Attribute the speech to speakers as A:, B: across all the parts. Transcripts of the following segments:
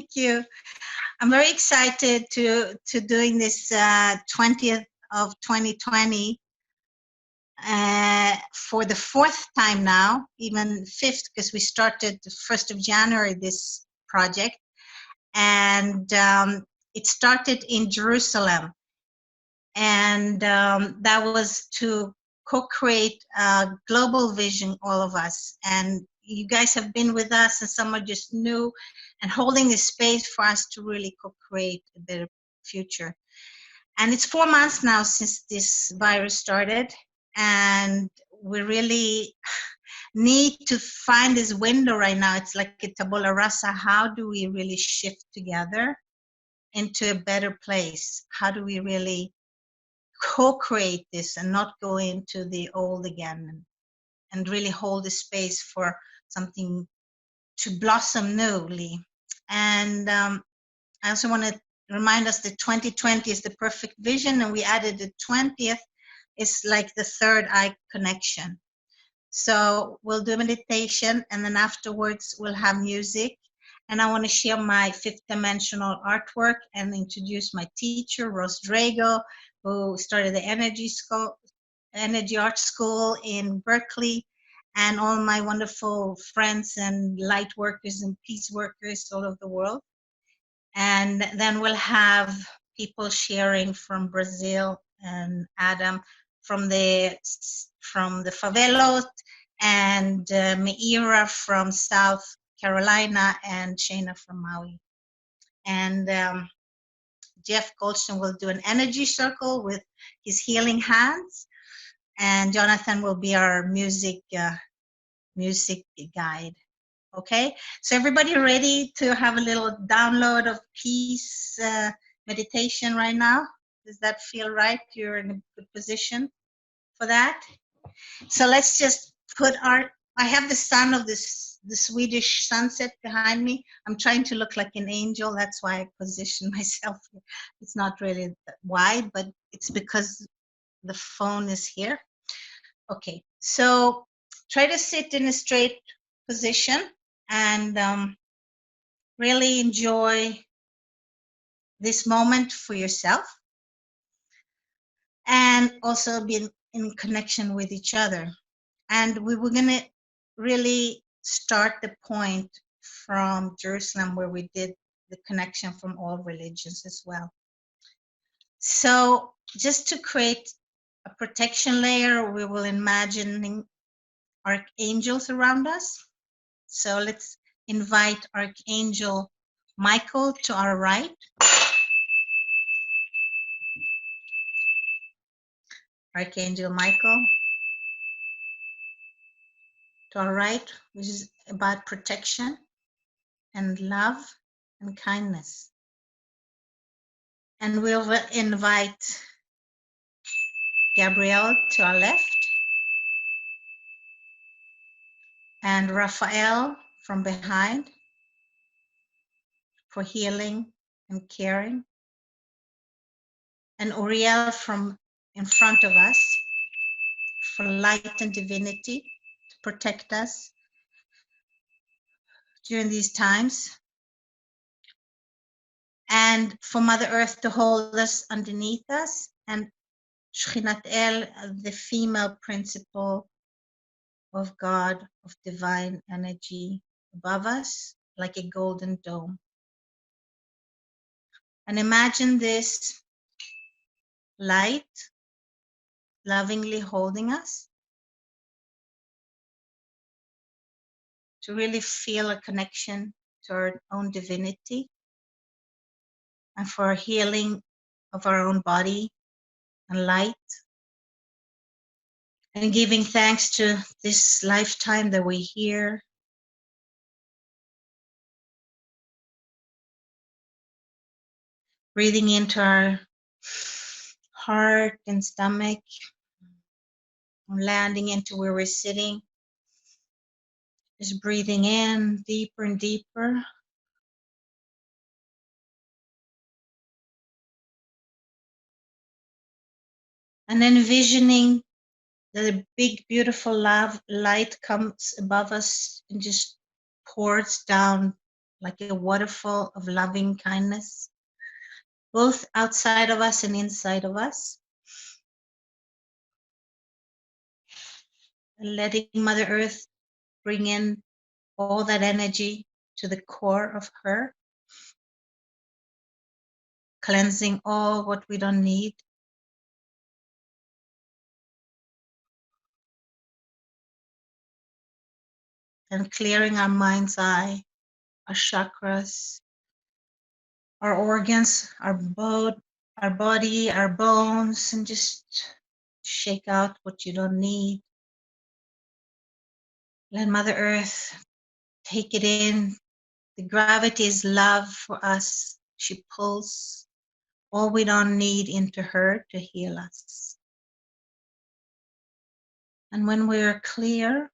A: Thank you. I'm very excited to doing this 20th of 2020 for the fourth time now, even fifth, because we started the 1st of January this project, and it started in Jerusalem, and that was to co-create a global vision, all of us. And you guys have been with us, and some are just new, and holding the space for us to really co-create a better future. And it's 4 months now since this virus started, and we really need to find this window right now. It's like a tabula rasa. How do we really shift together into a better place? How do we really co-create this and not go into the old again, and really hold the space for something to blossom newly? And I also want to remind us that 2020 is the perfect vision, and we added the 20th is like the third eye connection. So we'll do meditation, and then afterwards we'll have music. And I want to share my fifth dimensional artwork and introduce my teacher, Rose Drago, who started the Energy Art School in Berkeley, and all my wonderful friends and light workers and peace workers all over the world. And then we'll have people sharing from Brazil, and Adam from the favelas, and Meira from South Carolina, and Shana from Maui. And Jeff Goldstein will do an energy circle with his healing hands, and Jonathan will be our music guide. Okay, so everybody ready to have a little download of peace meditation right now? Does that feel right? You're in a good position for that? So let's just put I have the sun of the Swedish sunset behind me. I'm trying to look like an angel. That's why I position myself here. It's not really that wide, but it's because the phone is here. Okay, so try to sit in a straight position, and really enjoy this moment for yourself, and also be in connection with each other. And we were going to really start the point from Jerusalem, where we did the connection from all religions as well. So just to create a protection layer, we will imagine archangels around us. So let's invite Archangel Michael to our right. Archangel Michael to our right, which is about protection and love and kindness. And we'll invite Gabrielle to our left, and Raphael from behind for healing and caring, and Ariela from in front of us for light and divinity to protect us during these times, and for Mother Earth to hold us underneath us, and Shechinat El, the female principle of God, of divine energy above us, like a golden dome. And imagine this light lovingly holding us, to really feel a connection to our own divinity, and for a healing of our own body and light, and giving thanks to this lifetime that we're here. Breathing into our heart and stomach, landing into where we're sitting. Just breathing in deeper and deeper. And then envisioning that a big, beautiful love light comes above us and just pours down like a waterfall of loving kindness, both outside of us and inside of us. And letting Mother Earth bring in all that energy to the core of her, cleansing all what we don't need. And clearing our mind's eye, our chakras, our organs, our body, our bones, and just shake out what you don't need. Let Mother Earth take it in. The gravity is love for us. She pulls all we don't need into her to heal us. And when we're clear,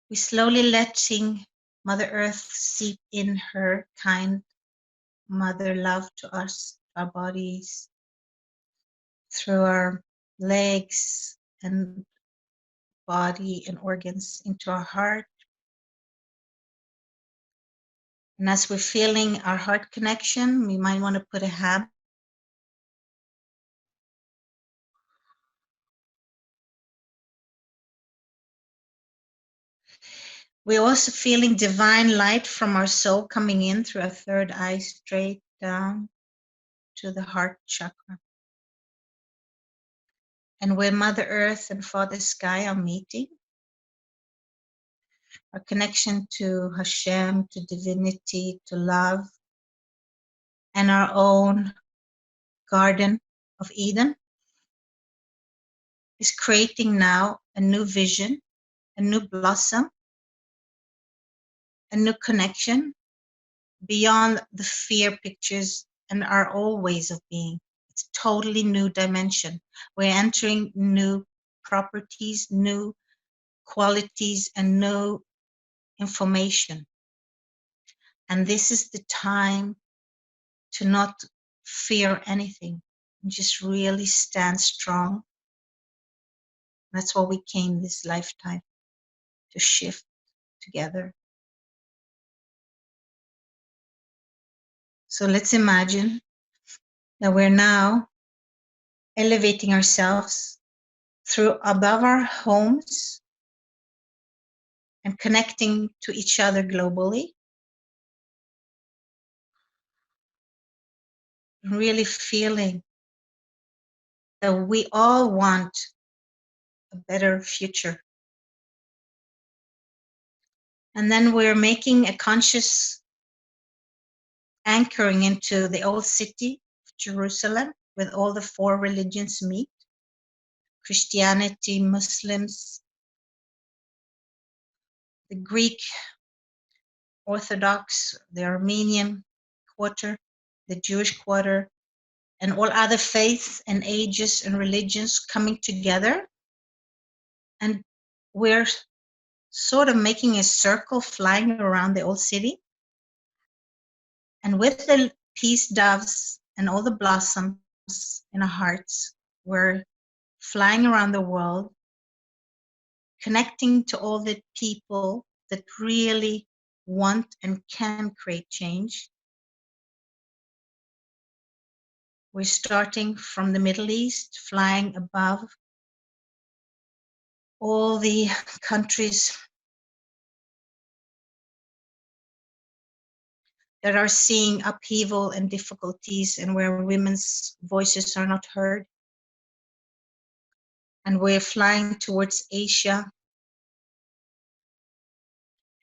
A: we slowly letting Mother Earth seep in her kind mother love to us, our bodies, through our legs and body and organs into our heart. And as we're feeling our heart connection, we might want to put a hand. We're also feeling divine light from our soul coming in through our third eye straight down to the heart chakra. And where Mother Earth and Father Sky are meeting, our connection to Hashem, to divinity, to love, and our own Garden of Eden is creating now a new vision, a new blossom, a new connection beyond the fear pictures and our old ways of being. It's a totally new dimension. We're entering new properties, new qualities, and new information. And this is the time to not fear anything, just really stand strong. That's what we came this lifetime, to shift together. So let's imagine that we're now elevating ourselves through above our homes and connecting to each other globally. Really feeling that we all want a better future. And then we're making a conscious anchoring into the old city of Jerusalem, where all the four religions meet: Christianity, Muslims, the Greek Orthodox, the Armenian quarter, the Jewish quarter, and all other faiths and ages and religions coming together. And we're sort of making a circle flying around the old city. And with the peace doves and all the blossoms in our hearts, we're flying around the world, connecting to all the people that really want and can create change. We're starting from the Middle East, flying above all the countries that are seeing upheaval and difficulties and where women's voices are not heard. And we're flying towards Asia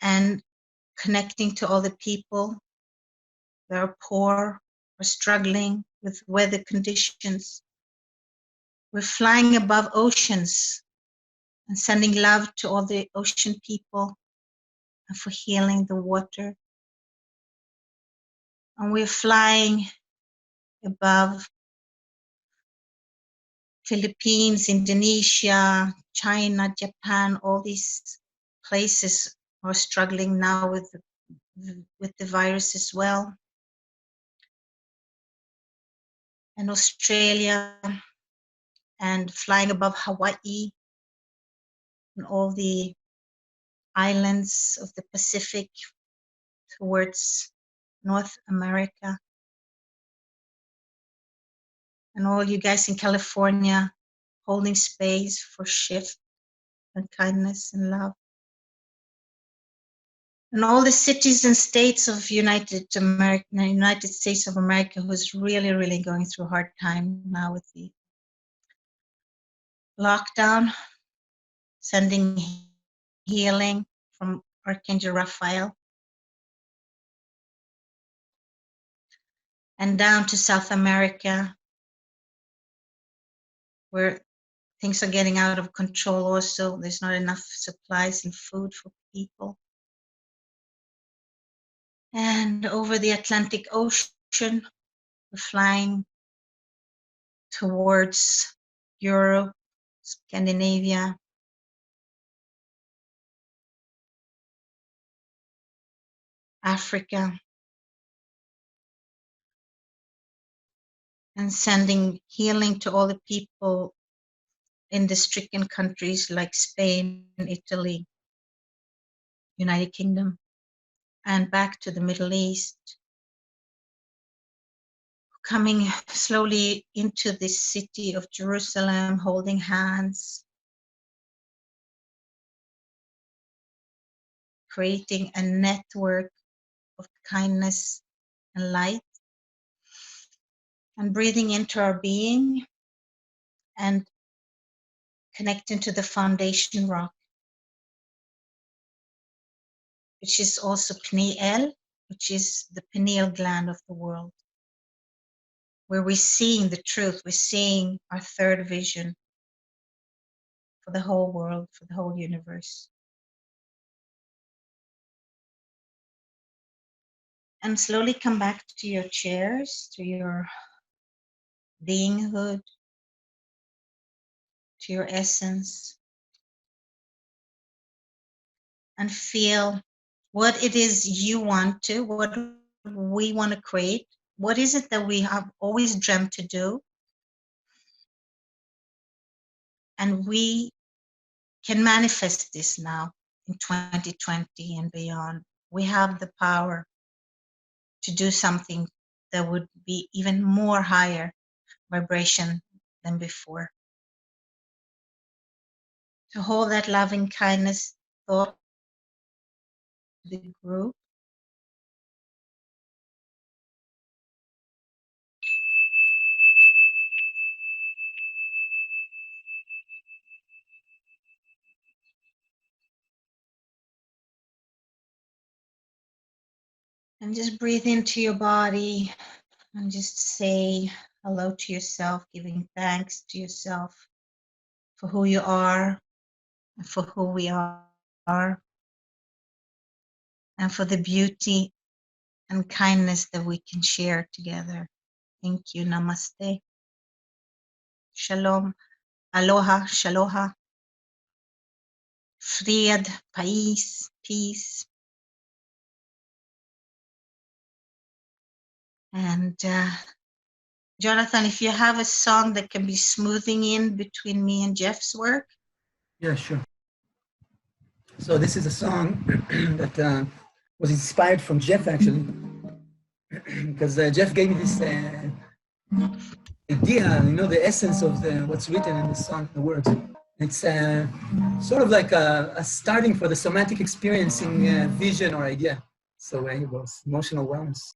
A: and connecting to all the people that are poor or struggling with weather conditions. We're flying above oceans and sending love to all the ocean people and for healing the water. And we're flying above Philippines, Indonesia, China, Japan. All these places are struggling now with the virus as well. And Australia, and flying above Hawaii and all the islands of the Pacific towards North America. And all you guys in California holding space for shift and kindness and love. And all the cities and states of United States of America, who's really, really going through a hard time now with the lockdown, sending healing from Archangel Raphael. And down to South America, where things are getting out of control also. There's not enough supplies and food for people. And over the Atlantic Ocean, we're flying towards Europe, Scandinavia, Africa, and sending healing to all the people in the stricken countries like Spain, Italy, United Kingdom, and back to the Middle East. Coming slowly into this city of Jerusalem, holding hands, creating a network of kindness and light, and breathing into our being and connecting to the foundation rock, which is also pineal, which is the pineal gland of the world, where we're seeing the truth, we're seeing our third vision for the whole world, for the whole universe. And slowly come back to your chairs, to your beinghood, to your essence, and feel what it is you want to, what we want to create, what is it that we have always dreamt to do, and we can manifest this now in 2020 and beyond. We have the power to do something that would be even more higher vibration than before. To hold that loving kindness thought to the group. And just breathe into your body and just say hello to yourself, giving thanks to yourself for who you are and for who we are, and for the beauty and kindness that we can share together. Thank you. Namaste. Shalom. Aloha. Shaloha. Fred. Pais. Peace. And Jonathan, if you have a song that can be smoothing in between me and Jeff's work.
B: Yeah, sure. So this is a song that was inspired from Jeff, actually, because Jeff gave me this idea, the essence of what's written in the song, the words. It's sort of like a starting for the somatic experiencing vision or idea. So here goes, emotional wellness.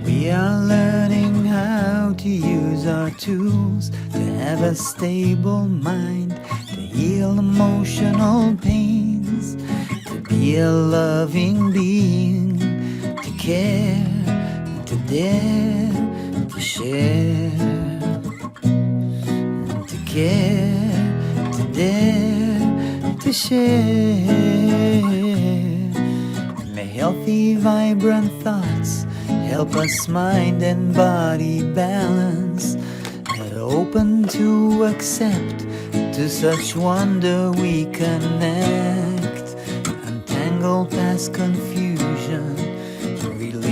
C: We are learning how to use our tools to have a stable mind, to heal emotional pains, to be a loving being, to care, to dare, to share, to care, to dare, to share. May healthy, vibrant thoughts help us mind and body balance, and open to accept to such wonder we connect, untangle past confusion,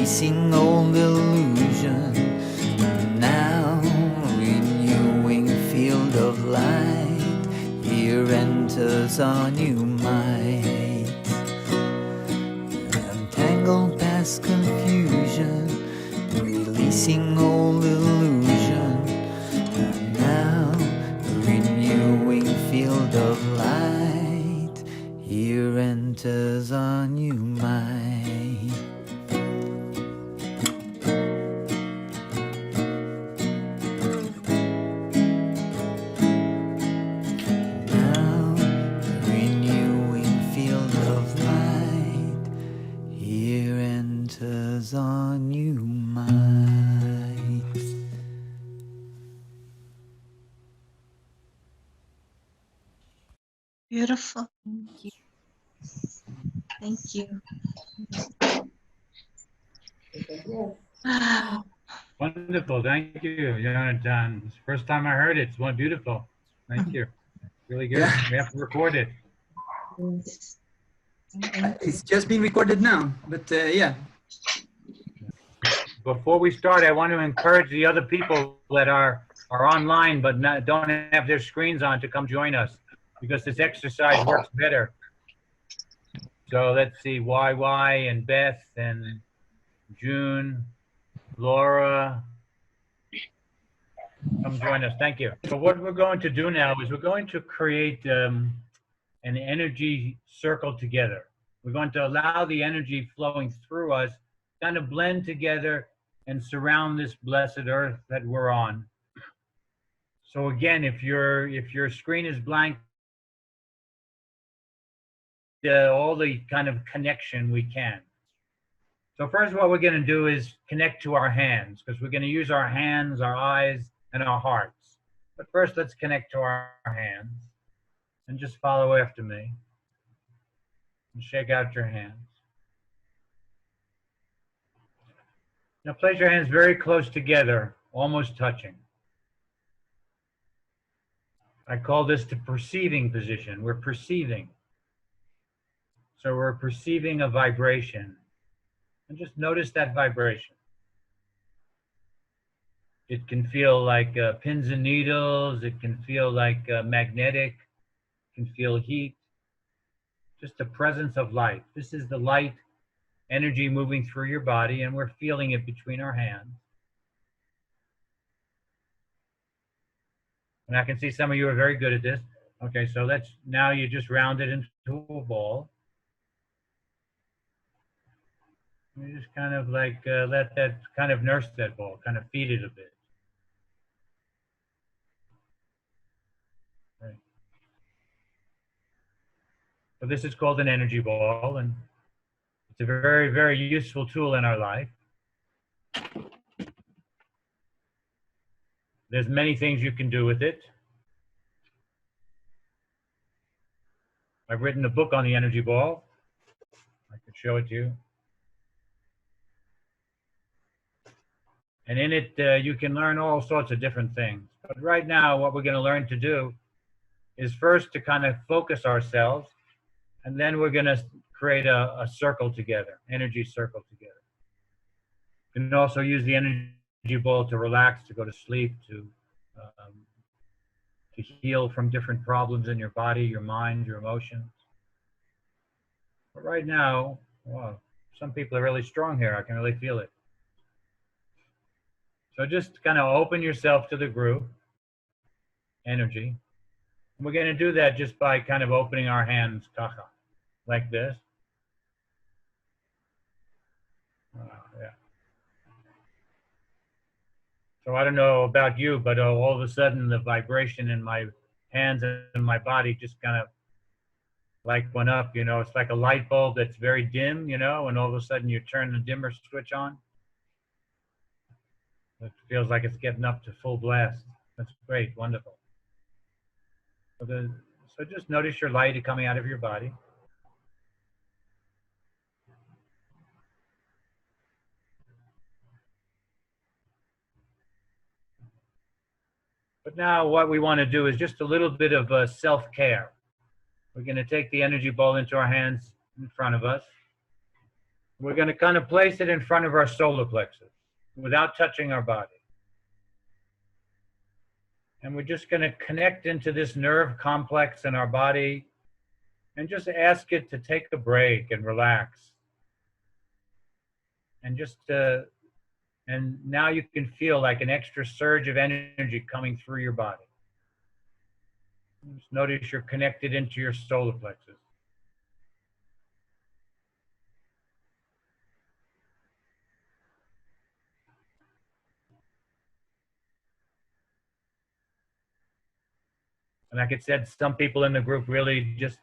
C: releasing old illusion. Now, renewing field of light, here enters our new might. Untangled past confusion, releasing old illusion. Now, renewing field of light, here enters our new might. Now, renewing field of light, here enters our new might.
A: Beautiful. Thank you.
D: Wonderful. Thank you, Jonathan. It's the first time I heard it. It's one beautiful. Thank you. Really good.
B: Yeah.
D: We have to record it.
B: It's just being recorded now, but yeah.
D: Before we start, I want to encourage the other people that are online but don't have their screens on to come join us, because this exercise works better. So let's see, YY and Beth and June, Laura, come join us. Thank you. So what we're going to do now is we're going to create an energy circle together. We're going to allow the energy flowing through us kind of blend together and surround this blessed earth that we're on. So again, if your screen is blank, all the kind of connection we can. So first what we're going to do is connect to our hands, because we're going to use our hands, our eyes, and our hearts. But first let's connect to our hands and just follow after me and shake out your hands. Now place your hands very close together, almost touching. I call this the perceiving position. We're perceiving. So we're perceiving a vibration. And just notice that vibration. It can feel like pins and needles. It can feel like magnetic. It can feel heat. Just the presence of light. This is the light energy moving through your body, and we're feeling it between our hands. And I can see some of you are very good at this. Okay, so now you just round it into a ball. You just kind of like let that kind of nurse that ball, kind of feed it a bit. Right. So this is called an energy ball, and it's a very, very useful tool in our life. There's many things you can do with it. I've written a book on the energy ball. I could show it to you. And in it, you can learn all sorts of different things. But right now, what we're going to learn to do is first to kind of focus ourselves, and then we're going to create a circle together, energy circle together. You can also use the energy ball to relax, to go to sleep, to heal from different problems in your body, your mind, your emotions. But right now, wow, some people are really strong here. I can really feel it. So just kind of open yourself to the group, energy. And we're going to do that just by kind of opening our hands, kacha, like this. Yeah. So I don't know about you, but all of a sudden the vibration in my hands and my body just kind of like went up, you know. It's like a light bulb that's very dim, you know, and all of a sudden you turn the dimmer switch on. It feels like it's getting up to full blast. That's great, wonderful. So just notice your light coming out of your body. But now what we want to do is just a little bit of self-care. We're going to take the energy ball into our hands in front of us. We're going to kind of place it in front of our solar plexus without touching our body. And we're just going to connect into this nerve complex in our body and just ask it to take a break and relax. And just, and now you can feel like an extra surge of energy coming through your body. Just notice you're connected into your solar plexus. And like I said, some people in the group really just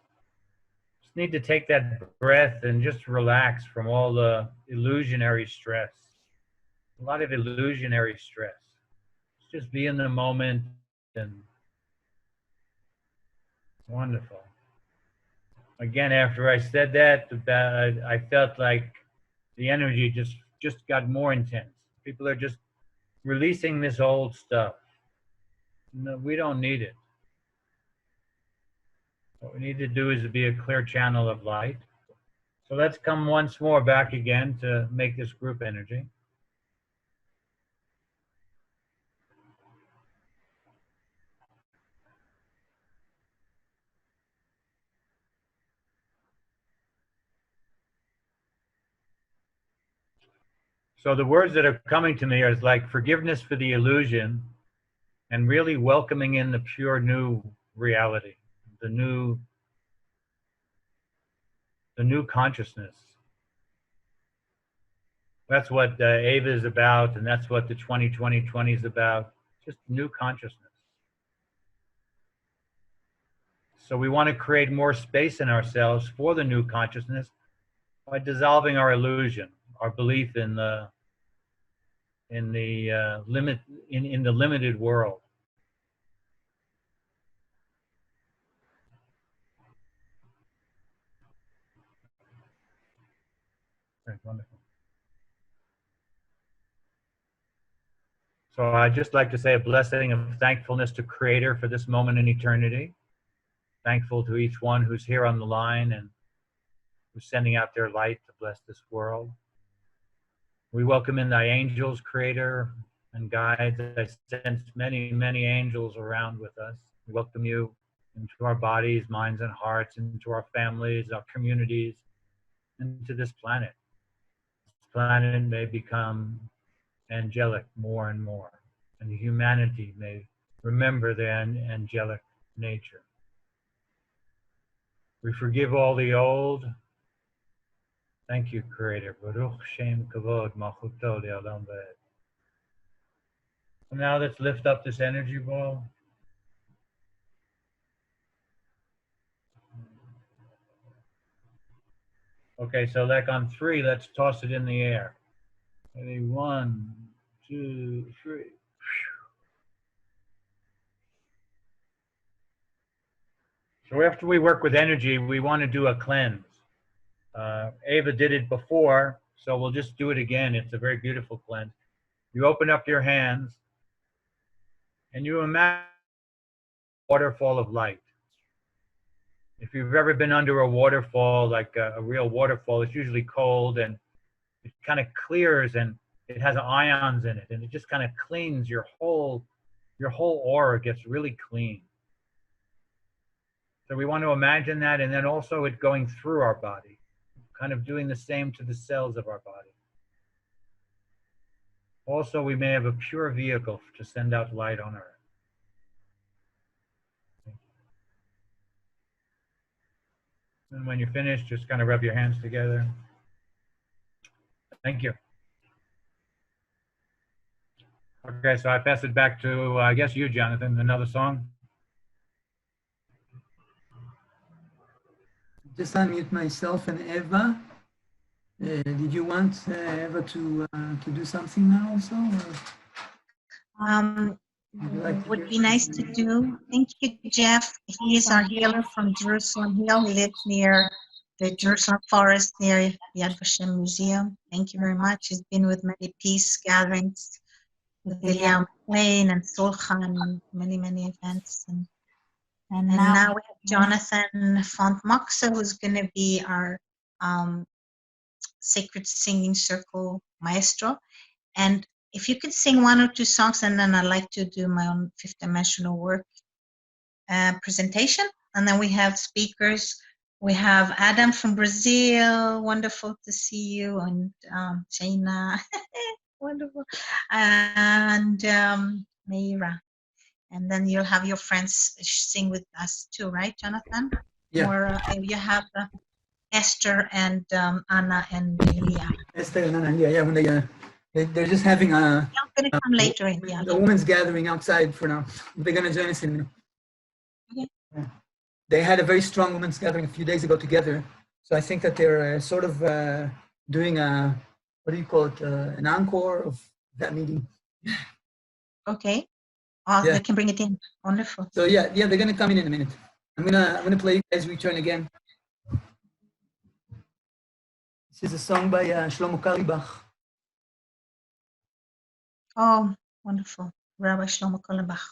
D: need to take that breath and just relax from all the illusionary stress. A lot of illusionary stress. Just be in the moment, and wonderful. Again, after I said that, I felt like the energy just got more intense. People are just releasing this old stuff. No, we don't need it. What we need to do is to be a clear channel of light. So let's come once more back again to make this group energy. So the words that are coming to me are like forgiveness for the illusion and really welcoming in the pure new reality, the new consciousness. That's what Ava is about, and that's what the 2020 is about, just new consciousness. So we want to create more space in ourselves for the new consciousness by dissolving our illusion, our belief in the limited world. Very wonderful. So I'd just like to say a blessing of thankfulness to Creator for this moment in eternity. Thankful to each one who's here on the line and who's sending out their light to bless this world. We welcome in thy angels, Creator and guides. I sense many, many angels around with us. We welcome you into our bodies, minds, and hearts, into our families, our communities, into this planet. This planet may become angelic more and more, and humanity may remember their angelic nature. We forgive all the old. Thank you, Creator. Baruch Shem Kavod Malchuto Le'olam Va'ed. So now let's lift up this energy ball. Okay, so like on 3, let's toss it in the air. Ready, 1, 2, 3. So after we work with energy, we want to do a cleanse. Ava did it before, so we'll just do it again. It's a very beautiful cleanse. You open up your hands and you imagine a waterfall of light. If you've ever been under a waterfall, like a real waterfall, it's usually cold and it kind of clears and it has ions in it, and it just kind of cleans your whole aura gets really clean. So we want to imagine that, and then also it going through our body, kind of doing the same to the cells of our body. Also, we may have a pure vehicle to send out light on Earth. And when you're finished, just kind of rub your hands together. Thank you. Okay, so I pass it back to, I guess you, Jonathan, another song.
B: Just unmute myself and Eva. Did you want Eva to do something now also?
A: Would be nice to do. Thank you, Jeff. He is our healer from Jerusalem Hill. He lives near the Jerusalem Forest near Yad Vashem Museum. Thank you very much. He's been with many peace gatherings with William McLean and Sulchan and many, many events. And now we have Jonathan Font Moxo, who's going to be our Sacred Singing Circle maestro. And if you could sing one or two songs, and then I'd like to do my own fifth dimensional work presentation. And then we have speakers. We have Adam from Brazil. Wonderful to see you. And China. Wonderful. And Meira. And then you'll have your friends sing with us too, right, Jonathan?
B: Yeah.
A: Or you have Esther and Anna and Leah.
B: Esther and Anna, yeah, when they're just having a.
A: They're gonna come later in, yeah.
B: The women's gathering outside for now. They're gonna join us in.
A: Okay.
B: Yeah. They had a very strong women's gathering a few days ago together. So I think that they're sort of doing a, what do you call it, an encore of that meeting.
A: Okay. Oh,
B: Yeah.
A: they can bring it in. Wonderful.
B: So yeah, they're gonna come in a minute. I'm gonna play as we turn again. This is a song by Shlomo Karlibach.
A: Oh, wonderful. Rabbi Shlomo Karlibach.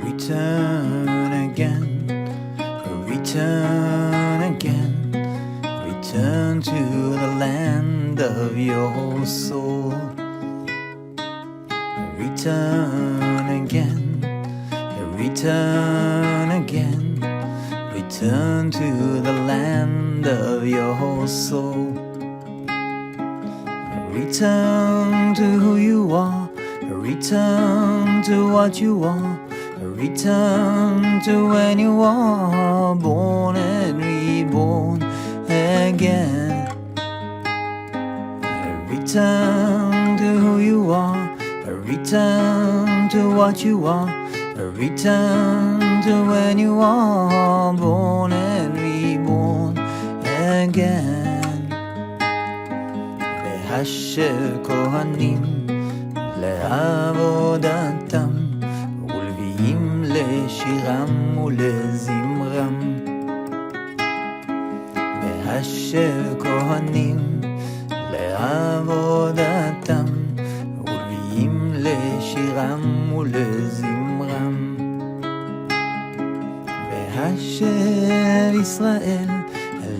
C: Return again, return again, return to the land of your soul. Return again, return again, return to the land of your soul. Return to who you are, return to what you are. Return to when you are born and reborn again. Return to who you are. Return to what you are. Return to when you are born and reborn again. V'hasher kohanim le'avodatam לשירם ולזמרם והשר כהנים לעבודתם ולוויים לשירם ולזמרם והשר ישראל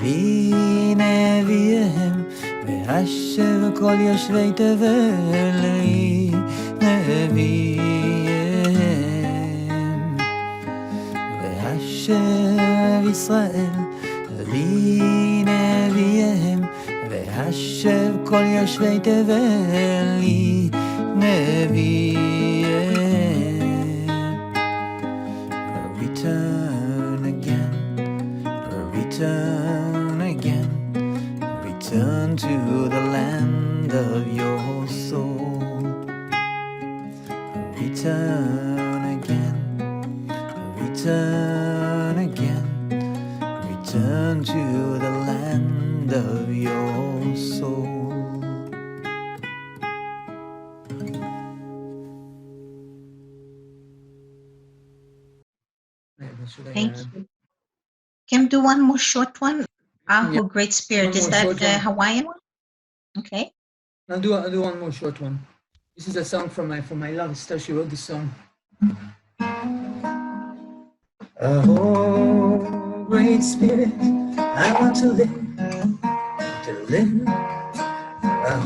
C: לי נביאיהם והשר כל יושבי תבל לי נביאיהם והשב ישראל לי נביאיהם והשב כל יושבי תבל לי נביאיהם. Return again, return again, return to the land of your soul. Return again, return again, return to the land of your soul.
A: Thank you. Can we do one more short one? Aho, Great Spirit. Is that the Hawaiian one? Okay.
B: I'll do one more short one. This is a song from my love sister. She wrote this song. Oh, Great Spirit, I want to live.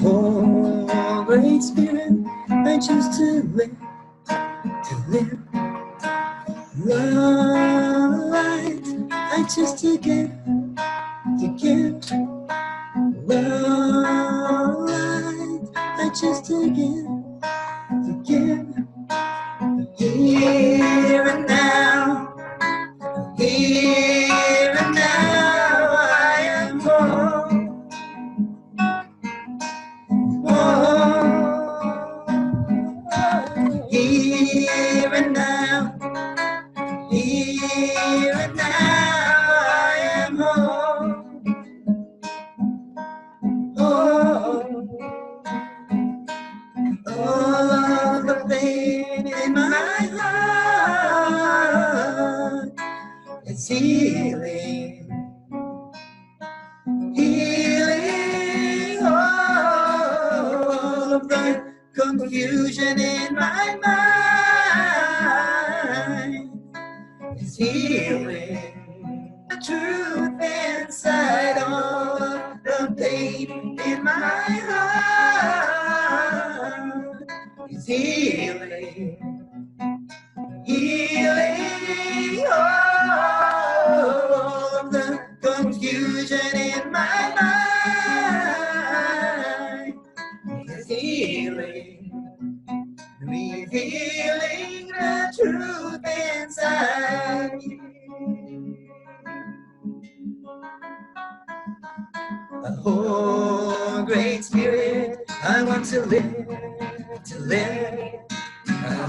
B: Oh, Great Spirit, I choose to live. Love light, I choose to give. Love light, I choose to give. Here and now. Here and now I am home. Here and now. Here and now I am home.
C: confusion in my mind is healing. The truth inside all of the pain in my heart is healing. Healing all of the confusion in my mind is healing. Revealing the truth inside you. Oh, great spirit, I want to live, to live.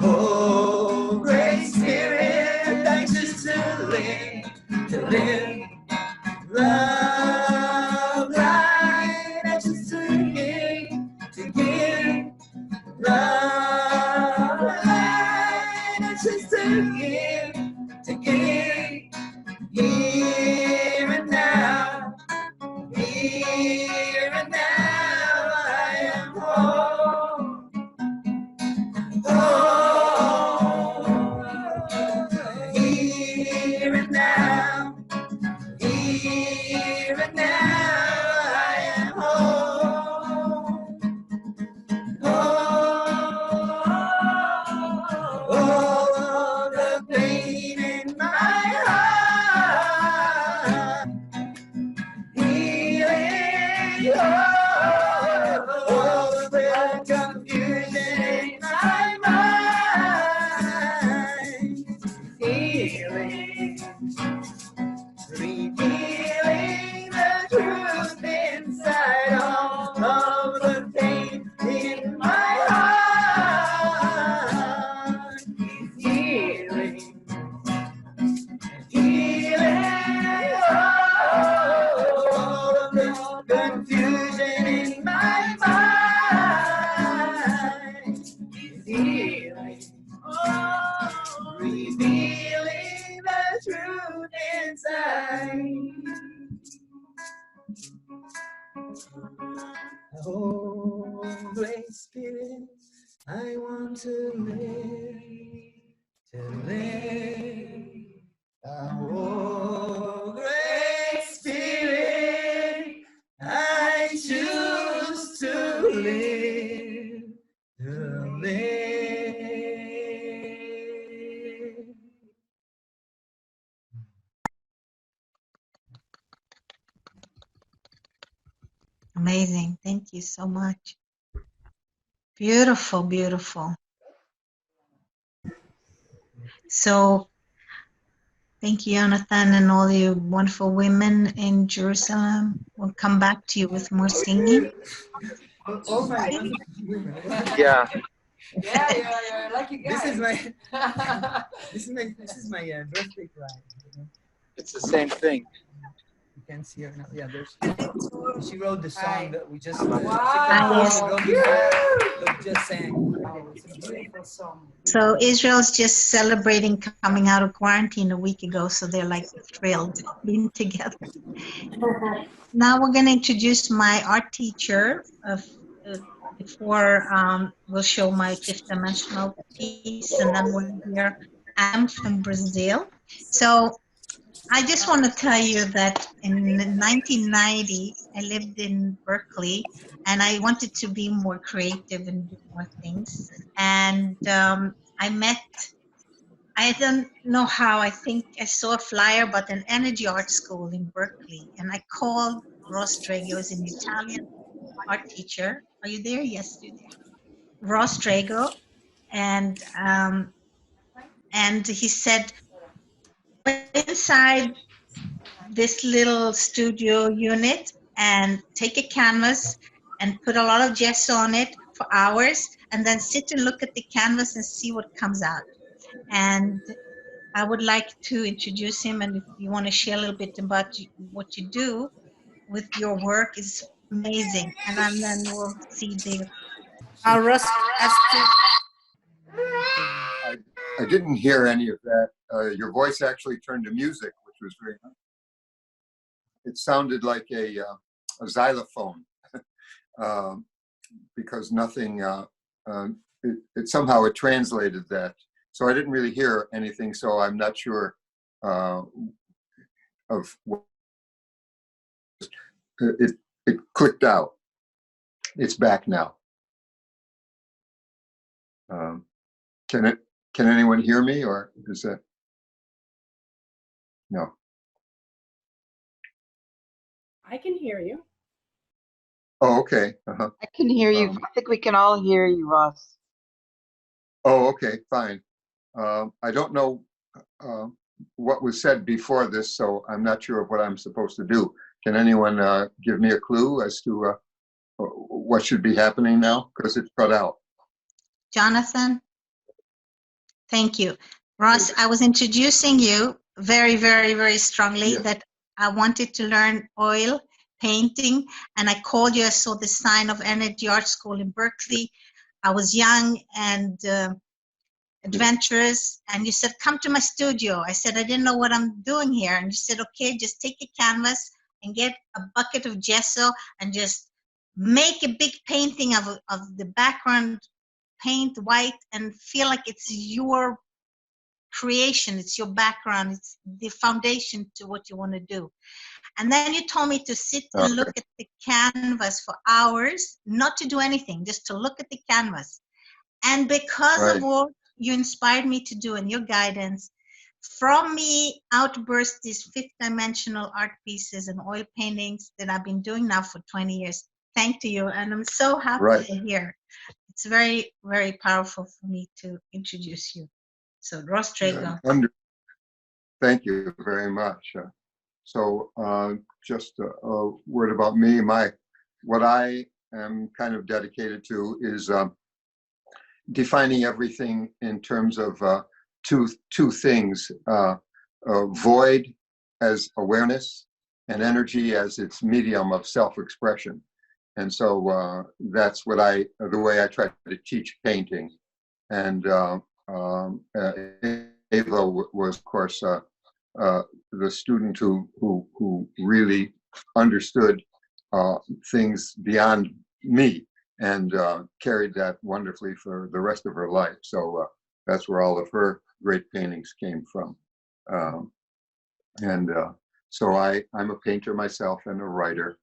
C: Oh, great spirit, anxious to live, to live. Love, light, anxious to give. Love, light, anxious to give, to give. Here and now, here and now, I am whole. Here and now, here and now, I am whole. All of the pain in my heart, healing. All of the confusion in my mind, healing. Revealing the truth inside all of the pain in my heart. Healing, healing all of the confusion in my mind. Healing, revealing the truth inside. Oh, great spirit, I want to live, to live. Oh, great spirit, I choose to live, to live.
A: Amazing. Thank you so much. Beautiful, beautiful. So thank you, Jonathan, and all you wonderful women in Jerusalem. We'll come back to you with more singing.
B: Oh my women.
E: Yeah.
F: Yeah, you're lucky guy.
B: This is my birthday cry. You know?
E: It's the same thing.
B: You can see her now. Yeah, there's. She wrote the song that we just
F: Wow.
B: we just sang.
F: Wow, it's a beautiful song.
A: So Israel's just celebrating coming out of quarantine a week ago, so they're like thrilled being together. Now we're going to introduce my art teacher before we'll show my fifth dimensional piece, and then we'll hear Adam from Brazil. So I just want to tell you that in 1990, I lived in Berkeley, and I wanted to be more creative and do more things. And I don't know how, I think I saw a flyer about an energy art school in Berkeley, and I called Ross Drago, is an Italian art teacher. Are you there? Yes, you're there. Ross Drago, and he said, inside this little studio unit and take a canvas and put a lot of gesso on it for hours, and then sit and look at the canvas and see what comes out. And I would like to introduce him, and if you want to share a little bit about what you do with your work, is amazing. And then we'll see there. Russ has to.
G: I didn't hear any of that. Your voice actually turned to music, which was very nice. It sounded like a xylophone because nothing somehow it translated that. So I didn't really hear anything. So I'm not sure of what it clicked out. It's back now. Can anyone hear me, or is that no?
E: I can hear you.
G: Oh, okay. Uh-huh.
H: I can hear you. I think we can all hear you, Ross.
G: Oh, okay, fine. I don't know what was said before this, so I'm not sure of what I'm supposed to do. Can anyone give me a clue as to what should be happening now? Because it's cut out.
A: Jonathan, thank you. Ross, I was introducing you very, very, very strongly
G: Yes.
A: that I wanted to learn oil painting, and I called you. I saw the sign of Energy Art School in Berkeley. I was young and adventurous, and you said, come to my studio. I said, I didn't know what I'm doing here. And you said, okay, just take a canvas and get a bucket of gesso and just make a big painting of the background, paint white, and feel like it's your creation, it's your background, it's the foundation to what you want to do. And then you told me to sit and look at the canvas for hours, not to do anything, just to look at the canvas. And because of what you inspired me to do and your guidance, from me outburst these fifth dimensional art pieces and oil paintings that I've been doing now for 20 years. Thank you. And I'm so happy to hear. It's very, very powerful for me to introduce you. So Ross Drago.
G: Thank you very much. So just a word about me. What I am kind of dedicated to is defining everything in terms of two things: void as awareness, and energy as its medium of self-expression. And so that's what the way I try to teach painting. And Ava was, of course, the student who really understood things beyond me and carried that wonderfully for the rest of her life. So that's where all of her great paintings came from. So I'm a painter myself and a writer.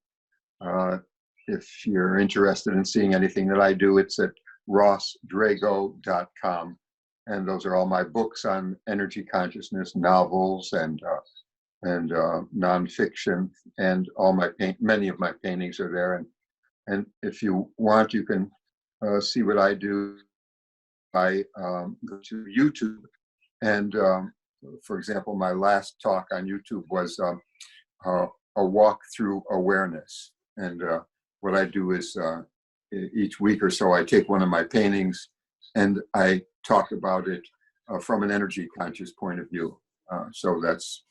G: If you're interested in seeing anything that I do, it's at rossdrago.com. And those are all my books on energy consciousness, novels, and nonfiction, and many of my paintings are there. And if you want, you can see what I do. I go to YouTube, and for example, my last talk on YouTube was a walk through awareness. And what I do is each week or so, I take one of my paintings and I talk about it from an energy conscious point of view. So that's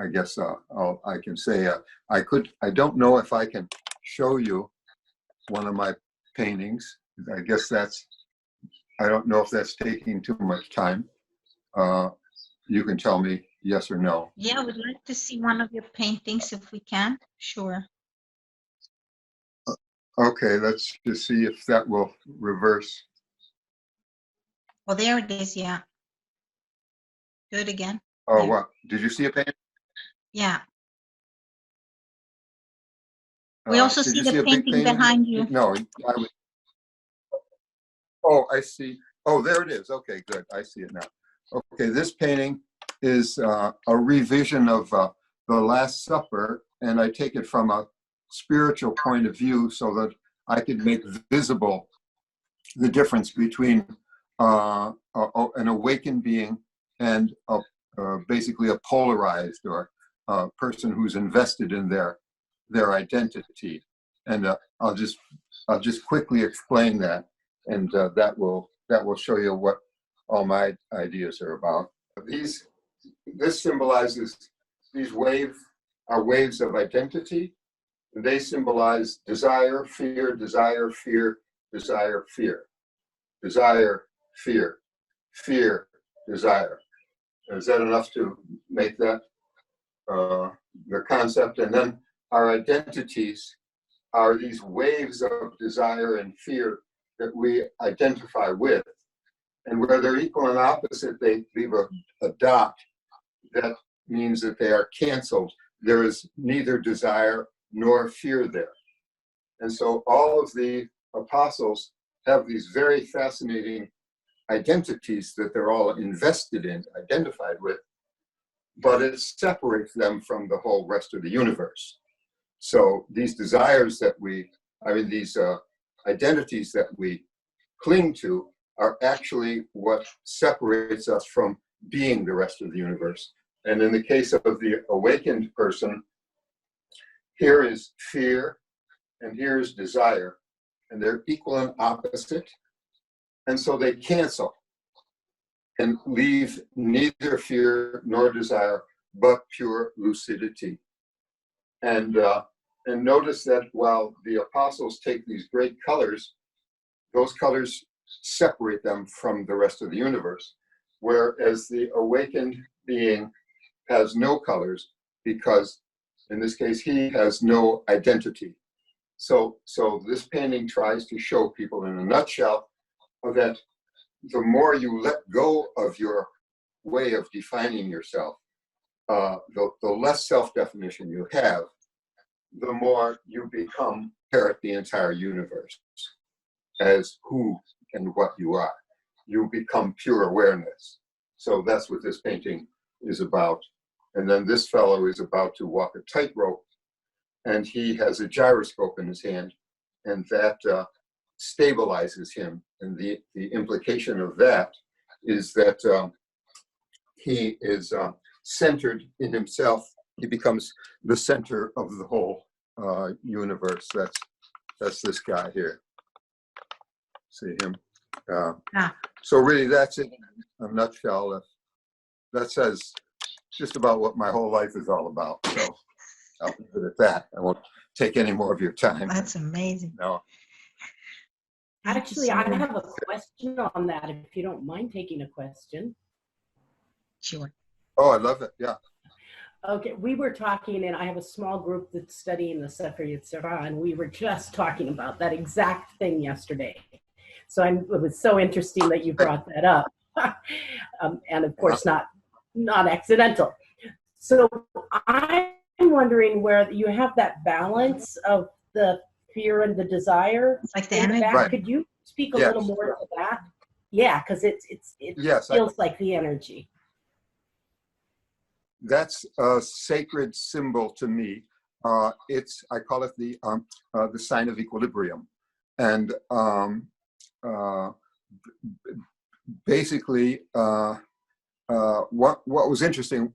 G: I guess all I can say. I don't know if I can show you one of my paintings. I guess I don't know if that's taking too much time. You can tell me yes or no.
A: Yeah, I would like to see one of your paintings if we can. Sure.
G: Okay, let's just see if that will reverse.
A: Oh, there it is. Yeah. Do it again.
G: Oh,
A: There.
G: what? Did you see a painting?
A: Yeah. We also
G: Did
A: see
G: you
A: the
G: see a big
A: painting behind you.
G: No, oh, I see. Oh, there it is. Okay, good. I see it now. Okay, this painting is a revision of the Last Supper, and I take it from a spiritual point of view so that I could make visible the difference between an awakened being and basically a polarized or a person who's invested in their identity. And I'll just quickly explain that, and that will show you what all my ideas are about. This symbolizes, these are waves of identity. They symbolize desire, fear, desire, fear, desire, fear, desire, fear, fear, desire. Is that enough to make that the concept? And then our identities are these waves of desire and fear that we identify with. And where they're equal and opposite, they leave a dot. That means that they are canceled. There is neither desire nor fear there. And so all of the apostles have these very fascinating identities that they're all invested in, identified with, but it separates them from the whole rest of the universe. So these desires that these identities that we cling to are actually what separates us from being the rest of the universe. And in the case of the awakened person, here is fear and here is desire, and they're equal and opposite. And so they cancel and leave neither fear nor desire, but pure lucidity. And notice that while the apostles take these great colors, those colors separate them from the rest of the universe. Whereas the awakened being has no colors because, in this case, he has no identity. So this painting tries to show people in a nutshell that the more you let go of your way of defining yourself, the less self-definition you have, the more you become inherit the entire universe as who and what you are. You become pure awareness. So that's what this painting is about. And then this fellow is about to walk a tightrope, and he has a gyroscope in his hand, and that stabilizes him. And the implication of that is that he is centered in himself. He becomes the center of the whole universe. That's this guy here. See him? So really, that's it in a nutshell. That says just about what my whole life is all about. So I'll leave it at that. I won't take any more of your time.
A: That's amazing.
G: No.
E: Actually, I have a question on that, if you don't mind taking a question.
A: Sure.
G: Oh, I love it. Yeah.
E: Okay, we were talking, and I have a small group that's studying the Sefer Yetzirah, and we were just talking about that exact thing yesterday. So it was so interesting that you brought that up, and of course not accidental. So I'm wondering where you have that balance of the fear and the desire.
A: It's like the energy.
G: Right.
E: Could you speak a little more to that? Yeah, because it feels like the energy.
G: That's a sacred symbol to me. I call it the sign of equilibrium, and basically, what was interesting,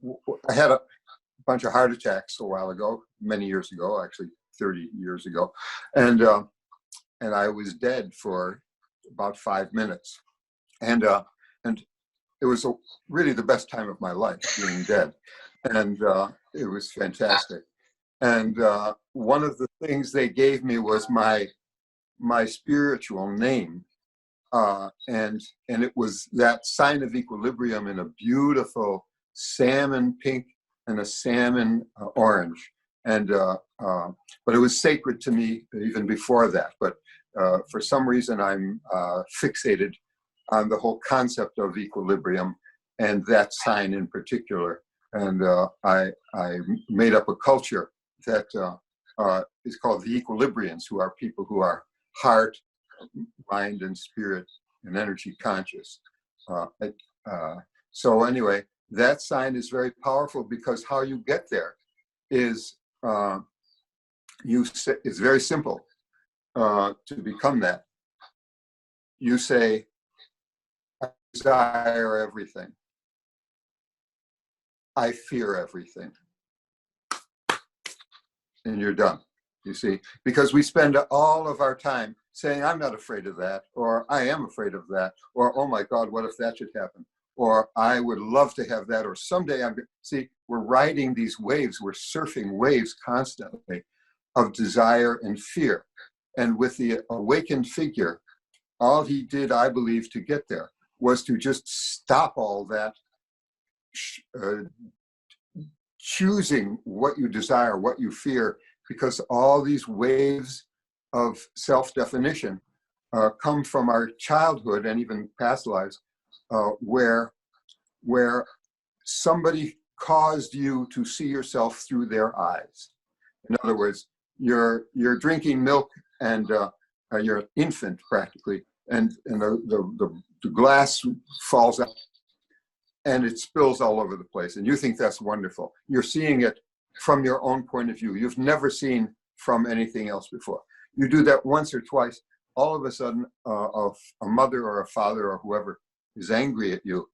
G: I had a bunch of heart attacks a while ago, many years ago, actually 30 years ago, and I was dead for about 5 minutes, and it was really the best time of my life, being dead, and it was fantastic. And one of the things they gave me was my spiritual name, and it was that sign of equilibrium in a beautiful salmon pink and a salmon orange, and but it was sacred to me even before that. But for some reason, I'm fixated on the whole concept of equilibrium and that sign in particular. And I made up a culture that is called the equilibrians, who are people who are heart, mind, and spirit and energy conscious. So anyway, that sign is very powerful because how you get there is it's very simple to become that. You say, I desire everything. I fear everything. And you're done, you see? Because we spend all of our time saying, I'm not afraid of that, or I am afraid of that, or oh my God, what if that should happen? Or I would love to have that, or someday see, we're riding these waves, we're surfing waves constantly of desire and fear. And with the awakened figure, all he did, I believe, to get there was to just stop all that choosing what you desire, what you fear, because all these waves of self-definition come from our childhood and even past lives, where somebody caused you to see yourself through their eyes. In other words, you're drinking milk and you're an infant practically, and the glass falls out and it spills all over the place, and you think that's wonderful. You're seeing it from your own point of view. You've never seen from anything else before. You do that once or twice, all of a sudden a mother or a father or whoever is angry at you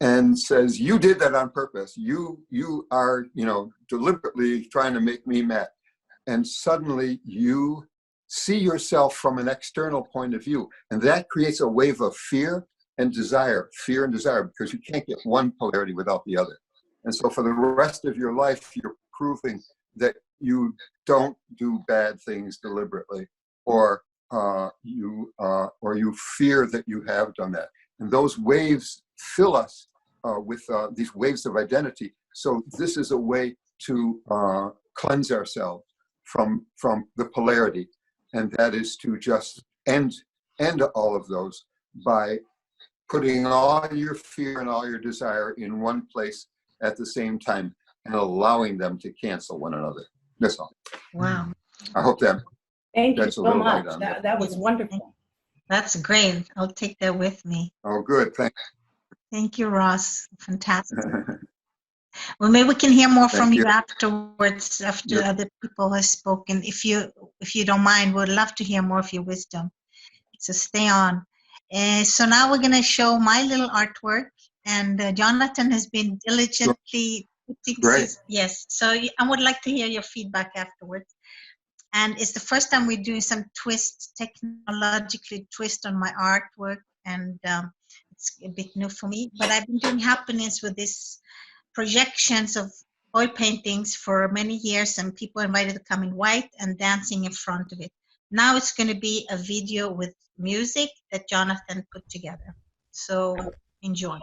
G: and says, you did that on purpose. You are, deliberately trying to make me mad. And suddenly you see yourself from an external point of view. And that creates a wave of fear and desire, because you can't get one polarity without the other. And so for the rest of your life, you're proving that you don't do bad things deliberately, or you fear that you have done that. And those waves fill us with these waves of identity. So this is a way to cleanse ourselves from the polarity, and that is to just end all of those by putting all your fear and all your desire in one place at the same time and allowing them to cancel one another. That's all.
A: Wow.
G: I hope that
E: Thank you
G: that's a
E: so
G: little
E: much.
G: light on
E: That was wonderful.
A: That's great. I'll take that with me.
G: Oh, good. Thanks.
A: Thank you, Ross. Fantastic. Well, maybe we can hear more from
G: Thank
A: you
G: you.
A: afterwards, after
G: Yeah.
A: other people have spoken. If you don't mind, we'd love to hear more of your wisdom. So stay on. So now we're going to show my little artwork, and Jonathan has been diligently putting.
G: Great.
A: Yes. So I would like to hear your feedback afterwards. And it's the first time we're doing some technologically twist on my artwork, and it's a bit new for me. But I've been doing happenings with these projections of oil paintings for many years, and people invited to come in white and dancing in front of it. Now it's going to be a video with music that Jonathan put together. So enjoy.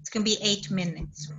A: It's going to be 8 minutes.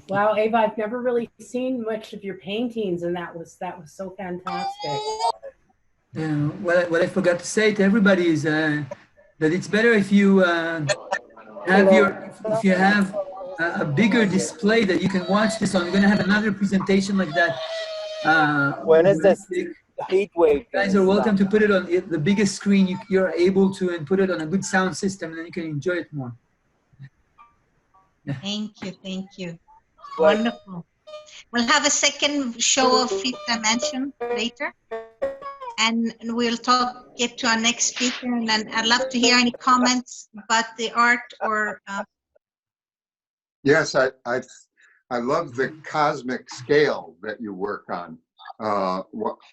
E: Wow, Ava, I've never really seen much of your paintings, and that was so fantastic.
B: What I forgot to say to everybody is that it's better if you have if you have a bigger display that you can watch this on. We're gonna have another presentation like that.
I: When is this heat wave?
B: You guys are welcome to put it on the biggest screen you're able to, and put it on a good sound system, and then you can enjoy it more. Yeah.
A: Thank you, thank you. Wonderful. We'll have a second show of Fifth Dimension later, and we'll get to our next speaker, and then I'd love to hear any comments about the art or.
G: Yes, I love the cosmic scale that you work on.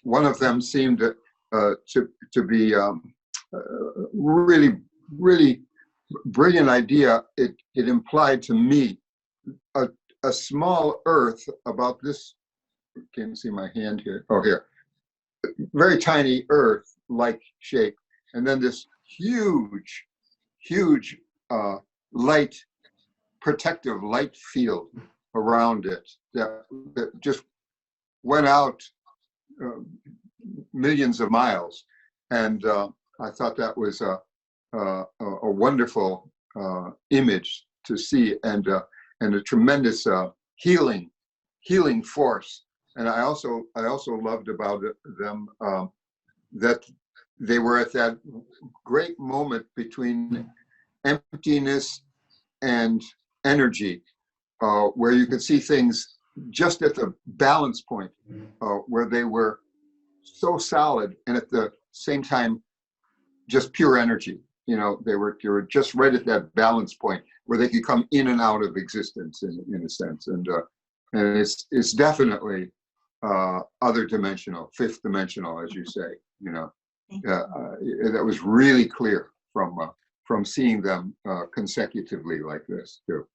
G: One of them seemed to be really, really brilliant idea. It implied to me a small Earth about this. Can't see my hand here. Oh, here. Very tiny Earth-like shape, and then this huge, huge light, protective light field around it that just went out millions of miles, and I thought that was a wonderful image to see, and a tremendous healing force. And I also loved about them that they were at that great moment between emptiness and energy, where you could see things just at the balance point, where they were so solid and at the same time just pure energy. You know, they were just right at that balance point where they could come in and out of existence in a sense. And it's definitely other dimensional, fifth dimensional, as you say. You know, that was really clear from seeing them consecutively like this too.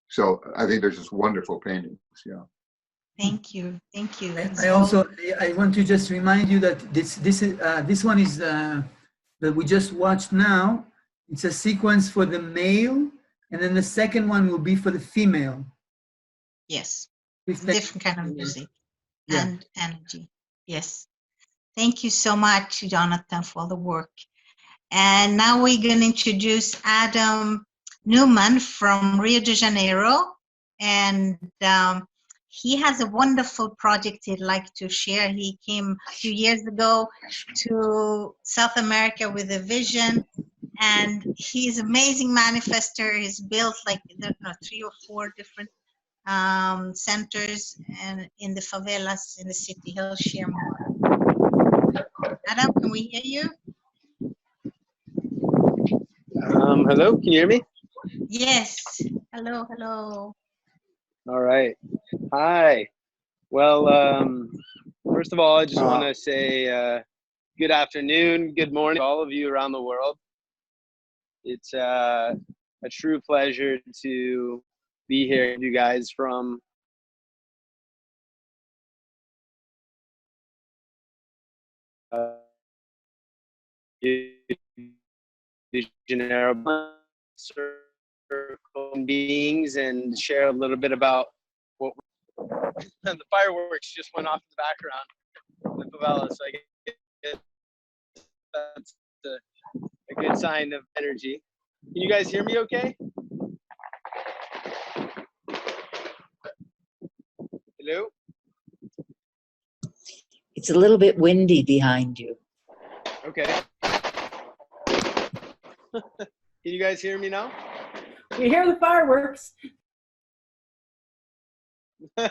G: So I think they're just wonderful paintings. Yeah.
A: Thank you.
B: I want to just remind you that this one is that we just watched now. It's a sequence for the male, and then the second one will be for the female.
A: Yes, different kind of music and energy. Yes, thank you so much, Jonathan, for all the work. And now we're going to introduce Adam Newman from Rio de Janeiro, and he has a wonderful project he'd like to share. He came a few years ago to South America with a vision, and he's an amazing manifester. He's built like 3 or 4 different centers and in the favelas in the city. He'll share more. Adam, can we hear you?
J: Hello, can you hear me?
A: Yes. Hello, hello.
J: All right. Hi. Well, first of all, I just want to say good afternoon, good morning to all of you around the world. It's a true pleasure to be here with you guys from Janeiro circle beings and share a little bit about what the fireworks just went off in the background in the favela, so I guess that's a good sign of energy. Can you guys hear me okay? Hello?
K: It's a little bit windy behind you.
J: Okay. Can you guys hear me now?
E: We hear the fireworks.
J: All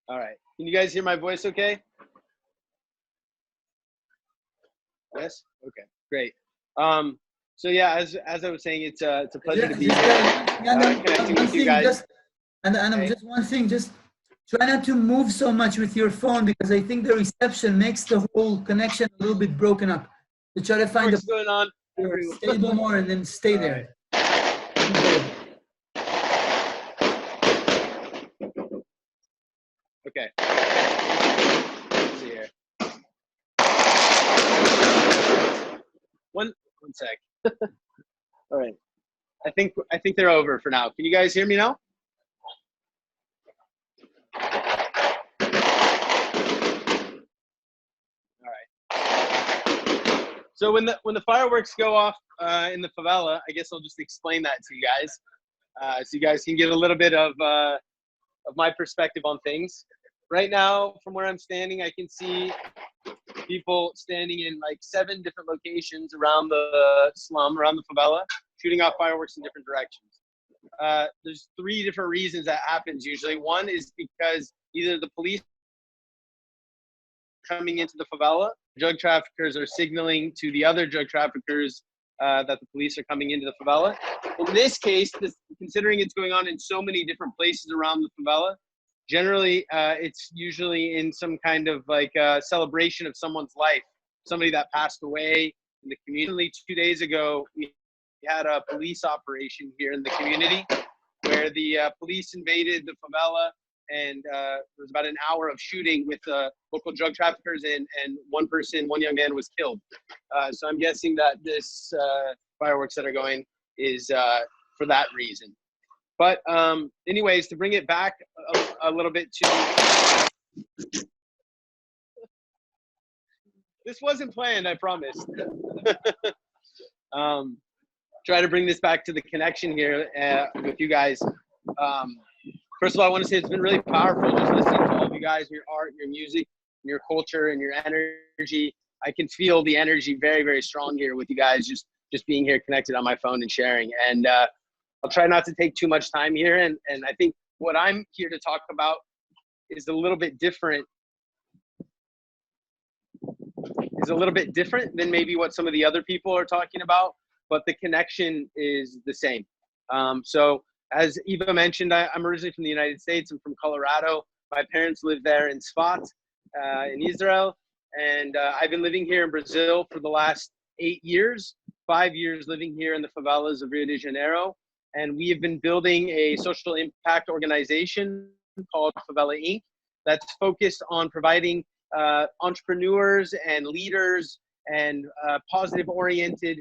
J: right. Can you guys hear my voice okay? Yes? Okay, great. So yeah, as I was saying, it's a pleasure to be connecting with you guys.
B: Just one thing, just try not to move so much with your phone, because I think the reception makes the whole connection a little bit broken up. So try to find
J: what's going on.
B: Stable more and then stay there. Right.
J: Okay. Let's see here. One sec. All right. I think they're over for now. Can you guys hear me now? So when the fireworks go off in the favela, I guess I'll just explain that to you guys, so you guys can get a little bit of my perspective on things. Right now, from where I'm standing, I can see people standing in like 7 different locations around the slum, around the favela, shooting off fireworks in different directions. There's 3 different reasons that happens usually. One is because either the police coming into the favela, drug traffickers are signaling to the other drug traffickers that the police are coming into the favela. In this case, considering it's going on in so many different places around the favela, Generally, it's usually in some kind of like celebration of someone's life, somebody that passed away in the community. 2 days ago, we had a police operation here in the community where the police invaded the favela, and there was about an hour of shooting with local drug traffickers, and one young man was killed. So I'm guessing that this fireworks that are going is for that reason. But anyways, to bring it back a little bit to, this wasn't planned, I promise. Try to bring this back to the connection here with you guys. First of all, I want to say it's been really powerful just listening to all of you guys, your art, your music, your culture, and your energy. I can feel the energy very, very strong here with you guys, just being here connected on my phone and sharing. And I'll try not to take too much time here. And I think what I'm here to talk about is a little bit different. Than maybe what some of the other people are talking about, but the connection is the same. So as Eva mentioned, I'm originally from the United States. I'm from Colorado. My parents live there in Sfat, in Israel. And I've been living here in Brazil for the last 8 years, 5 years living here in the favelas of Rio de Janeiro. And we have been building a social impact organization called Favela Inc. that's focused on providing entrepreneurs and leaders and positive-oriented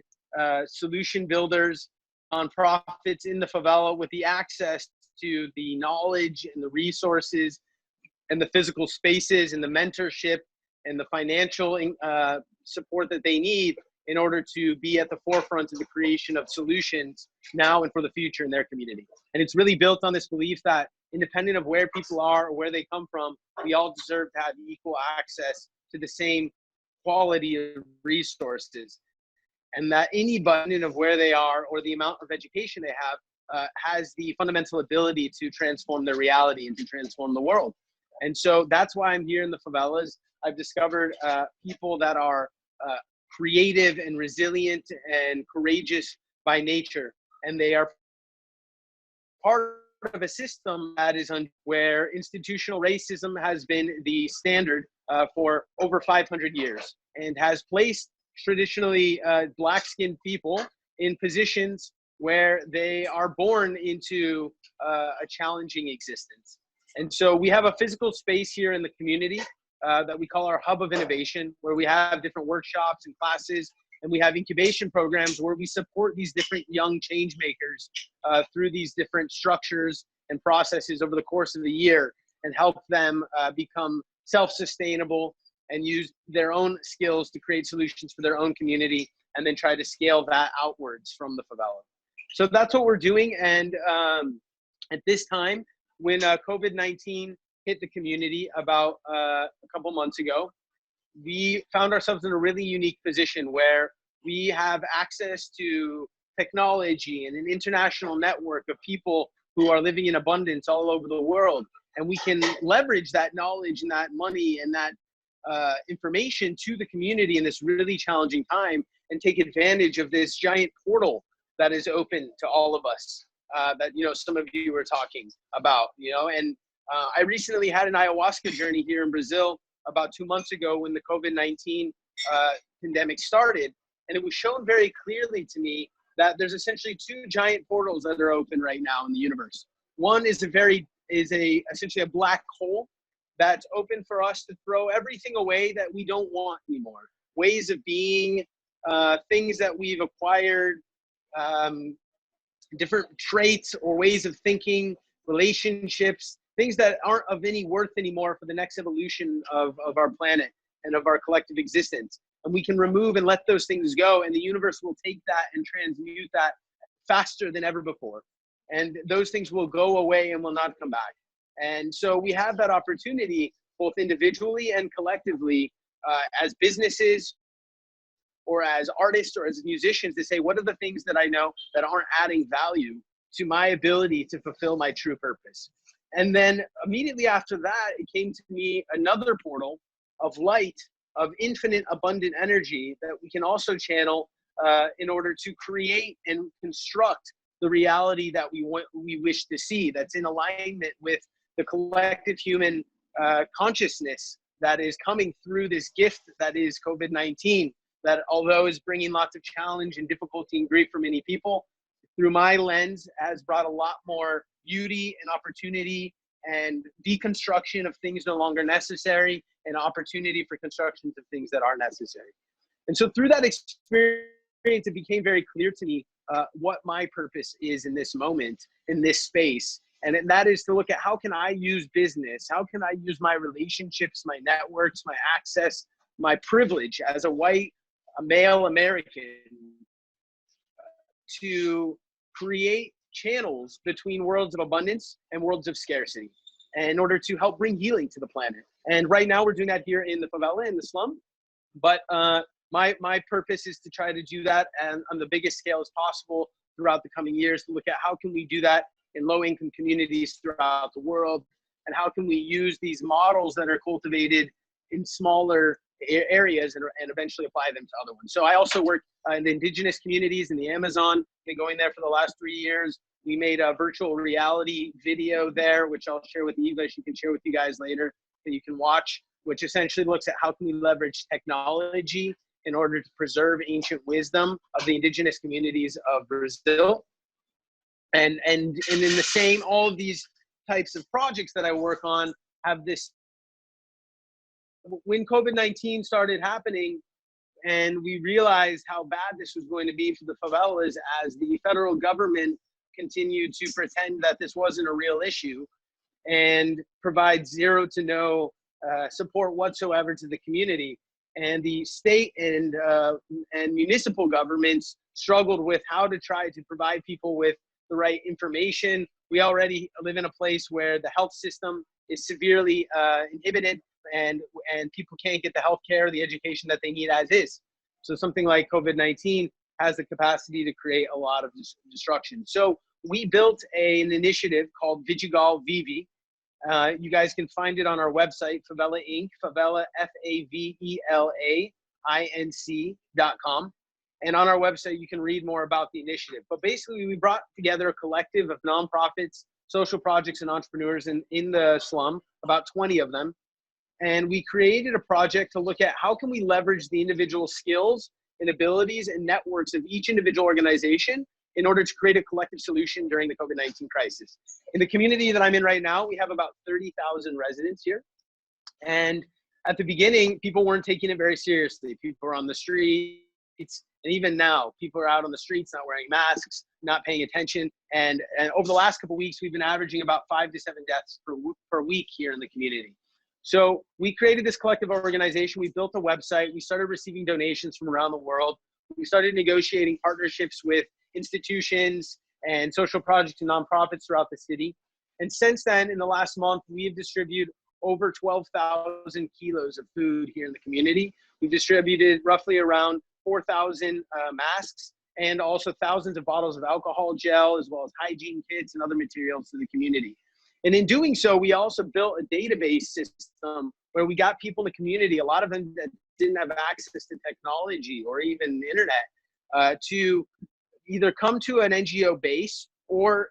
J: solution builders, nonprofits in the favela with the access to the knowledge and the resources and the physical spaces and the mentorship and the financial support that they need in order to be at the forefront of the creation of solutions now and for the future in their community. And it's really built on this belief that independent of where people are or where they come from, we all deserve to have equal access to the same quality of resources. And that anybody, of where they are or the amount of education they have, has the fundamental ability to transform their reality and to transform the world. And so that's why I'm here in the favelas. I've discovered people that are creative and resilient and courageous by nature. And they are part of a system that is where institutional racism has been the standard for over 500 years and has placed traditionally black-skinned people in positions where they are born into a challenging existence. And so we have a physical space here in the community that we call our hub of innovation, where we have different workshops and classes, and we have incubation programs where we support these different young change makers through these different structures and processes over the course of the year and help them become self-sustainable and use their own skills to create solutions for their own community and then try to scale that outwards from the favela. So that's what we're doing. And at this time, when COVID-19 hit the community about a couple months ago, we found ourselves in a really unique position where we have access to technology and an international network of people who are living in abundance all over the world. And we can leverage that knowledge and that money and that information to the community in this really challenging time and take advantage of this giant portal that is open to all of us that, you know, some of you were talking about, you know. And I recently had an ayahuasca journey here in Brazil about 2 months ago when the COVID-19 pandemic started. And it was shown very clearly to me that there's essentially two giant portals that are open right now in the universe. One is essentially a black hole that's open for us to throw everything away that we don't want anymore. Ways of being, things that we've acquired, different traits or ways of thinking, relationships, things that aren't of any worth anymore for the next evolution of our planet and of our collective existence. And we can remove and let those things go, and the universe will take that and transmute that faster than ever before. And those things will go away and will not come back. And so we have that opportunity, both individually and collectively, as businesses or as artists or as musicians, to say, what are the things that I know that aren't adding value to my ability to fulfill my true purpose? And then immediately after that, it came to me another portal of light, of infinite abundant energy that we can also channel in order to create and construct the reality that we wish to see, that's in alignment with the collective human consciousness that is coming through this gift that is COVID-19, that although is bringing lots of challenge and difficulty and grief for many people, through my lens has brought a lot more beauty and opportunity and deconstruction of things no longer necessary and opportunity for constructions of things that are necessary. And so through that experience, it became very clear to me what my purpose is in this moment, in this space. And that is to look at how can I use business? How can I use my relationships, my networks, my access, my privilege as a white, a male American to create channels between worlds of abundance and worlds of scarcity in order to help bring healing to the planet. And right now we're doing that here in the favela, in the slum. But my purpose is to try to do that and on the biggest scale as possible throughout the coming years, to look at how can we do that in low-income communities throughout the world, and how can we use these models that are cultivated in smaller areas and eventually apply them to other ones. So I also work in the indigenous communities in the Amazon. Been going there for the last 3 years. We made a virtual reality video there, which I'll share with Eva. She can share with you guys later that you can watch, which essentially looks at how can we leverage technology in order to preserve ancient wisdom of the indigenous communities of Brazil. And in the same, all of these types of projects that I work on have this. When COVID-19 started happening and we realized how bad this was going to be for the favelas as the federal government continued to pretend that this wasn't a real issue and provide zero to no support whatsoever to the community, and the state and municipal governments struggled with how to try to provide people with the right information. We already live in a place where the health system is severely inhibited, and people can't get the health care, the education that they need as is. So something like COVID-19 has the capacity to create a lot of destruction. So we built an initiative called Vidigal Vivi. You guys can find it on our website, Favela Inc., Favela, FAVELAINC.com. And on our website, you can read more about the initiative. But basically, we brought together a collective of nonprofits, social projects, and entrepreneurs in the slum, about 20 of them. And we created a project to look at how can we leverage the individual skills and abilities and networks of each individual organization in order to create a collective solution during the COVID-19 crisis. In the community that I'm in right now, we have about 30,000 residents here. And at the beginning, people weren't taking it very seriously. People were on the streets. And even now, people are out on the streets, not wearing masks, not paying attention. And over the last couple of weeks, we've been averaging about 5 to 7 deaths per week here in the community. So we created this collective organization. We built a website. We started receiving donations from around the world. We started negotiating partnerships with institutions and social projects and nonprofits throughout the city. And since then, in the last month, we have distributed over 12,000 kilos of food here in the community. We've distributed roughly around 4,000 masks and also thousands of bottles of alcohol gel, as well as hygiene kits and other materials to the community. And in doing so, we also built a database system where we got people in the community, a lot of them that didn't have access to technology or even the internet, to either come to an NGO base or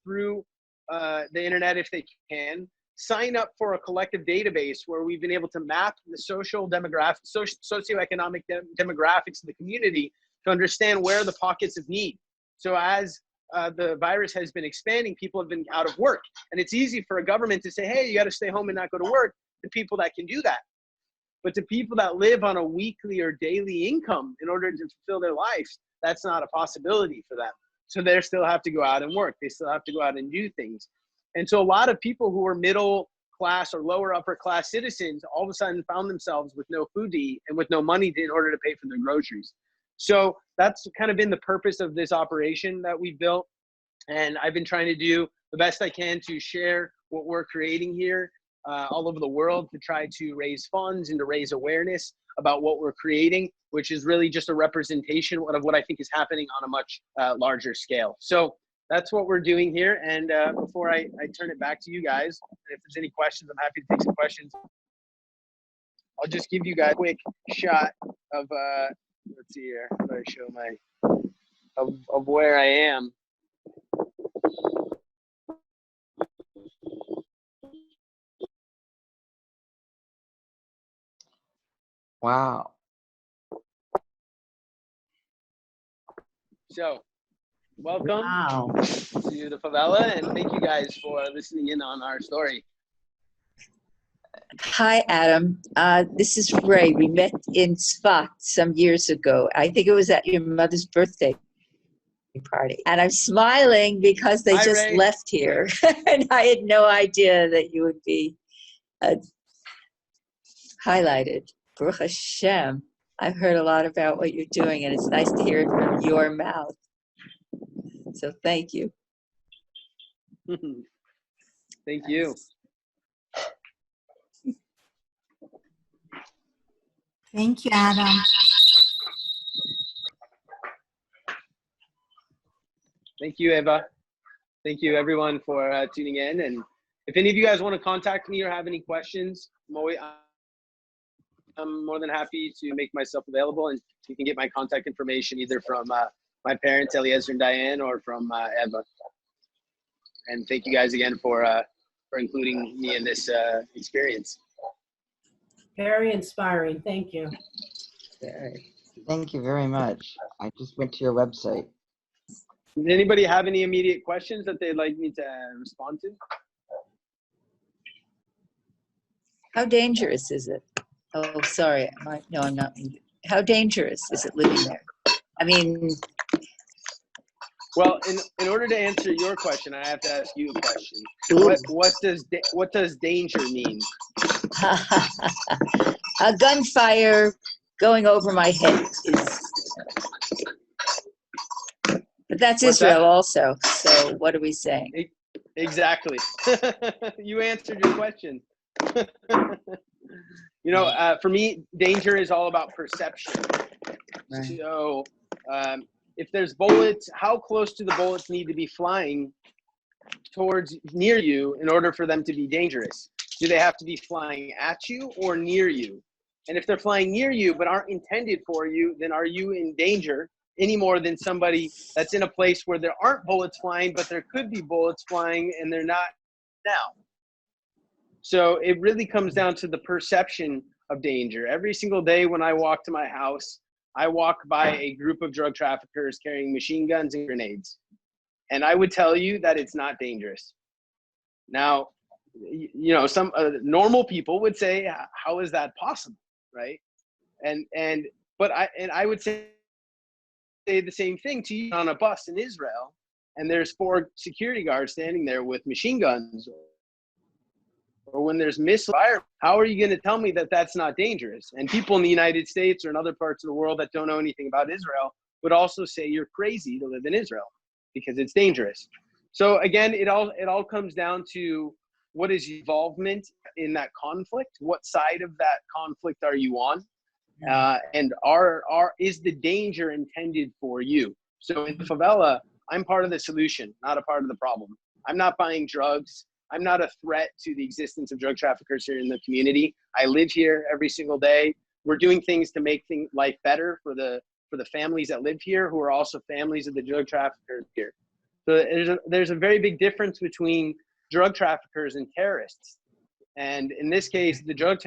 J: through the internet if they can, sign up for a collective database where we've been able to map the social demographics, socioeconomic demographics of the community to understand where the pockets of need. So as the virus has been expanding, people have been out of work. And it's easy for a government to say, hey, you got to stay home and not go to work, to people that can do that. But to people that live on a weekly or daily income in order to fulfill their lives, that's not a possibility for them. So they still have to go out and work. They still have to go out and do things. And so a lot of people who are middle class or lower upper class citizens all of a sudden found themselves with no food to eat and with no money in order to pay for their groceries. So that's kind of been the purpose of this operation that we built. And I've been trying to do the best I can to share what we're creating here all over the world, to try to raise funds and to raise awareness about what we're creating, which is really just a representation of what I think is happening on a much larger scale. So that's what we're doing here. And before I turn it back to you guys, if there's any questions, I'm happy to take some questions. I'll just give you guys a quick shot of, let's see here, how do I show my, of where I am.
H: Wow.
J: So, welcome
K: Wow.
J: to the favela, and thank you guys for listening in on our story.
K: Hi, Adam. This is Ray. We met in Spot some years ago. I think it was at your mother's birthday party. And I'm smiling because they
J: Hi,
K: just
J: Ray.
K: left here. And I had no idea that you would be highlighted. Baruch Hashem. I've heard a lot about what you're doing, and it's nice to hear it from your mouth. So thank you.
J: Thank you.
A: Thank you, Adam.
J: Thank you, Eva. Thank you, everyone, for tuning in. And if any of you guys want to contact me or have any questions, I'm more than happy to make myself available. And you can get my contact information either from my parents, Eliezer and Diane, or from Eva. And thank you guys again for including me in this experience.
E: Very inspiring. Thank you.
H: Thank you very much. I just went to your website.
J: Does anybody have any immediate questions that they'd like me to respond to?
K: How dangerous is it? Oh, sorry. No, I'm not. How dangerous is it living there? I mean,
J: well, in order to answer your question, I have to ask you a question. What does danger mean?
K: a gunfire going over my head is. But that's
J: What's
K: Israel
J: that?
K: Also. So what are we saying?
J: Exactly. You answered your question. You know, for me, danger is all about perception. Right. So if there's bullets, how close do the bullets need to be flying towards near you in order for them to be dangerous? Do they have to be flying at you or near you? And if they're flying near you but aren't intended for you, then are you in danger any more than somebody that's in a place where there aren't bullets flying, but there could be bullets flying and they're not now? So it really comes down to the perception of danger. Every single day when I walk to my house, I walk by a group of drug traffickers carrying machine guns and grenades. And I would tell you that it's not dangerous. Now, you know, some normal people would say, how is that possible, right? But I would say the same thing to you on a bus in Israel, and there's 4 security guards standing there with machine guns, or when there's missile fire, how are you going to tell me that that's not dangerous? And people in the United States or in other parts of the world that don't know anything about Israel would also say you're crazy to live in Israel because it's dangerous. So again, it all comes down to what is involvement in that conflict? What side of that conflict are you on? And is the danger intended for you? So in the favela, I'm part of the solution, not a part of the problem. I'm not buying drugs. I'm not a threat to the existence of drug traffickers here in the community. I live here every single day. We're doing things to make life better for the families that live here, who are also families of the drug traffickers here. So there's a very big difference between drug traffickers and terrorists. And in this case, the drug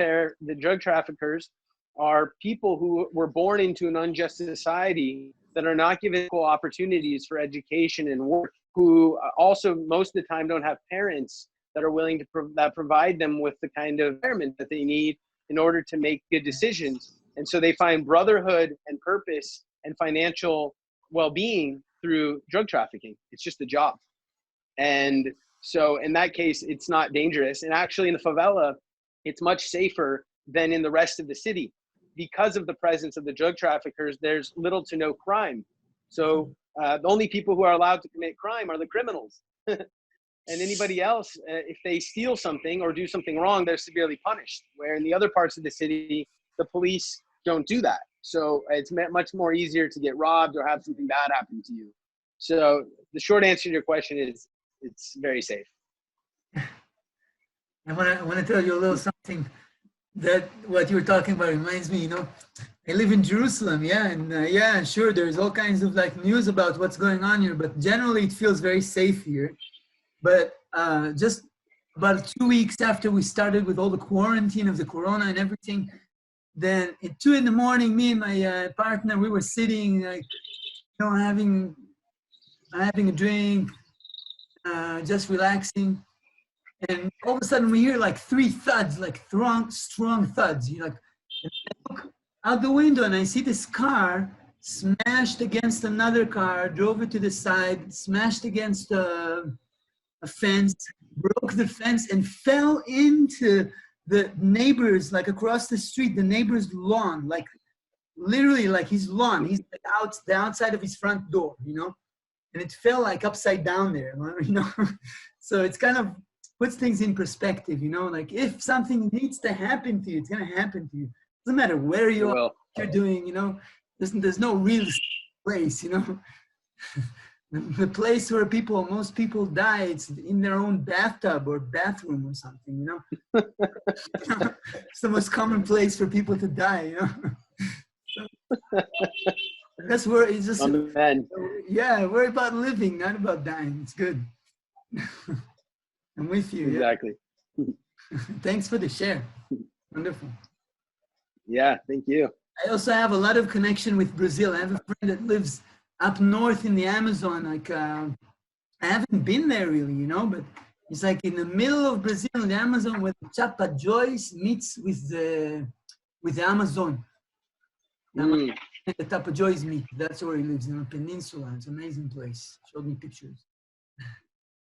J: traffickers are people who were born into an unjust society that are not given equal opportunities for education and work, who also most of the time don't have parents that are willing to provide them with the kind of environment that they need in order to make good decisions. And so they find brotherhood and purpose and financial well-being through drug trafficking. It's just a job. And so in that case, it's not dangerous. And actually in the favela, it's much safer than in the rest of the city. Because of the presence of the drug traffickers, there's little to no crime. So the only people who are allowed to commit crime are the criminals. And anybody else, if they steal something or do something wrong, they're severely punished. Where in the other parts of the city, the police don't do that. So it's much more easier to get robbed or have something bad happen to you. So the short answer to your question is it's very safe.
B: I want to tell you a little something that what you were talking about reminds me, you know, I live in Jerusalem, and sure, there's all kinds of like news about what's going on here, but generally it feels very safe here. But just about 2 weeks after we started with all the quarantine of the corona and everything, Then at 2 in the morning, me and my partner, we were sitting, like, you know, having a drink, just relaxing. And all of a sudden we hear like 3 thuds, like strong thuds. You like, and I look out the window and I see this car smashed against another car, drove it to the side, smashed against a fence, broke the fence, and fell into the neighbors, like across the street, the neighbor's lawn, like literally like his lawn. He's like the outside of his front door, you know, and it fell like upside down there, you know. So it's kind of puts things in perspective, you know, like if something needs to happen to you, it's gonna happen to you. Doesn't matter where you are, what you're doing, you know. There's no real place, you know. The place where most people die, it's in their own bathtub or bathroom or something, you know. It's the most common place for people to die, you know. So, that's where it's just, yeah, we're about living, not about dying. It's good. I'm with you.
J: Exactly.
B: Yeah. Thanks for the share. Wonderful.
J: Yeah, thank you.
B: I also have a lot of connection with Brazil. I have a friend that lives up north in the Amazon. Like, I haven't been there really, you know, but it's like in the middle of Brazil, in the Amazon, where the Tapajós meets with the Amazon. The Tapajós meet. That's where he lives, in a peninsula. It's an amazing place. Showed me pictures.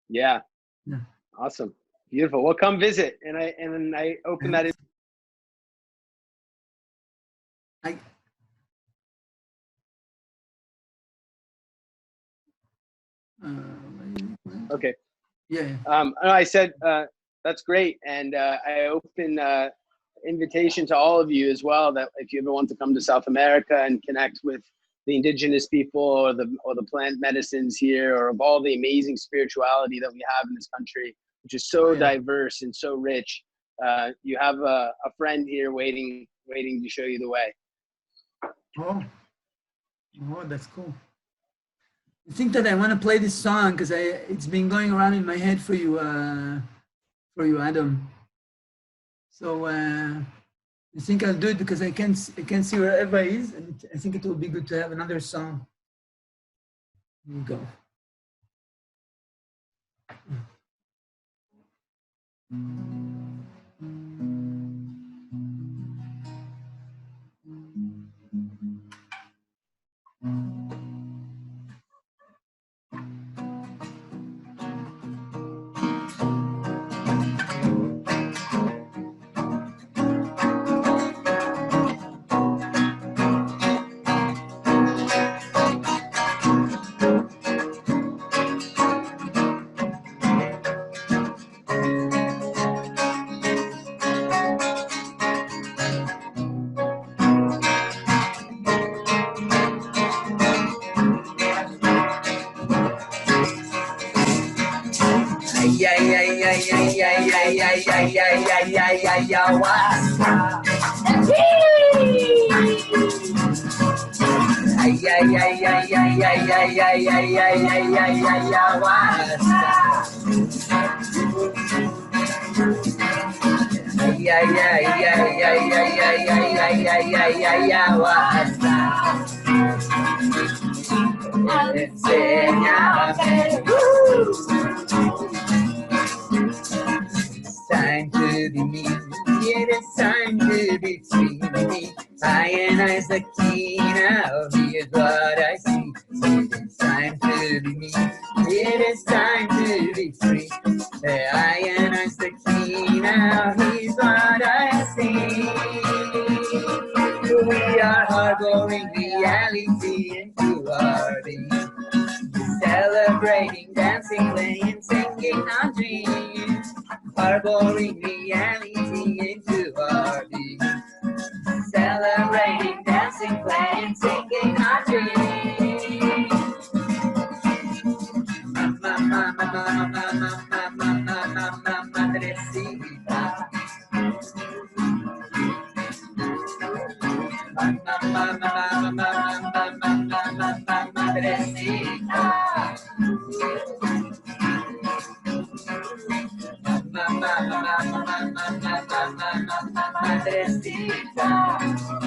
J: Yeah.
B: Yeah.
J: Awesome. Beautiful. Well, come visit. And I open that in. Okay.
B: Yeah.
J: I said that's great, and I open invitation to all of you as well. That if you ever want to come to South America and connect with the indigenous people or the plant medicines here, or of all the amazing spirituality that we have in this country, which is so diverse and so rich, you have a friend here waiting to show you the way.
B: Oh, that's cool. I think that I want to play this song because it's been going around in my head for you, Adam. So I think I'll do it because I can see where Eva is, and I think it will be good to have another song. Here we go. Time to be me, yeah, it's time to be free. I and I's the key now, here's what I see. It's time to be me, it is time to be free. I and I's the key now, here's what I see. We are harboring reality into our being, celebrating, dancing, playing, singing our dreams. Harboring reality into our being, celebrating, dancing, playing, singing our dreams. Madrecita.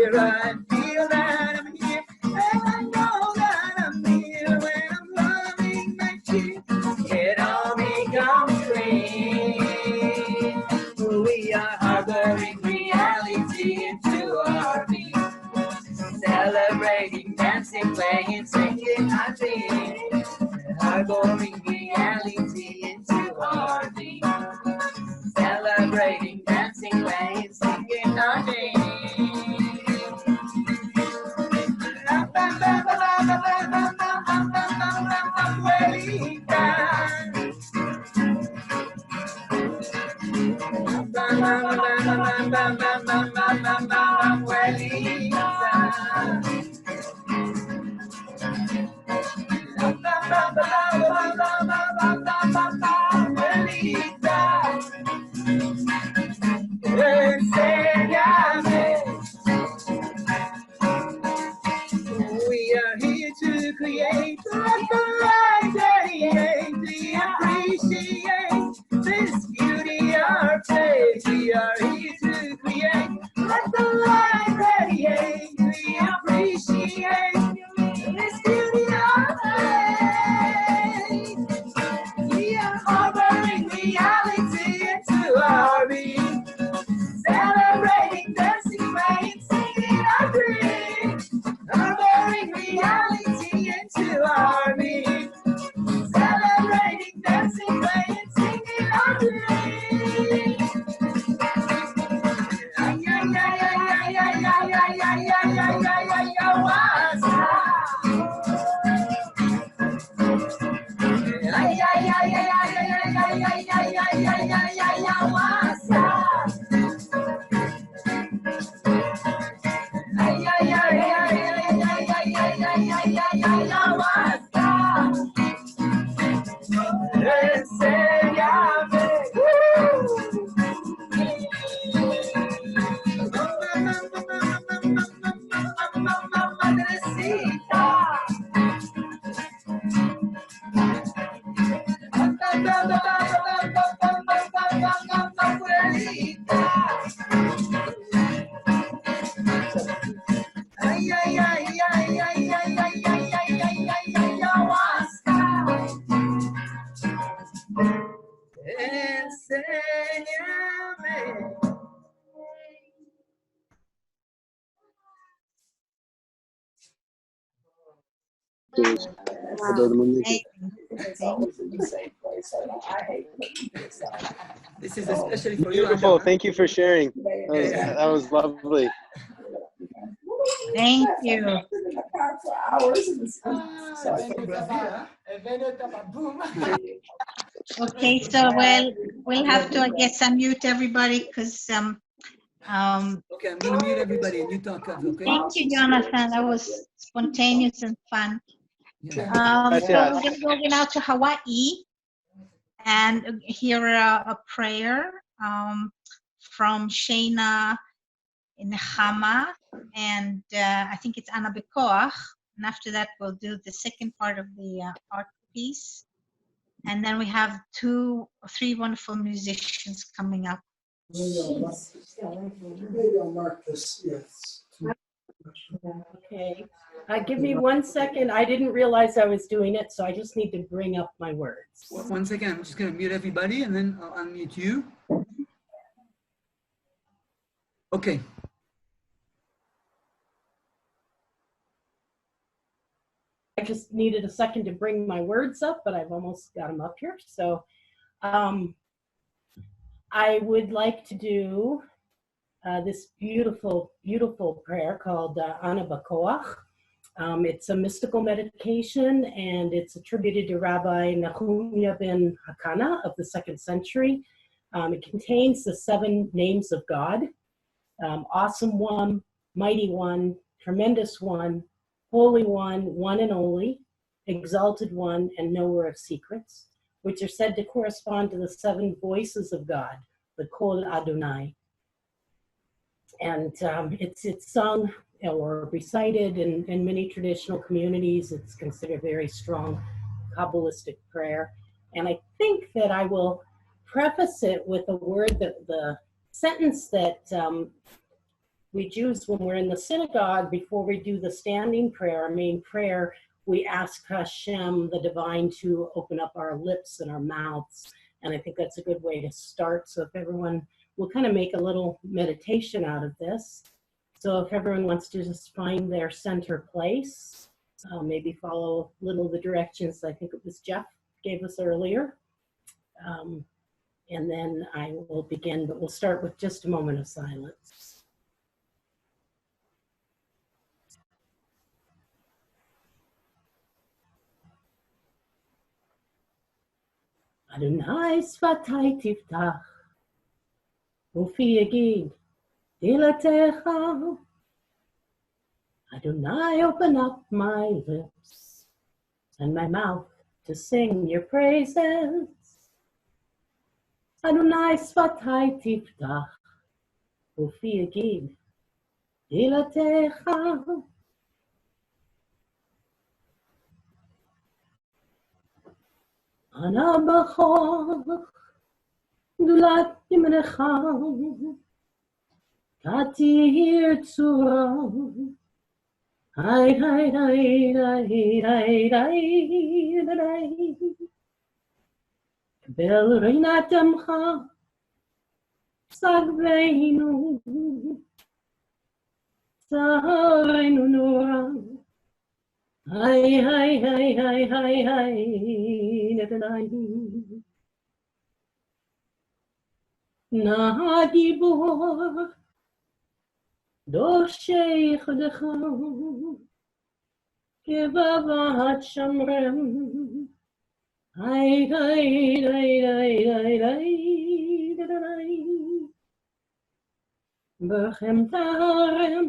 B: here, I feel that I'm here, and I know that I'm here when I'm loving my cheek. It all becomes clean. We are harboring reality into our being, celebrating, dancing, playing, singing our dreams. Harboring reality into our being, celebrating, dancing, playing, singing our dreams. We are here to create, let the light radiate, we appreciate this beauty our place. We are here to create, let the light radiate, we appreciate this beauty our place. We are harboring reality into our being, celebrating, dancing, playing, singing our dreams. Harboring reality into our being, celebrating, dancing, playing, singing our dreams. This is especially for you.
J: Beautiful. Thank you for sharing. That was lovely.
A: Thank you. Okay, so we'll have to, I guess, unmute everybody because
B: Okay, I'm gonna mute everybody and you talk. Okay.
A: Thank you, Jonathan. That was spontaneous and fun.
B: Yeah.
A: So we're going to go now to Hawaii and hear a prayer from Shayna Nehama, and I think it's Anna Bekoach. And after that, we'll do the second part of the art piece. And then we have three wonderful musicians coming up.
L: Maybe I'll mark this, yes.
E: Okay. Give me 1 second. I didn't realize I was doing it, so I just need to bring up my words.
B: 1 second, I'm just gonna mute everybody and then I'll unmute you. Okay.
E: I just needed a second to bring my words up, but I've almost got them up here. So I would like to do this beautiful, beautiful prayer called Ana Bakoach. It's a mystical meditation, and it's attributed to Rabbi Nahumya ben Hakana of the 2nd century. It contains the 7 names of God: Awesome One, Mighty One, Tremendous One, Holy One, One and Only, Exalted One, and Knower of Secrets, which are said to correspond to the 7 voices of God, the Kol Adonai. And it's sung or recited in many traditional communities. It's considered a very strong Kabbalistic prayer. And I think that I will preface it with a word that the sentence that we Jews, when we're in the synagogue, before we do the standing prayer, our main prayer, we ask Hashem, the divine, to open up our lips and our mouths. And I think that's a good way to start. So if everyone will kind of make a little meditation out of this. So if everyone wants to just find their center place, maybe follow a little of the directions I think it was Jeff gave us earlier. And then I will begin, but we'll start with just a moment of silence. Adonai sfatai tiftach, ufi yagid dilatecha. Adonai, open up my lips and my mouth to sing your praises. Adonai sfatai tiftach, ufi yagid dilatecha. Ana b'chor gulat yimnecha, katir tzura. Hai hai hai hai hai hai hai. Bel reinatemcha sagveinu, sarenu nura. Hai hai hai hai hai hai hai. Na gibor doshech decha kevavat shamrem. Hai hai hai hai hai hai hai. Bechem tarem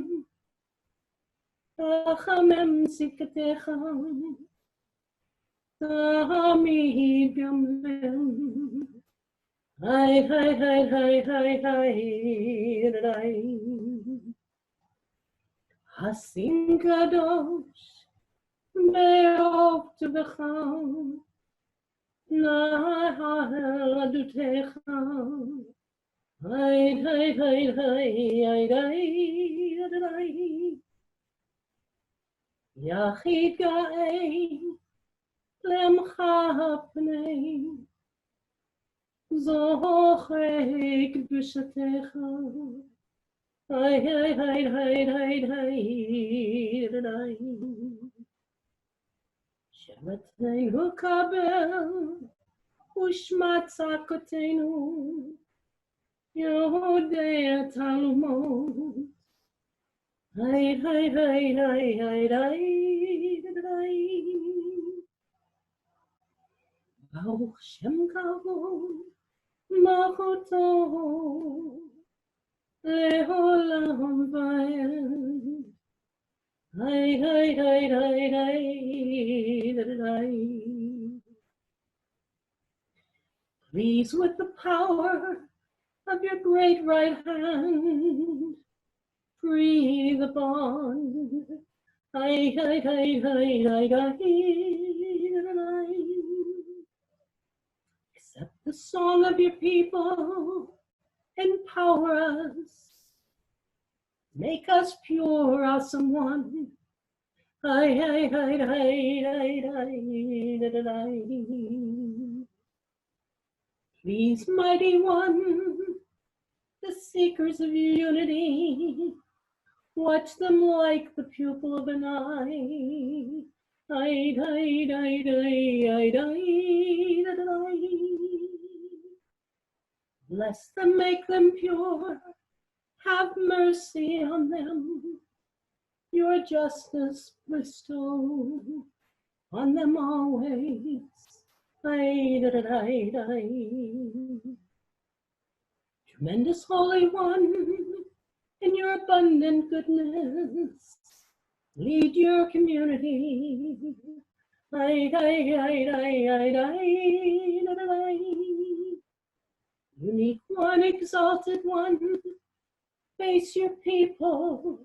E: tachamem sikatecha, tamid yamem. Hai hai hai hai hai hai hai. Hasim kadosh be'ov tevecha, nahal adutecha. Hai hai hai hai hai hai. Yachid ga'ei lemcha pnei, zochei kedushatecha. Hai hai hai hai hai hai hai. Shematenu kabel ushmat tzakotenu, Yodea talumot. Hai hai hai hai hai hai hai. Baruch Shem kavod machoto leolam vaed. Hai hai hai hai hai hai. Please, with the power of your great right hand, free the bond. Hai hai hai hai hai hai. Accept the song of your people, empower us, make us pure, awesome one. Hai hai hai hai hai hai hai. Please, mighty one, the seekers of unity, watch them like the pupil of an eye. Ai, ai, ai, ai, ai, ai, ai. Bless them, make them pure, have mercy on them. Your justice bestow on them always. Ai, ai, ai. Tremendous Holy One, in your abundant goodness, lead your community. Ai, ai, ai, ai, ai, ai, ai. Unique One, exalted One, face your people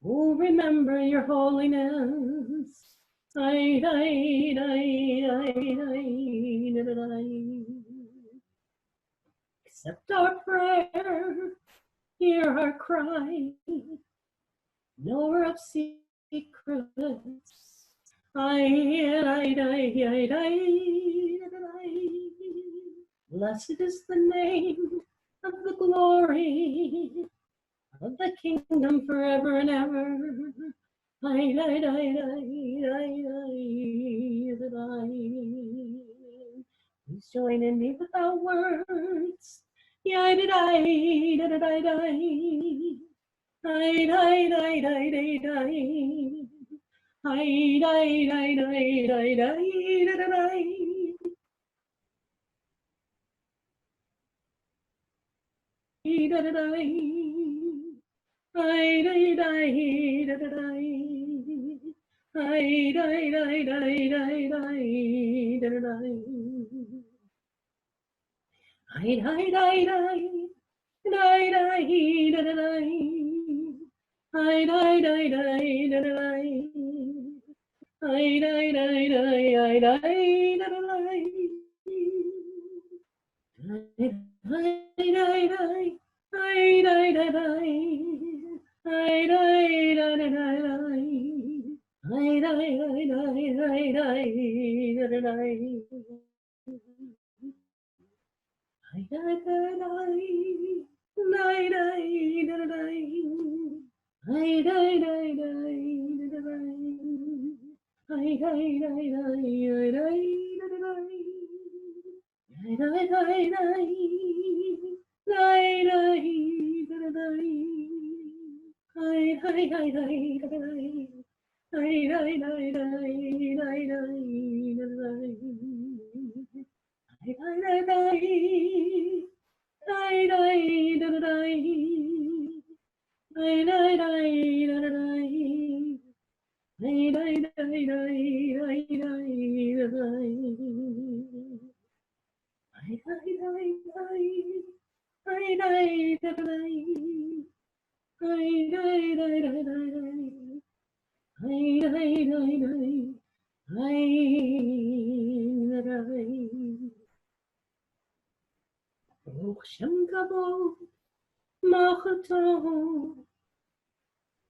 E: who remember your holiness. Ai, ai, ai, ai, ai, ai. Accept our prayer hear our cry, knower of secrets. Blessed is the name of the glory of the kingdom forever and ever. Please join in me without words.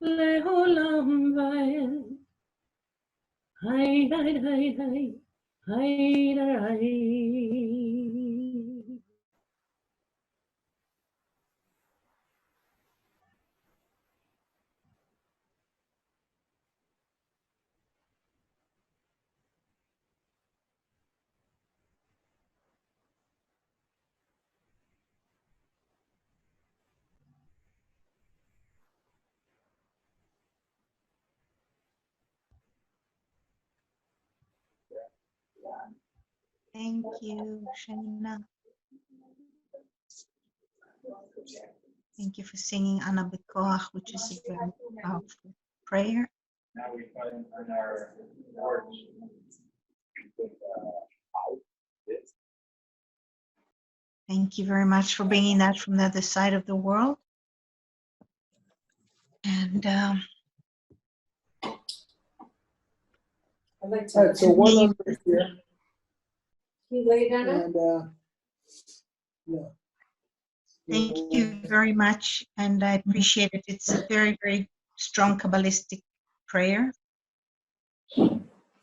E: Leolam vaed,
A: Thank you, Shaina. Thank you for singing Ana Bekoach, which is a very powerful prayer.
M: Now we put in our words.
A: Thank you very much for bringing that from the other side of the world. And
L: I'd like to. All right, so one over here.
F: You lay down.
L: And yeah.
A: thank you very much, and I appreciate it. It's a very, very strong Kabbalistic prayer.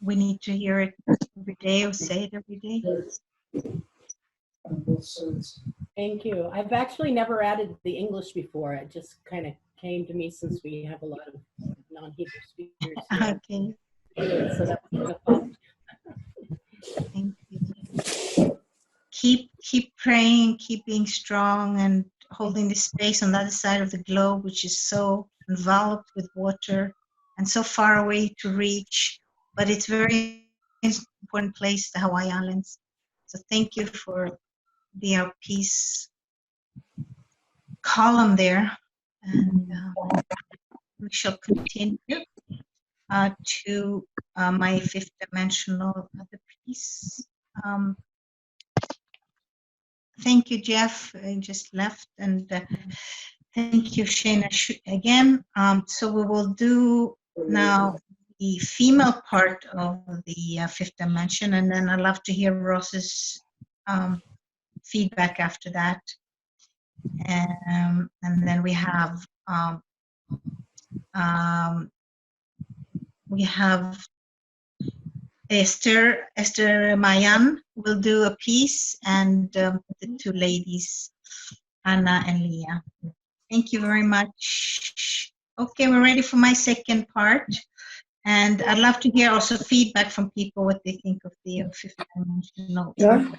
A: We need to hear it every day or say it every day.
L: On both sides.
E: Thank you. I've actually never added the English before. It just kind of came to me since we have a lot of non-Hebrew speakers here.
A: Okay.
E: So that was kind of fun.
A: Thank you. Keep praying, keep being strong, and holding the space on the other side of the globe, which is so enveloped with water and so far away to reach. But it's a very important place, the Hawaii Islands. So thank you for the peace column there. And we shall continue to my fifth dimensional other piece. Thank you, Jeff. I just left, and thank you, Shana, again. So we will do now the female part of the fifth dimension, and then I'd love to hear Ross's feedback after that. And then we have Esther Mayan will do a piece, and the two ladies, Anna and Leah. Thank you very much. Okay, we're ready for my second part. And I'd love to hear also feedback from people, what they think of the fifth dimensional.
L: Yeah.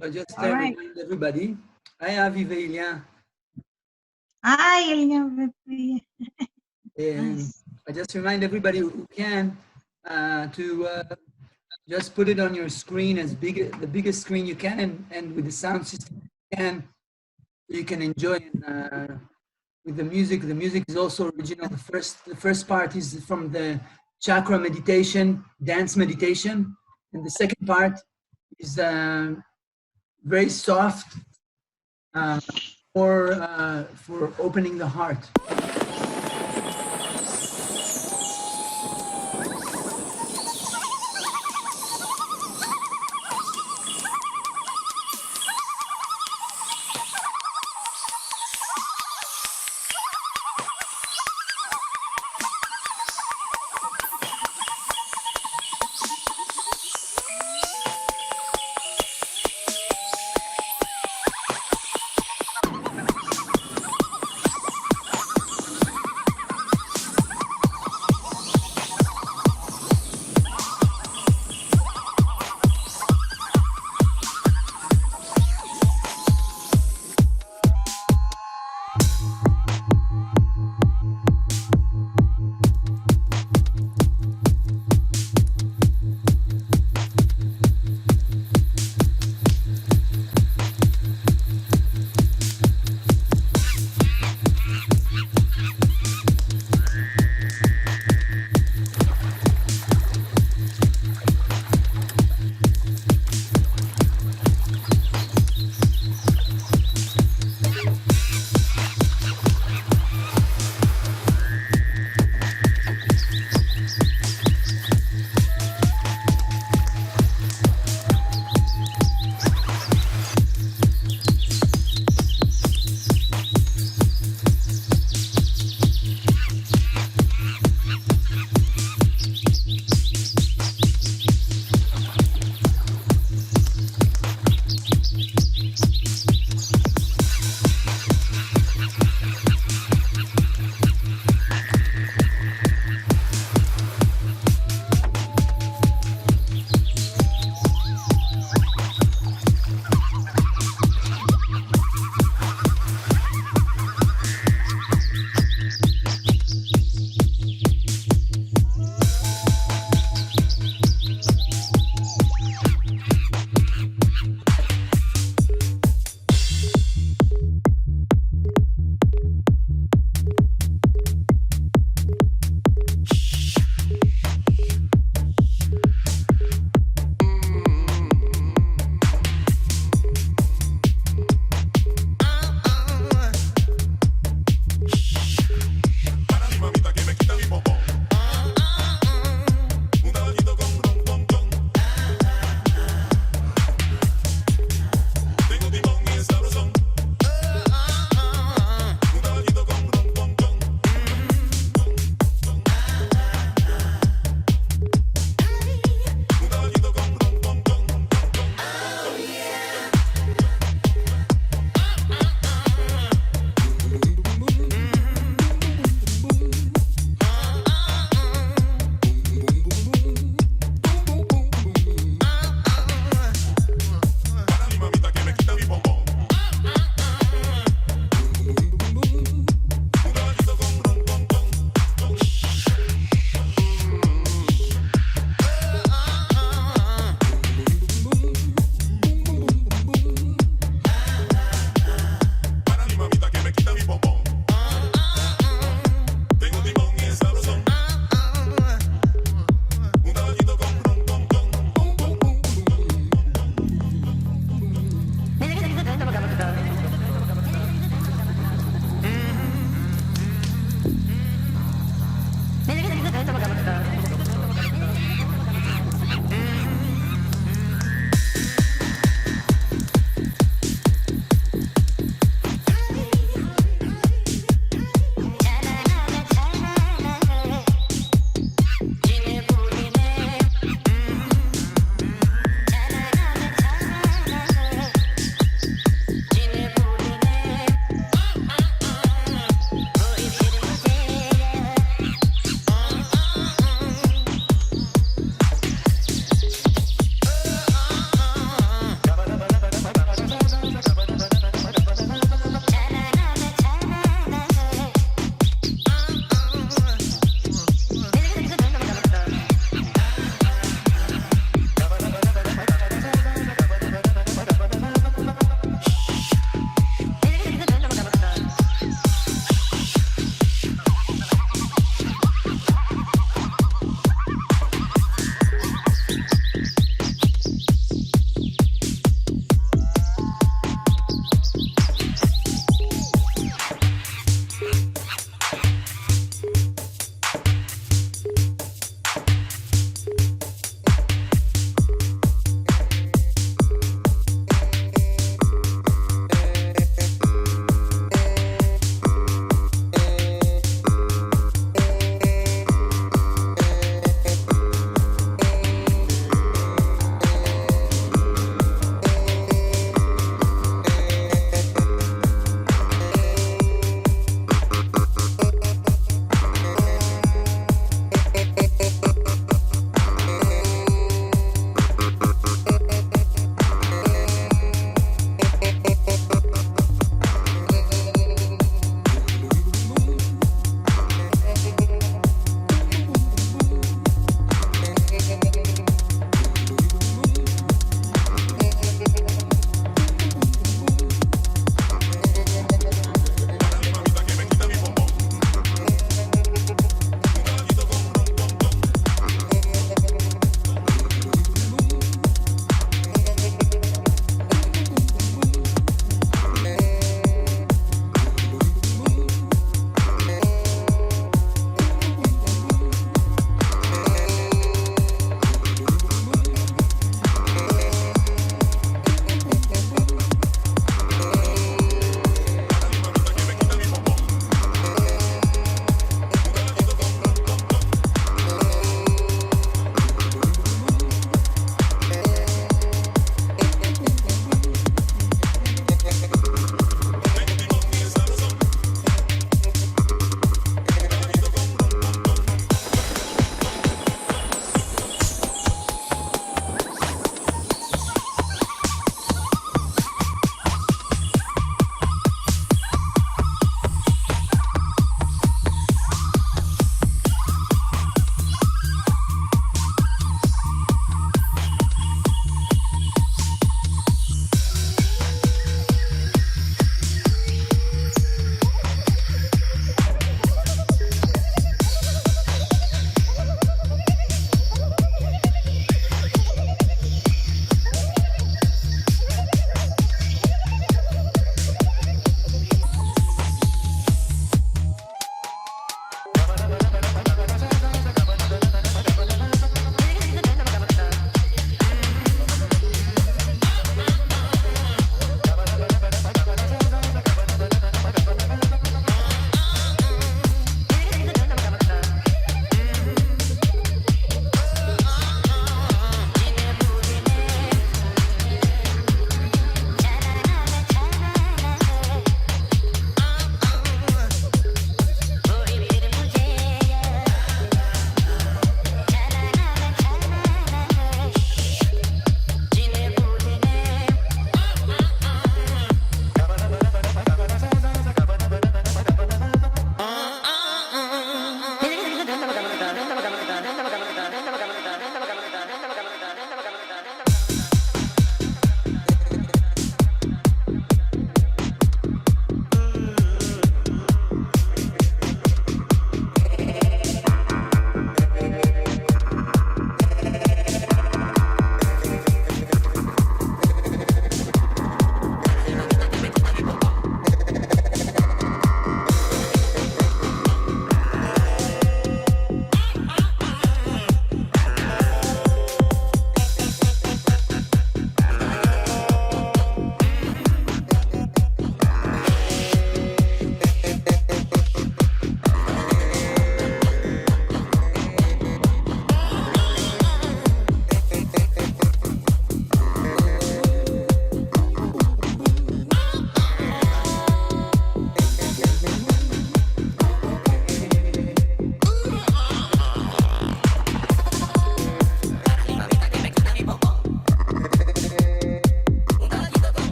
B: So just
A: All right.
B: remind everybody. Hi, Avivelia.
A: Hi, Elena.
B: And I just remind everybody who can to just put it on your screen as big, the biggest screen you can, and with the sound system you can enjoy it with the music. The music is also original. The first part is from the chakra meditation, dance meditation, and the second part is very soft for opening the heart.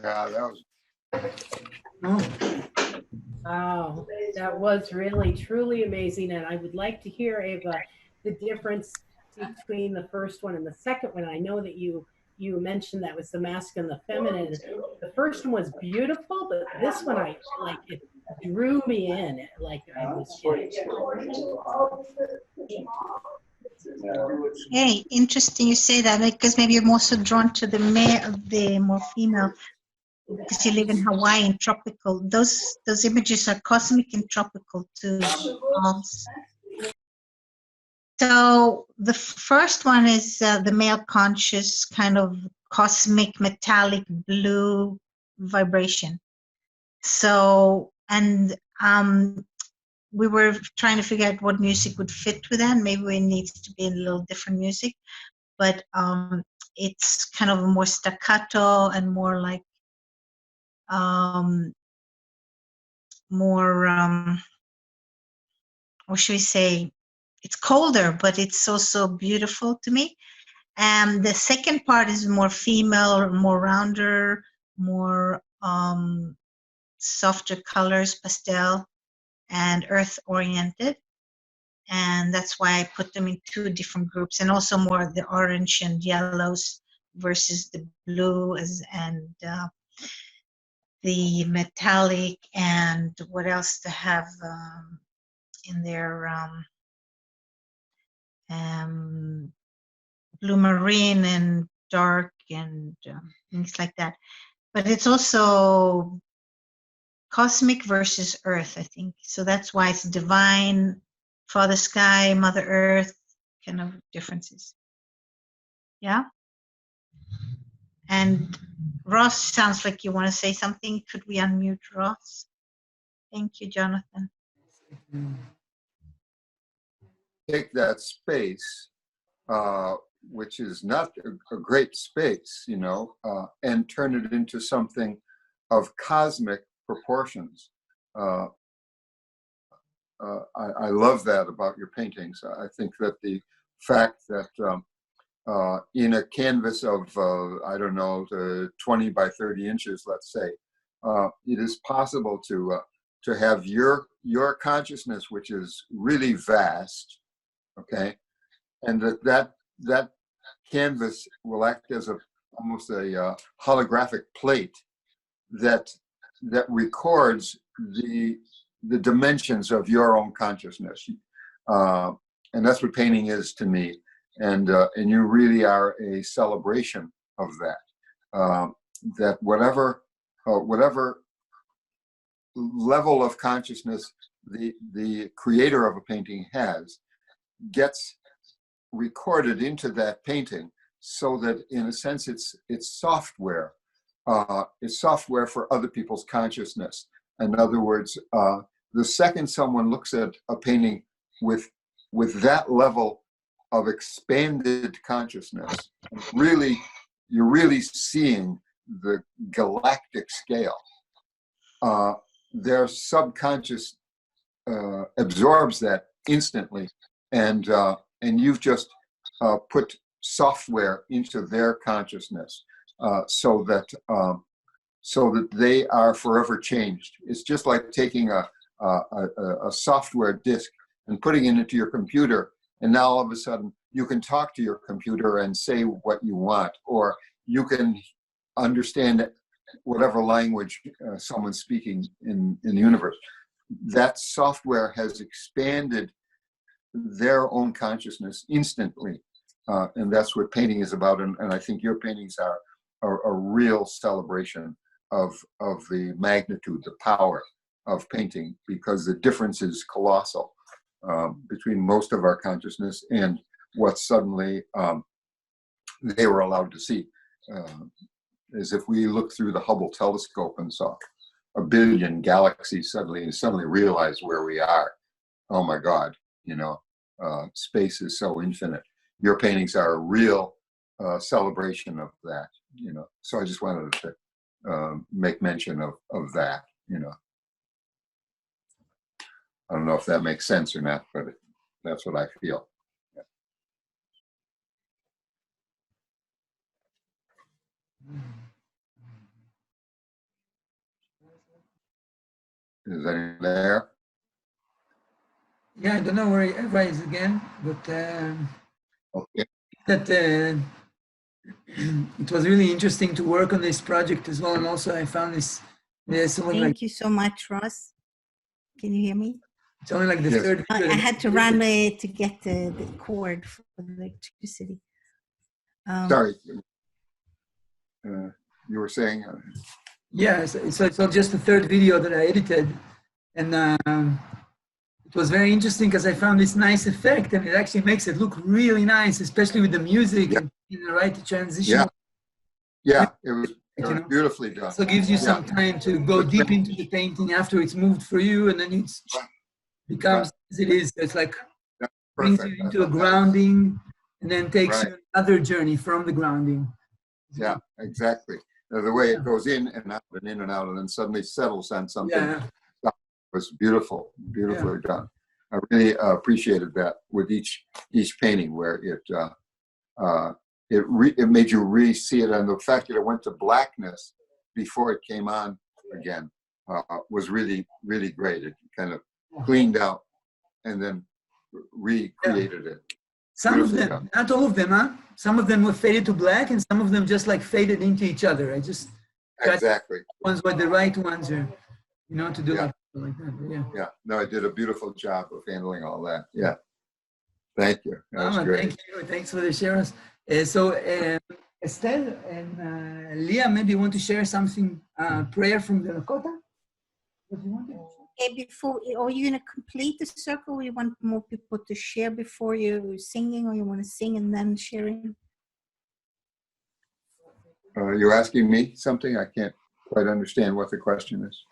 G: Yeah, that was.
E: Wow, that was really truly amazing, and I would like to hear, Ava, the difference between the first one and the second one. I know that you mentioned that was the masculine and the feminine. The first one was beautiful, but this one I like it drew me in. Like I was.
A: Hey, interesting you say that because maybe you're more so drawn to the male, the more female, because you live in Hawaii and tropical. Those images are cosmic and tropical too. So the first one is the male conscious kind of cosmic metallic blue vibration. So, and we were trying to figure out what music would fit with that. Maybe it needs to be a little different music, but it's kind of more staccato and more like more or should we say, it's colder, but it's also beautiful to me. And the second part is more female, more rounder, more softer colors, pastel and earth oriented. And that's why I put them in two different groups, and also more the orange and yellows versus the blue and the metallic, and what else to have in their blue marine and dark and things like that. But it's also cosmic versus earth, I think. So that's why it's divine, Father Sky, Mother Earth, kind of differences. Yeah? And Ross, sounds like you want to say something. Could we unmute Ross? Thank you, Jonathan.
G: Take that space, which is not a great space, you know, and turn it into something of cosmic proportions. I love that about your paintings. I think that the fact that in a canvas of, I don't know, 20 by 30 inches, let's say, it is possible to have your consciousness, which is really vast, okay, and that canvas will act as almost a holographic plate that records the dimensions of your own consciousness, and that's what painting is to me. And you really are a celebration of that. That whatever level of consciousness the creator of a painting has gets recorded into that painting, so that in a sense it's software. It's software for other people's consciousness. In other words, the second someone looks at a painting with that level of expanded consciousness, you're really seeing the galactic scale. Their subconscious absorbs that instantly, and you've just put software into their consciousness, so that they are forever changed. It's just like taking a software disk and putting it into your computer, and now all of a sudden you can talk to your computer and say what you want, or you can understand whatever language someone's speaking in the universe. That software has expanded their own consciousness instantly, and that's what painting is about. And I think your paintings are a real celebration of the magnitude, the power of painting, because the difference is colossal between most of our consciousness and what suddenly they were allowed to see. As if we looked through the Hubble telescope and saw a billion galaxies suddenly realize where we are. Oh my God, you know, space is so infinite. Your paintings are a real celebration of that, you know. So I just wanted to make mention of that, you know. I don't know if that makes sense or not, but that's what I feel. Is anyone there?
B: Yeah, I don't know where Eva is again, but
G: okay.
B: That it was really interesting to work on this project as well. And also I found this, there's someone like...
A: Thank you so much, Ross. Can you hear me?
B: It's only like the third video.
A: I had to run to get the cord for the electricity.
G: Sorry. You were saying?
B: Yeah, so it's just the third video that I edited. And it was very interesting because I found this nice effect, and it actually makes it look really nice, especially with the music and the right transition.
G: Yeah, it was beautifully done.
B: So it gives you some time to go deep into the painting after it's moved for you, and then it becomes as it is. It's like brings you into a grounding, and then takes you another journey from the grounding.
G: Yeah, exactly. The way it goes in and out and then suddenly settles on something.
B: Yeah.
G: It was beautiful, beautifully done. I really appreciated that with each painting, where it made you really see it, and the fact that it went to blackness before it came on again was really, really great. It kind of cleaned out and then recreated it.
B: Some of them, not all of them, huh? Some of them were faded to black, and some of them just like faded into each other. I just
G: exactly
B: ones were the right ones, or to do like that. Yeah.
G: Yeah. No, I did a beautiful job of handling all that. Yeah. Thank you. That was great.
B: Thank you. Thanks for the shares. Estelle and Leah, maybe you want to share something, prayer from the Lakota? What do you want to share?
A: Okay, are you going to complete the circle, or you want more people to share before you're singing, or you want to sing and then sharing?
G: You're asking me something? I can't quite understand what the question is.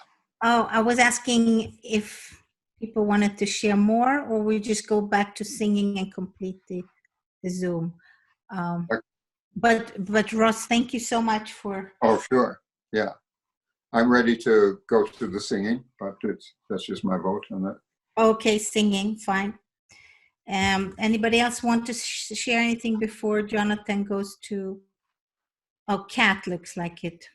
A: Oh, I was asking if people wanted to share more, or we just go back to singing and complete the Zoom. But Ross, thank you so much for.
G: Oh, sure. Yeah. I'm ready to go to the singing, but that's just my vote on that.
A: Okay, singing, fine. Anybody else want to share anything before Jonathan goes to? Oh, Kat looks like it.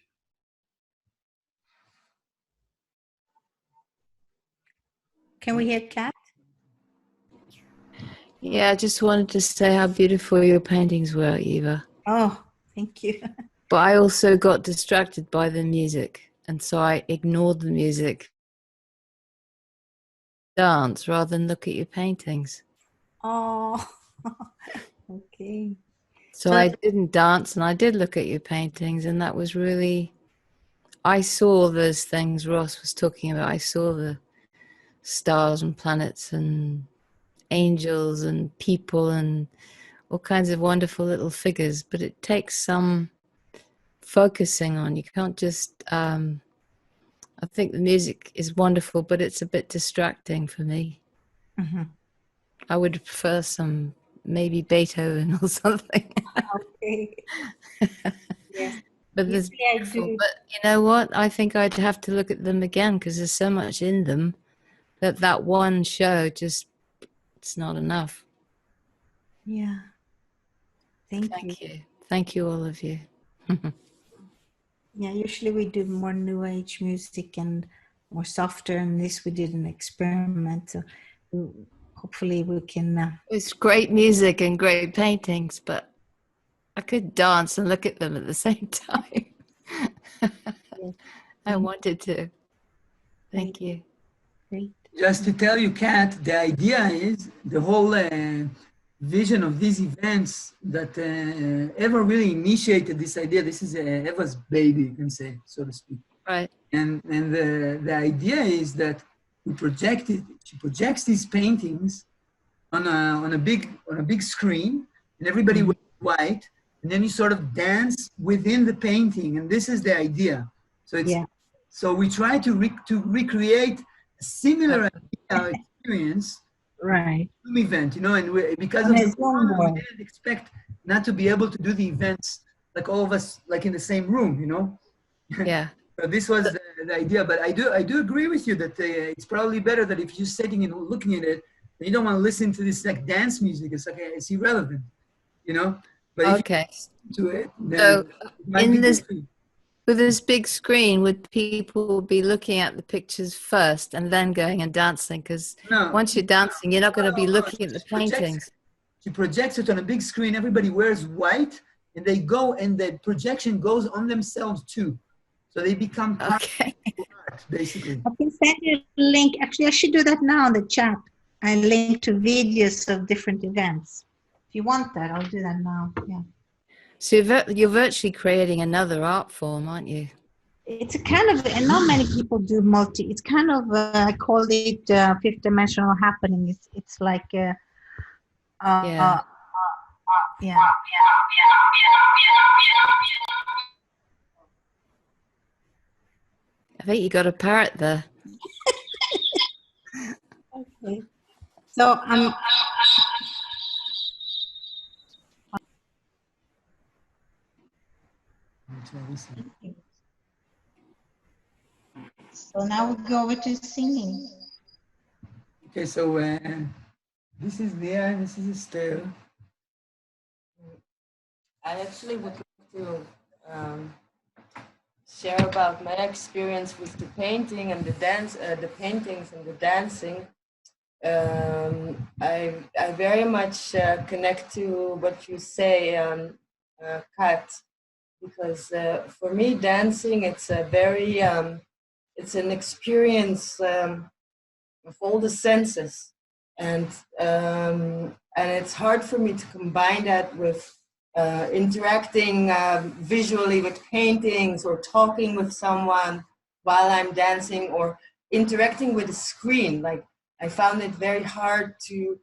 A: Can we hear Kat?
N: Yeah, I just wanted to say how beautiful your paintings were, Eva.
A: Oh, thank you.
N: But I also got distracted by the music, and so I ignored the music. Dance rather than look at your paintings.
A: Oh, okay.
N: So I didn't dance, and I did look at your paintings, and that was really, I saw those things Ross was talking about. I saw the stars and planets and angels and people and all kinds of wonderful little figures, but it takes some focusing on. You can't just, I think the music is wonderful, but it's a bit distracting for me.
A: Mm-hmm.
N: I would prefer some, maybe Beethoven or something.
A: Okay. Yes.
N: But there's beautiful, but you know what? I think I'd have to look at them again, because there's so much in them that one show just, it's not enough.
A: Yeah. Thank you.
N: Thank you, all of you.
A: Yeah, usually we do more new age music and more softer, and this we did an experiment. So hopefully we can.
N: It's great music and great paintings, but I could dance and look at them at the same time. I wanted to. Thank you.
A: Great.
B: Just to tell you, Kat, the idea is the whole vision of these events that Eva really initiated this idea. This is Eva's baby, you can say, so to speak.
N: Right.
B: And the idea is that she projects these paintings on a big screen, and everybody wears white, and then you sort of dance within the painting, and this is the idea. So it's so we try to recreate a similar experience,
A: right?
B: Zoom event, and because of the corona, we didn't expect not to be able to do the events like all of us, like in the same room,
N: Yeah.
B: So this was the idea, but I do agree with you that it's probably better that if you're sitting and looking at it, you don't want to listen to this like dance music. It's like it's irrelevant, But if you listen to it, then
N: so
B: it might be
N: this,
B: different.
N: with this big screen, would people be looking at the pictures first and then going and dancing? Because once you're dancing, you're not going to be looking at the paintings.
B: She projects it on a big screen. Everybody wears white, and they go, and the projection goes on themselves too. So they become part of art, basically.
A: I can send you a link. Actually, I should do that now in the chat. I link to videos of different events. If you want that, I'll do that now. Yeah.
N: So you're virtually creating another art form, aren't you?
A: It's a kind of, and not many people do multi. It's kind of, I call it fifth dimensional happening. It's like, yeah.
N: I think you got a parrot there.
A: Okay. So so now we go over to singing.
B: Okay, so this is Leah and this is Estelle.
O: I actually would like to share about my experience with the painting and the dance, the paintings and the dancing. I very much connect to what you say, Kat, because for me dancing it's a very it's an experience of all the senses, and it's hard for me to combine that with interacting visually with paintings or talking with someone while I'm dancing or interacting with a screen. Like I found it very hard to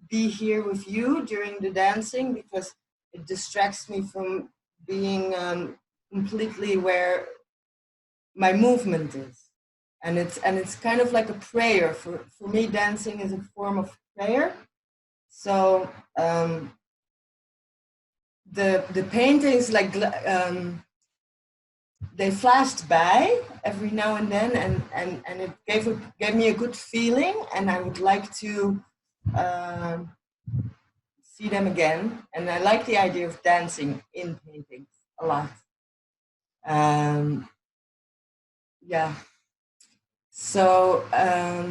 O: be here with you during the dancing because it distracts me from being completely where my movement is. And it's kind of like a prayer. For me, dancing is a form of prayer. So the paintings, like they flashed by every now and then, and it gave me a good feeling, and I would like to see them again. And I like the idea of dancing in paintings a lot. Yeah. So I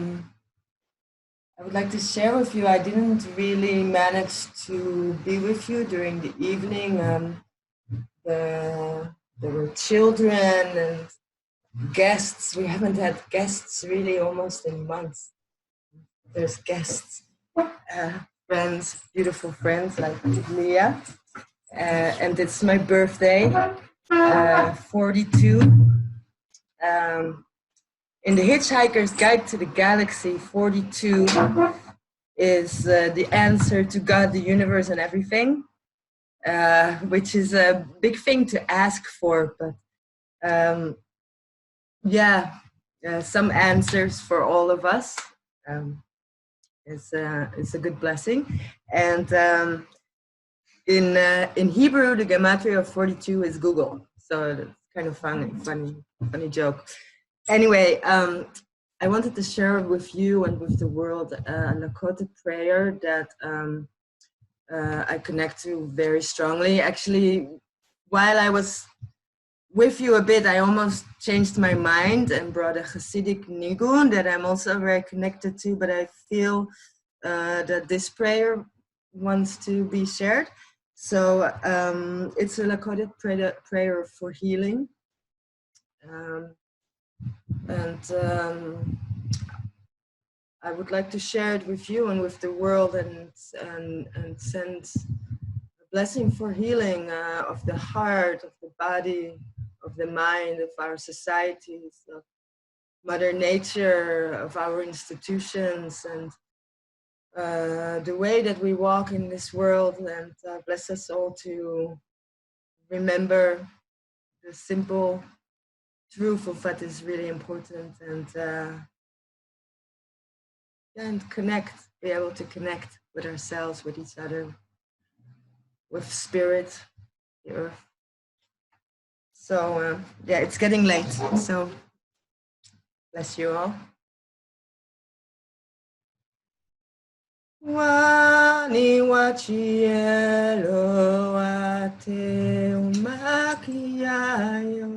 O: would like to share with you, I didn't really manage to be with you during the evening. There were children and guests. We haven't had guests really almost in months. There's guests, friends, beautiful friends like Leah. And it's my birthday, 42. In the Hitchhiker's Guide to the Galaxy, 42 is the answer to God, the universe, and everything, which is a big thing to ask for, but some answers for all of us. It's a good blessing. And in Hebrew, the gematria of 42 is Google. So it's kind of funny joke. Anyway, I wanted to share with you and with the world a Lakota prayer that I connect to very strongly. Actually, while I was with you a bit, I almost changed my mind and brought a Hasidic nigun that I'm also very connected to, but I feel that this prayer wants to be shared. So it's a Lakota prayer for healing. I would like to share it with you and with the world and send a blessing for healing of the heart, of the body, of the mind, of our societies, of Mother Nature, of our institutions, and the way that we walk in this world. And bless us all to remember the simple truth of what is really important, and connect, be able to connect with ourselves, with each other, with spirit, the earth. So it's getting late, so bless you all. Wani wachielo ate umakiayo.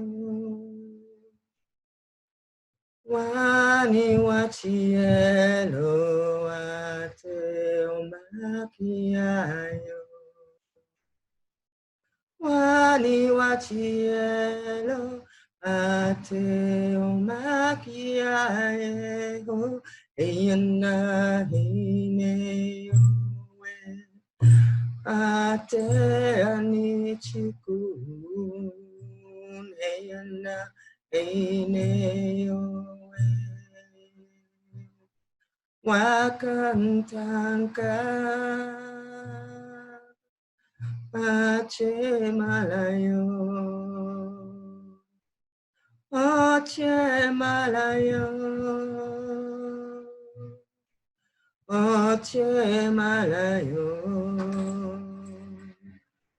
O: Wani wachielo ate umakiayo. Wani wachielo ate umakiayo. Eyana hineyo ate anichikun. Eyana hineyo wakantanka pache malayo. Oche malayo, oche malayo,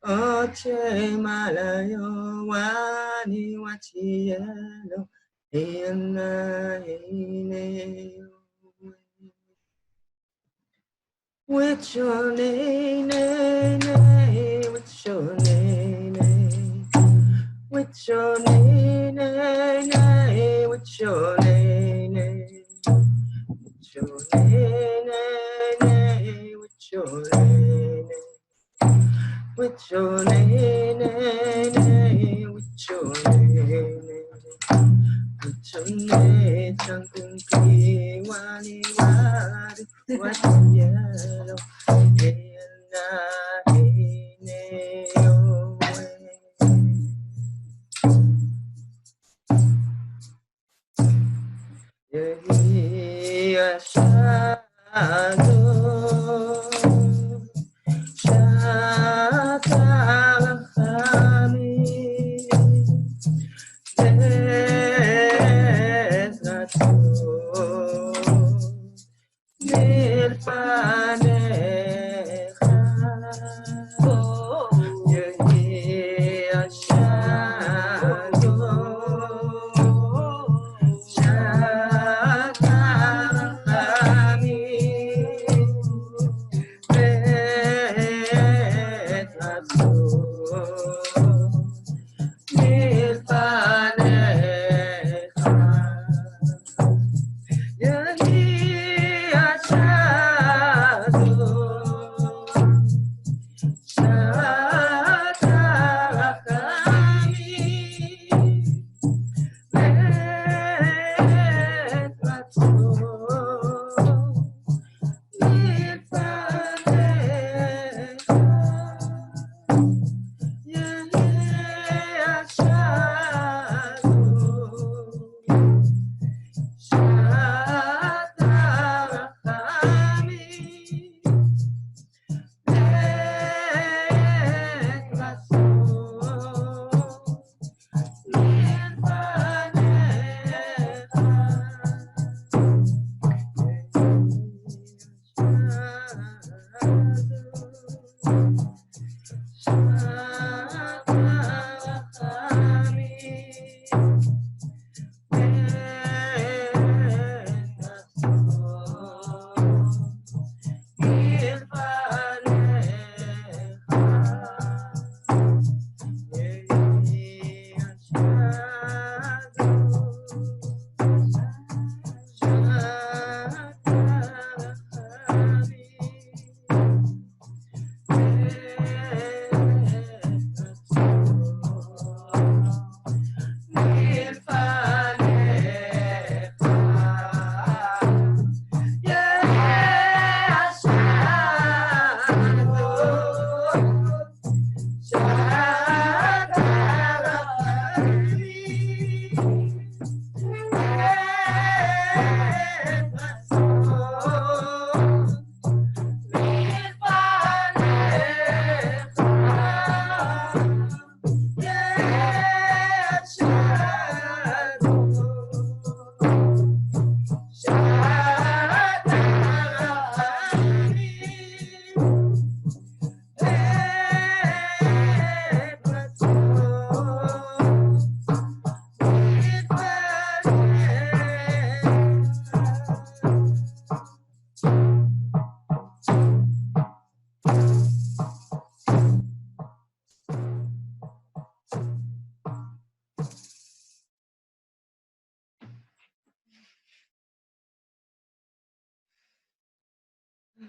O: oche malayo, wani wachielo, ena ineyo.
I: With your name, with your name, with your name, with your name, with your name, with your name, with your name, with your name. Chune changkung ki wani wari watiyaro ena ene oe yehi ashado shatalachami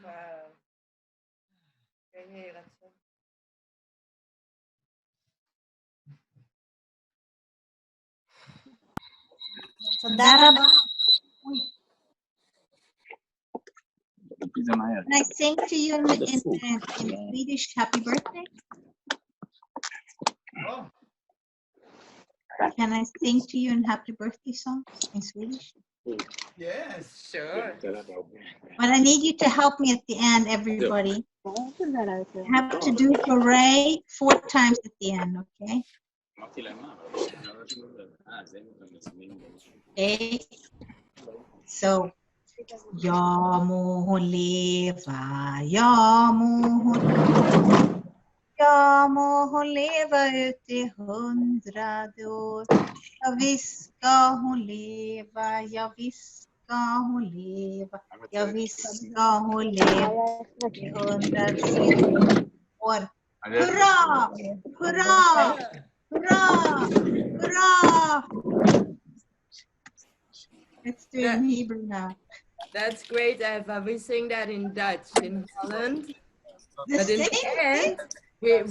O: Wow. Okay, that's it.
A: תודה רבה. Can I sing to you in Swedish happy birthday? Can I sing to you in happy birthday songs in Swedish?
B: Yes.
O: Sure.
A: But I need you to help me at the end, everybody. I have to do hooray 4 times at the end, okay? Okay. So, ja må hon leva, ja må hon leva ut i 100 år. Ja visst ska hon leva, ja visst ska hon leva, ja visst ska hon leva i 120 år. Hurra! Hurra! Hurra! Hurra! Let's do it in Hebrew now.
O: That's great, Eva. We sing that in Dutch in Holland.
A: The
O: But in the
A: same
O: end, we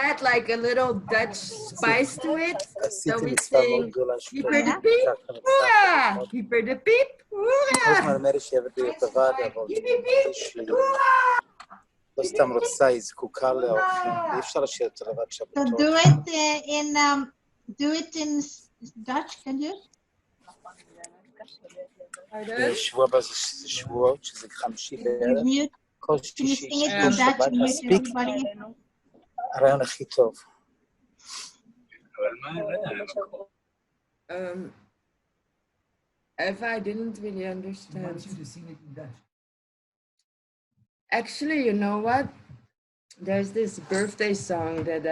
O: add like a little Dutch spice to it. So we sing Hyper de Piep, hoera! Hyper de Piep, hoera!
I: לא סתם רוצה, היא זקוקה לאורחים, אי אפשר לשבת אותה לבד
A: So
I: שבתות.
A: do it in Dutch, can you?
I: שבוע הבא זה שבועות, שזה חמישי בערב, כל שישי, שישי, שבת, מספיק, הרעיון הכי טוב.
O: Eva, I didn't really
B: I
O: understand.
B: want you to sing it in Dutch.
O: Actually, you know what? There's this birthday song that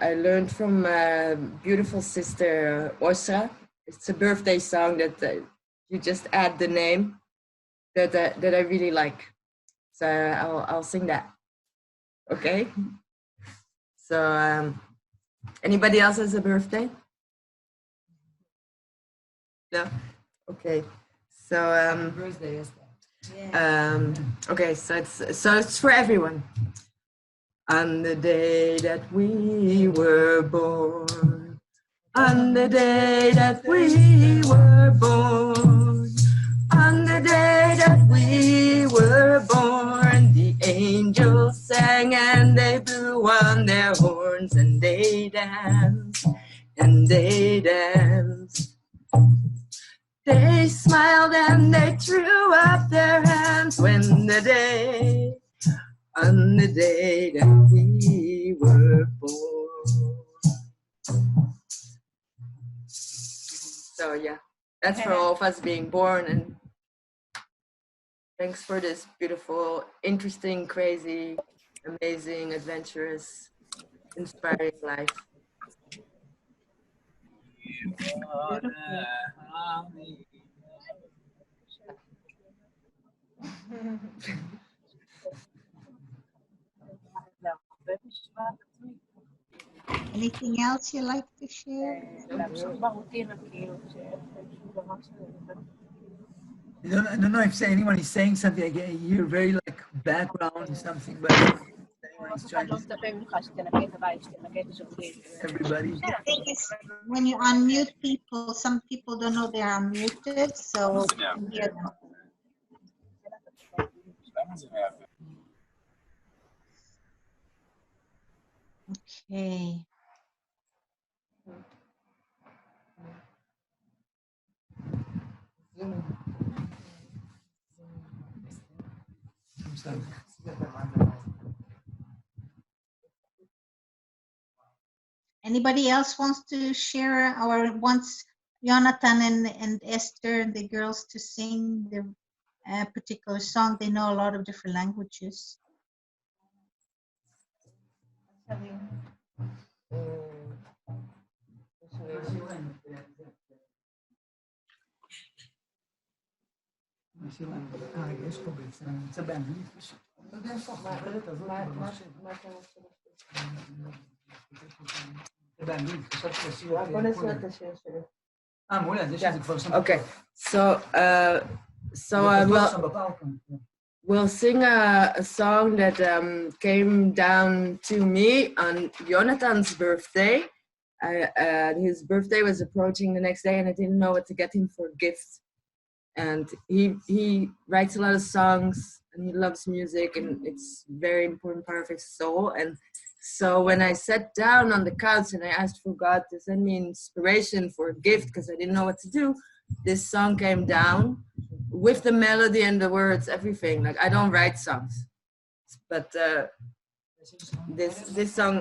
O: I learned from my beautiful sister Osra. It's a birthday song that you just add the name that I really like. So I'll sing that. Okay. So anybody else has a birthday? No. Okay. So
B: Birthday is that.
O: okay, so it's for everyone. On the day that we were born, on the day that we were born, on the day that we were born, the angels sang and they blew on their horns and they danced and they danced. They smiled and they threw up their hands on the day that we were born. So yeah, that's for all of us being born, and thanks for this beautiful, interesting, crazy, amazing, adventurous, inspiring life.
A: Anything else you like to share?
B: I don't know if anyone is saying something. Again, you're very like background or something, but anyone is trying to everybody.
A: I think it's when you unmute people, some people don't know they are muted, so you hear them. Okay. Anybody else wants to share or wants Jonathan and Esther and the girls to sing the particular song? They know a lot of different languages.
B: זה באנגלית פשוט. לא יודע איפה החוברת הזאת במחשב. זה באנגלית, חשבתי לשיר את...
O: בוא נשאיר את השיר שלי.
B: מעולה, אז יש את זה כבר שם.
O: Okay, so we'll sing a song that came down to me on Jonathan's birthday. His birthday was approaching the next day and I didn't know what to get him for a gift. And he writes a lot of songs and he loves music and it's a very important part of his soul. And so when I sat down on the couch and I asked for God to send me inspiration for a gift because I didn't know what to do, this song came down with the melody and the words, everything. Like I don't write songs, but this song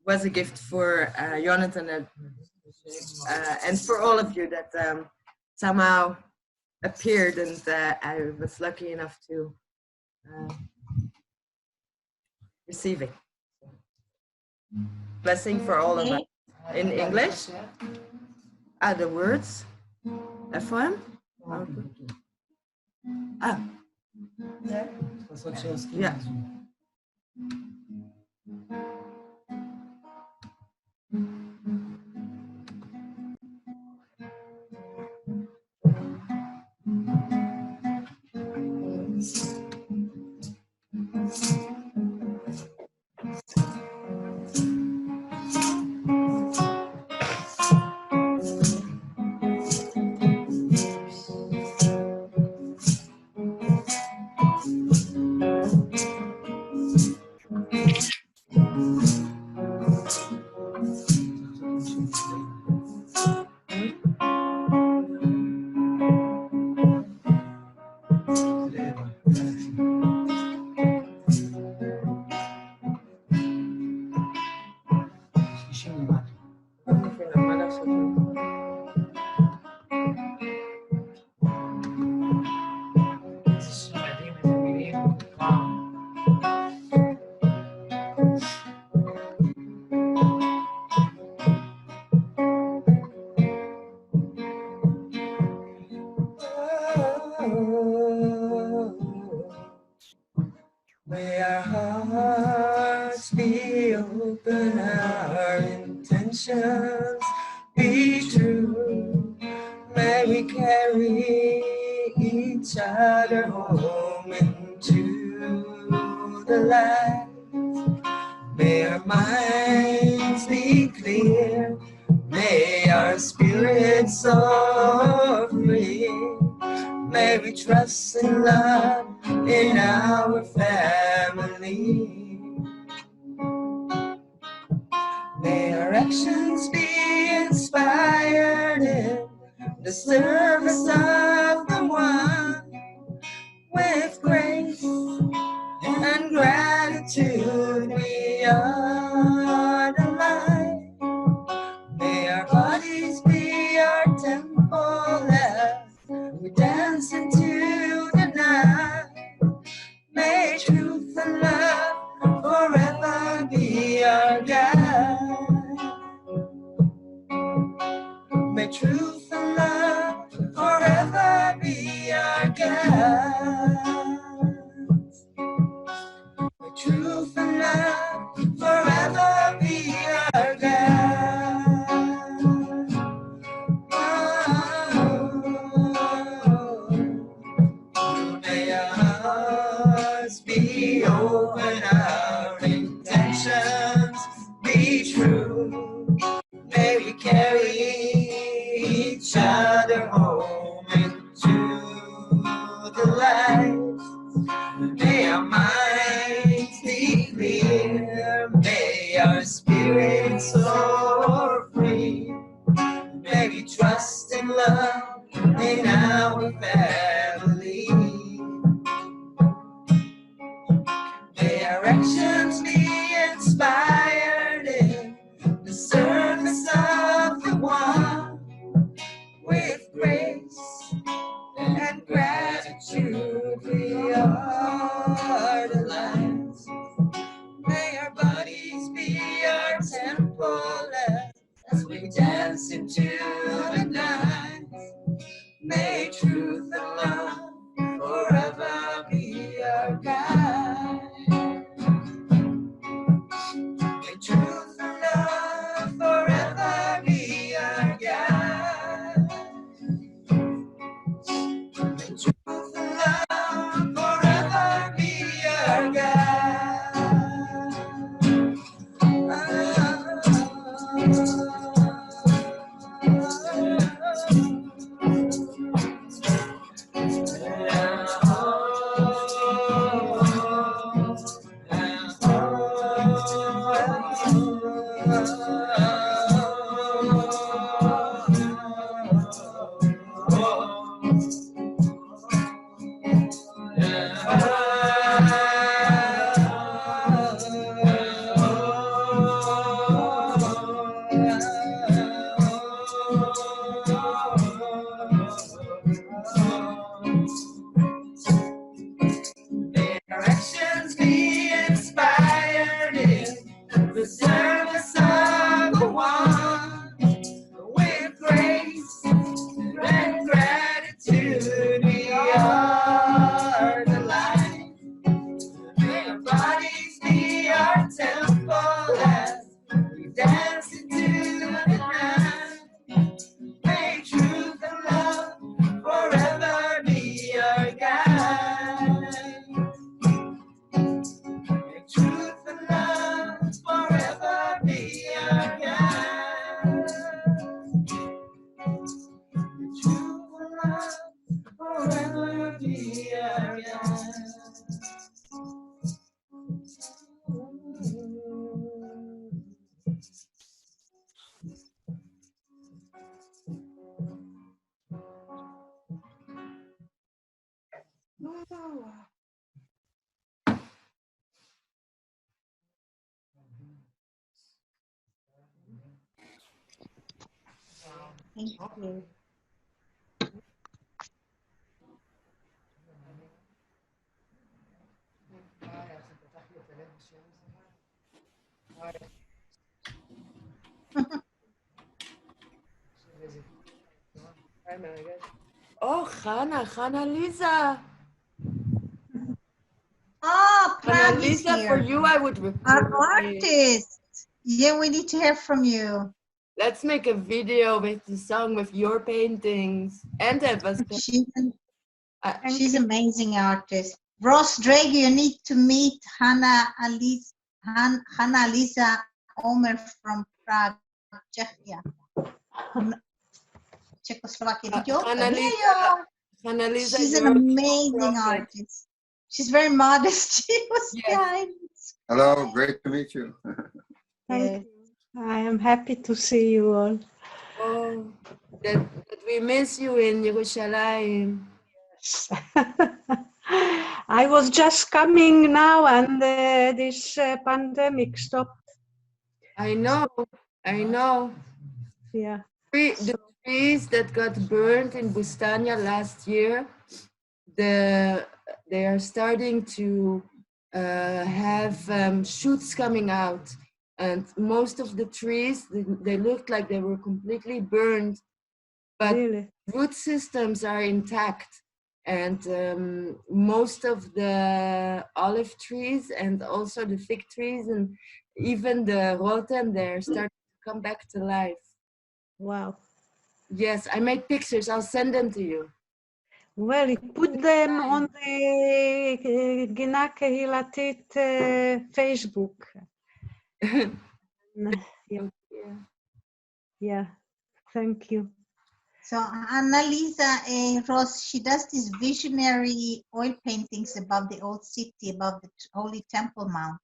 O: was a gift for Jonathan and for all of you that somehow appeared, and I was lucky enough to receive it. Blessing for all of us. In English? The words? איפה הם? There? Yeah. May our hearts be open, our intentions be true. May we carry each other home into the light. May our minds be clear. May our spirits soar free. May we trust and love in our family. May our actions be inspired in the service of the one, with grace and gratitude we are the light. May our bodies be our temple as we dance into the night. May truth and love forever be our guide. May truth and love forever be our guide. May truth and love forever be our guide. May our hearts be open, our intentions be true. May we carry each other home into the light. May our minds be clear. May our spirits soar free. May we trust and love in our family. May our actions be inspired in the service of the one, with grace and gratitude we are the lights. May our bodies be our temple as we dance into the night. May truth and love forever be our guide. May truth and love forever be our guide. May truth and love forever be our guide. Directions be inspired in the service of the one, with grace and we are the light. May our bodies be our temple as we dance into the night. May truth and love forever be our guide. May truth and love forever be our guide. May truth and love forever be our guide.
A: Thank you.
O: Oh, Hannah Lisa.
A: Oh,
O: Hannah
A: Prag is
O: Lisa, for
A: here.
O: you I would
A: Our
O: record.
A: artist. Yeah, we need to hear from you.
O: Let's make a video with the song with your paintings and have us.
A: She's amazing artist. Ross Drago, you need to meet Hannah Lisa Omer from Prague, Czechia. Czechoslovakia. Did you open?
O: Hannah Lisa,
A: she's an
O: you're a
A: amazing
O: prophet.
A: artist. She's very modest. She was kind.
G: Hello, great to meet you.
F: Thank you. I am happy to see you all.
O: Oh, that we miss you in Jerusalem.
F: I was just coming now and this pandemic stopped.
O: I know.
F: Yeah.
O: The trees that got burned in Bustania last year, they are starting to have shoots coming out. And most of the trees, they looked like they were completely burned, but
F: really?
O: root systems are intact. And most of the olive trees and also the fig trees and even the rotem, they're starting to come back to life.
F: Wow.
O: Yes, I made pictures. I'll send them to you.
F: Well, you put them on the Gina Kehilatit Facebook. Yeah, thank you.
A: So Annalisa Ross, she does these visionary oil paintings above the old city, above the Holy Temple Mount.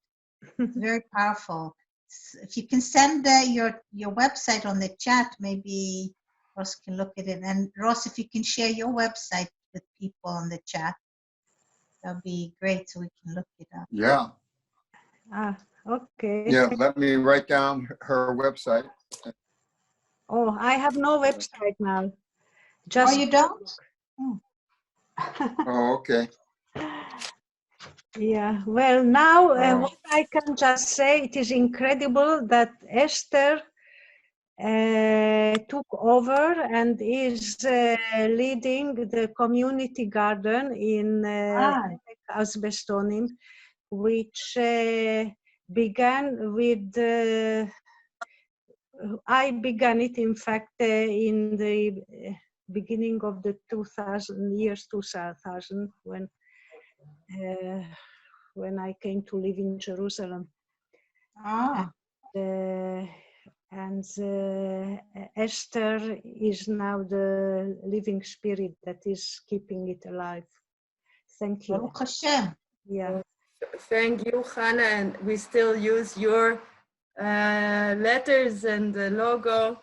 A: It's very powerful. If you can send your website on the chat, maybe Ross can look at it. And Ross, if you can share your website with people on the chat, that'd be great, so we can look it up.
G: Yeah.
F: Ah, okay.
G: Yeah, let me write down her website.
F: Oh, I have no website now. Just
A: you don't?
G: Oh, okay.
F: Yeah, well, now what I can just say, it is incredible that Esther took over and is leading the community garden in Asbestonim, which began with, I began it in fact in the beginning of the 2000 when I came to live in Jerusalem. And Esther is now the living spirit that is keeping it alive. Thank you.
A: Baruch Hashem.
F: Yeah.
O: Thank you, Hannah, and we still use your letters and the logo.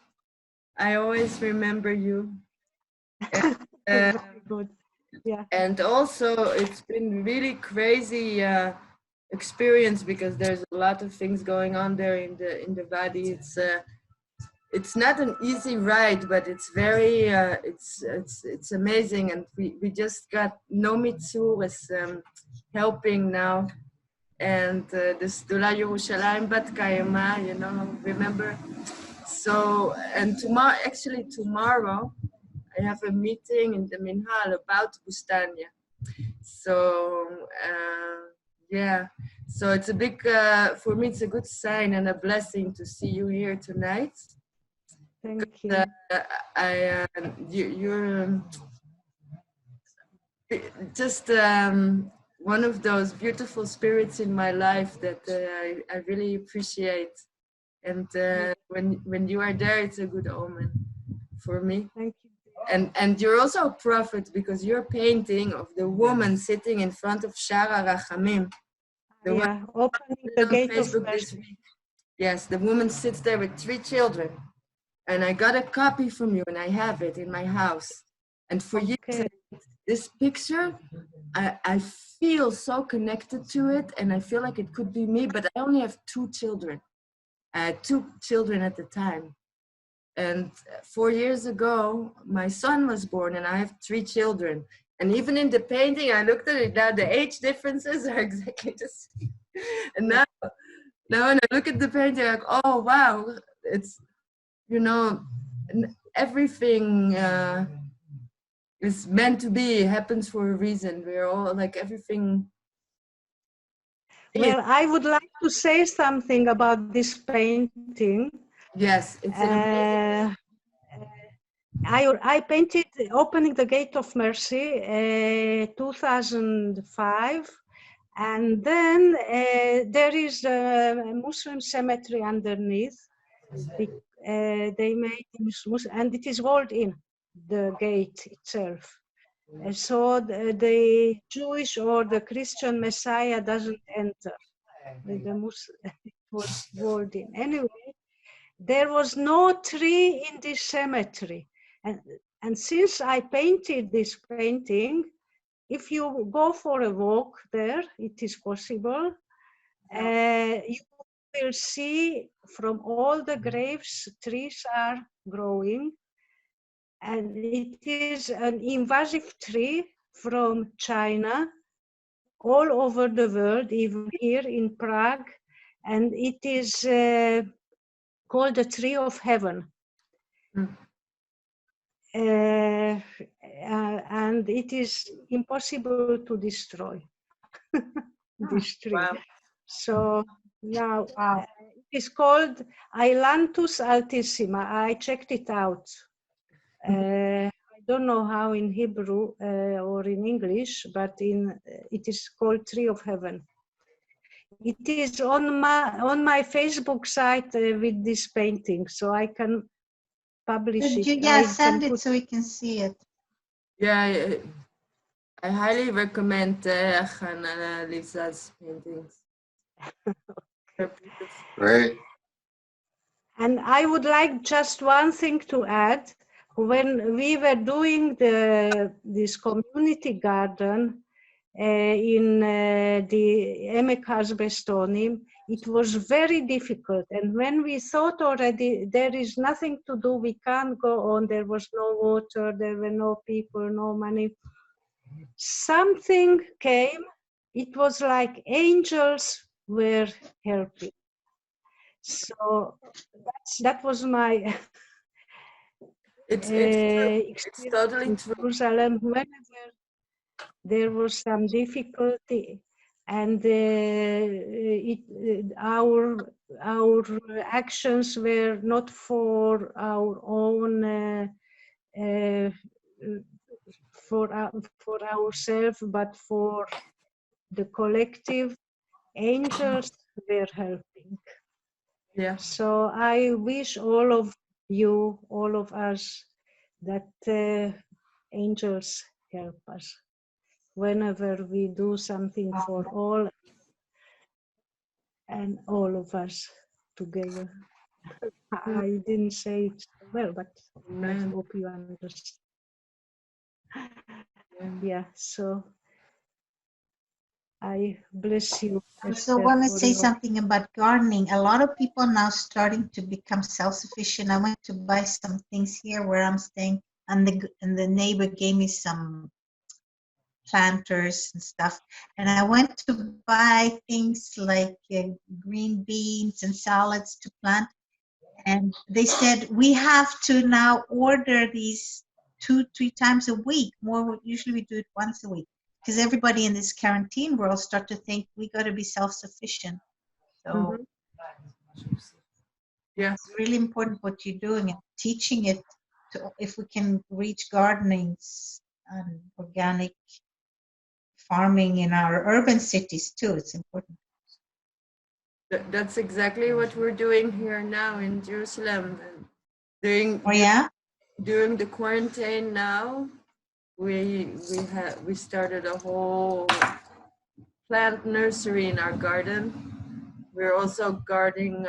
O: I always remember you.
F: Very good. Yeah.
O: And also, it's been really crazy experience because there's a lot of things going on there in the valley. It's not an easy ride, but it's very it's amazing. And we just got Nomitsu was helping now, and the Sdula Yerushalayim Bat Kayama, remember. So and tomorrow I have a meeting in the Minhal about Bustania. So yeah, so it's a big, for me, it's a good sign and a blessing to see you here tonight.
F: Thank you.
O: You're just one of those beautiful spirits in my life that I really appreciate. And when you are there, it's a good omen for me.
F: Thank you.
O: And you're also a prophet because you're painting of the woman sitting in front of Shara Rachamim.
F: Yeah, opening the gate of mercy.
O: Yes, the woman sits there with 3 children. And I got a copy from you and I have it in my house. And for you, this picture, I feel so connected to it and I feel like it could be me, but I only have 2 children. 2 children at the time. And 4 years ago, my son was born and I have 3 children. And even in the painting, I looked at it now, the age differences are exactly the same. And now when I look at the painting, I'm like, oh, wow, it's, you know, everything is meant to be, happens for a reason. We're all like everything.
F: Well, I would like to say something about this painting.
O: Yes, it's
F: I painted Opening the Gate of Mercy 2005, and then there is a Muslim cemetery underneath. They made Muslim, and it is walled in, the gate itself. So the Jewish or the Christian Messiah doesn't enter. The Muslim, it was walled in. Anyway, there was no tree in this cemetery. And since I painted this painting, if you go for a walk there, it is possible. You will see from all the graves, trees are growing. And it is an invasive tree from China, all over the world, even here in Prague. And it is called the Tree of Heaven. And it is impossible to destroy this tree.
O: Wow.
F: So now it is called Ailanthus altissima. I checked it out. I don't know how in Hebrew or in English, but it is called Tree of Heaven. It is on my Facebook site with this painting, so I can publish it.
A: Yeah, send it so we can see it.
O: Yeah, I highly recommend Hannah Lisa's paintings.
G: Great.
F: And I would like just one thing to add. When we were doing this community garden in the Emek Hazbestonim, it was very difficult. And when we thought already there is nothing to do, we can't go on, there was no water, there were no people, no money. Something came, it was like angels were helping. So that was my
O: it's totally
F: in Jerusalem. Whenever there was some difficulty, and our actions were not for our own for ourselves, but for the collective. Angels were helping.
O: Yeah.
F: So I wish all of you, all of us, that angels help us whenever we do something for all and all of us together. I didn't say it so well, but I hope you understand. Yeah, so I bless you.
A: I also want to say something about gardening. A lot of people are now starting to become self-sufficient. I went to buy some things here where I'm staying, and the neighbor gave me some planters and stuff. And I went to buy things like green beans and salads to plant. And they said, we have to now order these 2-3 times a week. More usually we do it once a week because everybody in this quarantine world start to think we got to be self-sufficient. So
O: yeah,
A: it's really important what you're doing and teaching it to, if we can reach gardenings and organic farming in our urban cities too. It's important.
O: That's exactly what we're doing here now in Jerusalem. During during the quarantine now, we started a whole plant nursery in our garden. We're also guarding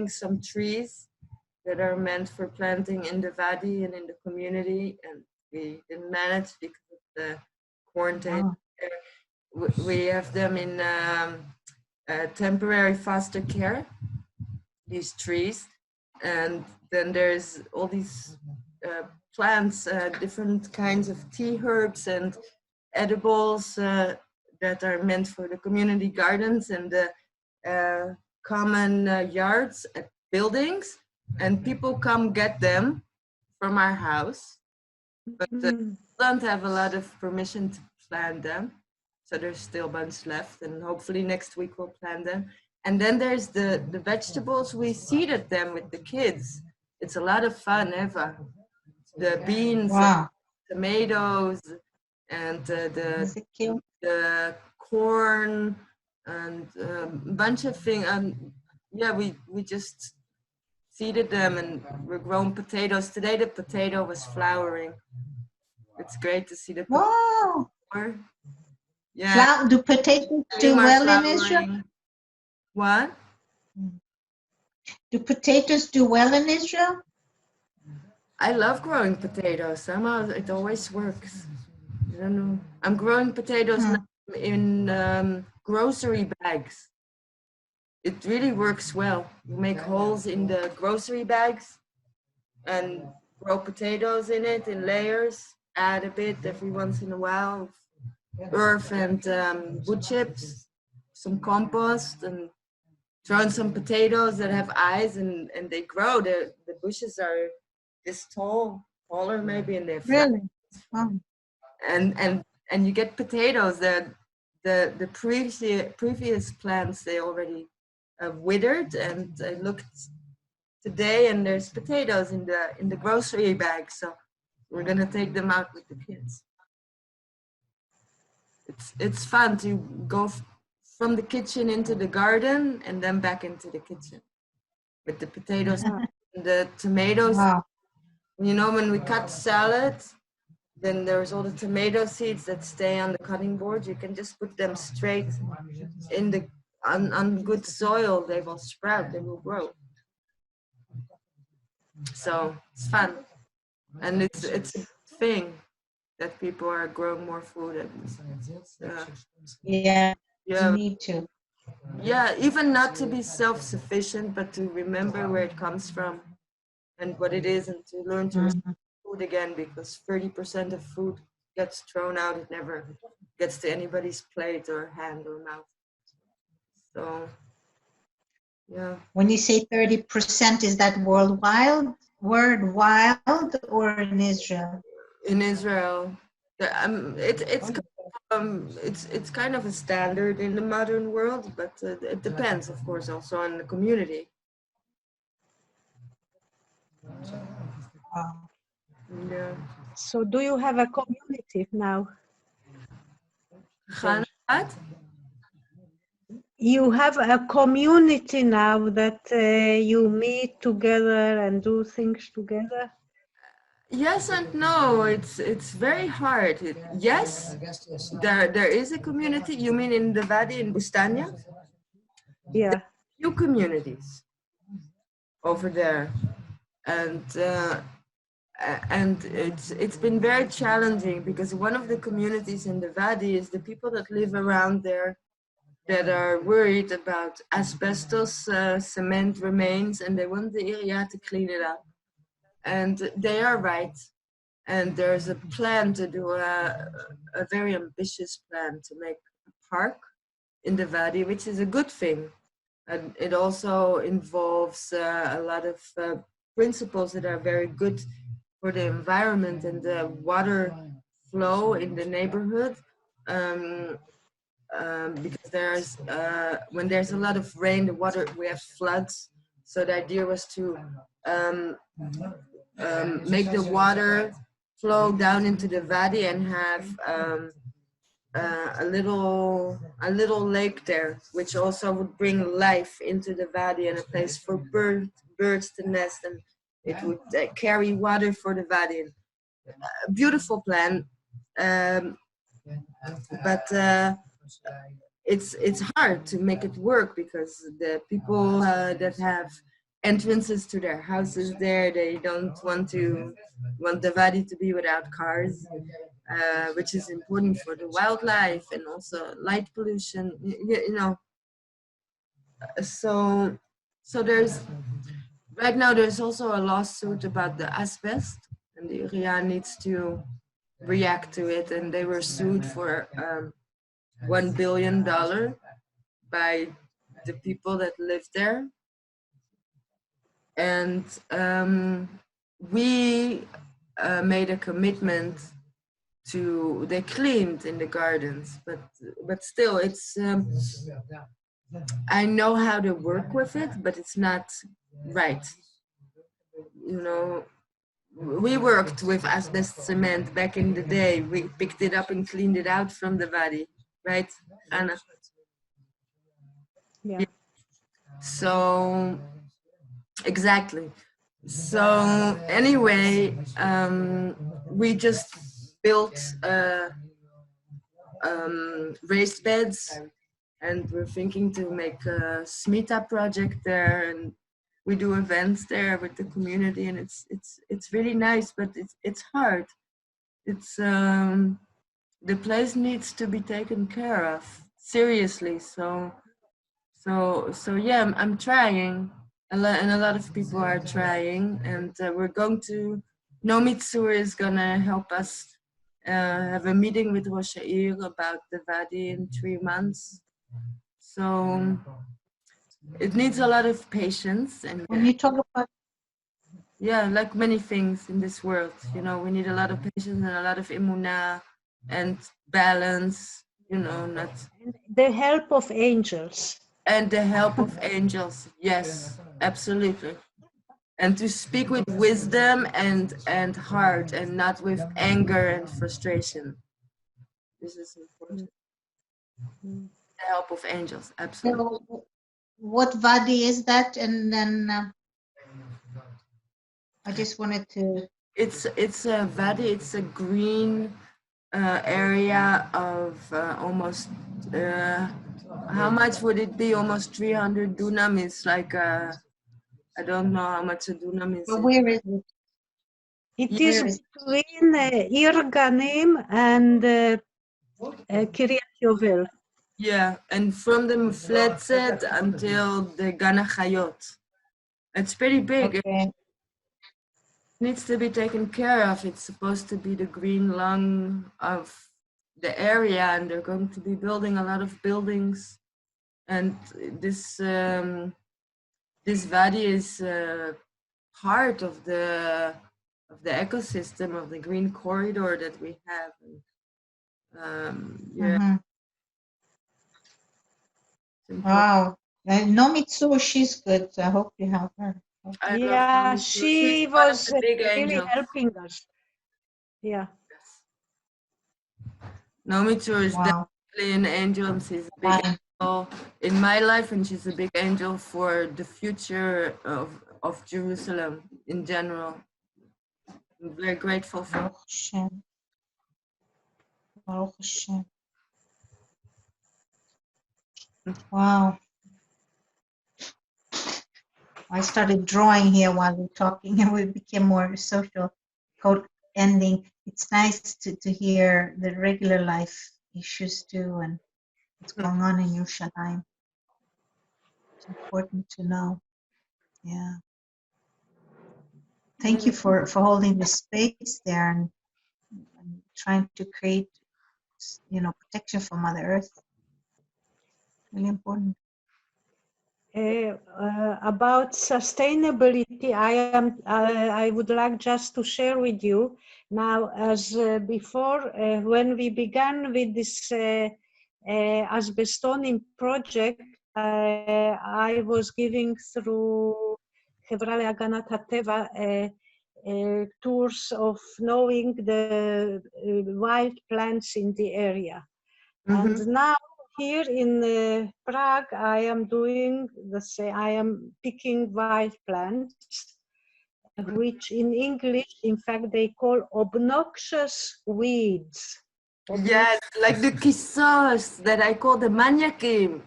O: some trees that are meant for planting in the Wadi and in the community, and we didn't manage because of the quarantine. We have them in temporary foster care, these trees, and then there's all these plants, different kinds of tea herbs and edibles that are meant for the community gardens and the common yards at buildings, and people come get them from our house, but don't have a lot of permission to plant them, so there's still a bunch left, and hopefully next week we'll plant them. And then there's the vegetables. We seeded them with the kids. It's a lot of fun, Eva. The beans, and tomatoes, and the corn, and a bunch of things. Yeah, we just seeded them, and we're growing potatoes. Today the potato was flowering. It's great to see the potato. Yeah.
A: Do potatoes do well in Israel?
O: What?
A: Do potatoes do well in Israel?
O: I love growing potatoes. Somehow it always works. I don't know. I'm growing potatoes now in grocery bags. It really works well. You make holes in the grocery bags and grow potatoes in it in layers. Add a bit every once in a while, earth and wood chips, some compost, and throw in some potatoes that have eyes, and they grow. The bushes are this tall, taller maybe, and they're flat.
A: Really? Wow.
O: And you get potatoes that the previous plants they already withered, and I looked today and there's potatoes in the grocery bag, so we're gonna take them out with the kids. It's fun to go from the kitchen into the garden and then back into the kitchen with the potatoes and the tomatoes. You know, when we cut salad, then there's all the tomato seeds that stay on the cutting board. You can just put them straight in the on good soil. They will sprout. They will grow. So it's fun, and it's a thing that people are growing more food.
A: Yeah, you need to.
O: Yeah, even not to be self-sufficient, but to remember where it comes from and what it is, and to learn to respect food again, because 30% of food gets thrown out. It never gets to anybody's plate or hand or mouth. So, yeah.
A: When you say 30%, is that worldwide or in Israel?
O: In Israel, it's kind of a standard in the modern world, but it depends, of course, also on the community. Yeah.
F: So do you have a community now?
O: What?
F: You have a community now that you meet together and do things together?
O: Yes and no. It's very hard. Yes, there is a community. You mean in the Wadi in Bustania?
F: Yeah.
O: Few communities over there, and it's been very challenging, because one of the communities in the Wadi is the people that live around there that are worried about asbestos cement remains, and they want the area to clean it up. And they are right. And there's a plan to do a very ambitious plan to make a park in the Wadi, which is a good thing. And it also involves a lot of principles that are very good for the environment and the water flow in the neighborhood. Because there's when there's a lot of rain, the water, we have floods. So the idea was to make the water flow down into the valley and have a little lake there, which also would bring life into the valley and a place for birds to nest, and it would carry water for the valley. A beautiful plan, but it's hard to make it work because the people that have entrances to their houses there, they don't want the valley to be without cars, which is important for the wildlife and also light pollution, you know. So there's right now there's also a lawsuit about the asbest, and the area needs to react to it, and they were sued for $1 billion by the people that live there. And we made a commitment to, they cleaned in the gardens, but still it's, I know how to work with it, but it's not right. You know, we worked with asbest cement back in the day. We picked it up and cleaned it out from the valley, right, Anna?
F: Yeah.
O: So, exactly. So anyway, we just built raised beds, and we're thinking to make a Smita project there, and we do events there with the community, and it's really nice, but it's hard. It's the place needs to be taken care of seriously. So yeah, I'm trying, and a lot of people are trying, and we're going to, Nomitsu is gonna help us have a meeting with Rosh Ha'ir about the Vadi in 3 months. So it needs a lot of patience, and
A: When you talk about,
O: yeah, like many things in this world, you know, we need a lot of patience and a lot of emunah and balance, you know, not.
F: The help of angels.
O: And the help of angels, yes, absolutely. And to speak with wisdom and heart, and not with anger and frustration. This is important. The help of angels, absolutely.
A: so what Vadi is that? And then I just wanted to.
O: It's a valley. It's a green area of almost. How much would it be? Almost 300 dunam. It's like I don't know how much a dunam is.
A: But where is it?
F: It is between Ir and Kiryat Yovel.
O: Yeah, and from the Mufletzet until the Gana Chayot. It's pretty big.
A: Okay.
O: It needs to be taken care of. It's supposed to be the green lung of the area, and they're going to be building a lot of buildings. And this this valley is part of the ecosystem of the green corridor that we have. Yeah.
A: Mm-hmm. Wow. Nomitsu, she's good. I hope you help her.
F: Yeah, she was really helping us. Yeah.
O: Nomitsu is definitely an angel, and she's a big angel in my life, and she's a big angel for the future of Jerusalem in general. I'm very grateful for
A: Baruch Hashem. Baruch Hashem. Wow. I started drawing here while we're talking, and we became more social. Code ending. It's nice to hear the regular life issues too, and what's going on in Yerushalayim. It's important to know. Yeah. Thank you for holding the space there and trying to create, you know, protection for Mother Earth. Really important.
F: about sustainability, I would like just to share with you now, as before, when we began with this asbestonim project, I was giving through חברה להגנת הטבע tours of knowing the wild plants in the area. And now here in Prague, I am doing the same. I am picking wild plants, which in English, in fact, they call obnoxious weeds.
O: Yes, like the kissos that I call the maniakim.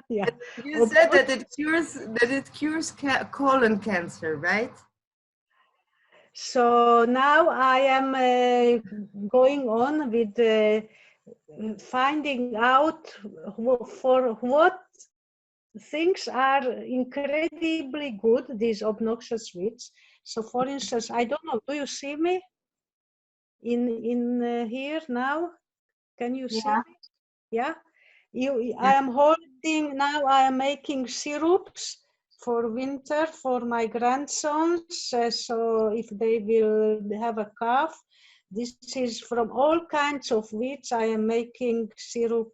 F: Yeah.
O: You said that it cures colon cancer, right?
F: So now I am going on with finding out for what things are incredibly good, these obnoxious weeds. So for instance, I don't know, do you see me in here now? Can you see me? Yeah. I am holding now, I am making syrups for winter for my grandsons. So if they will have a cough, this is from all kinds of weeds. I am making syrup,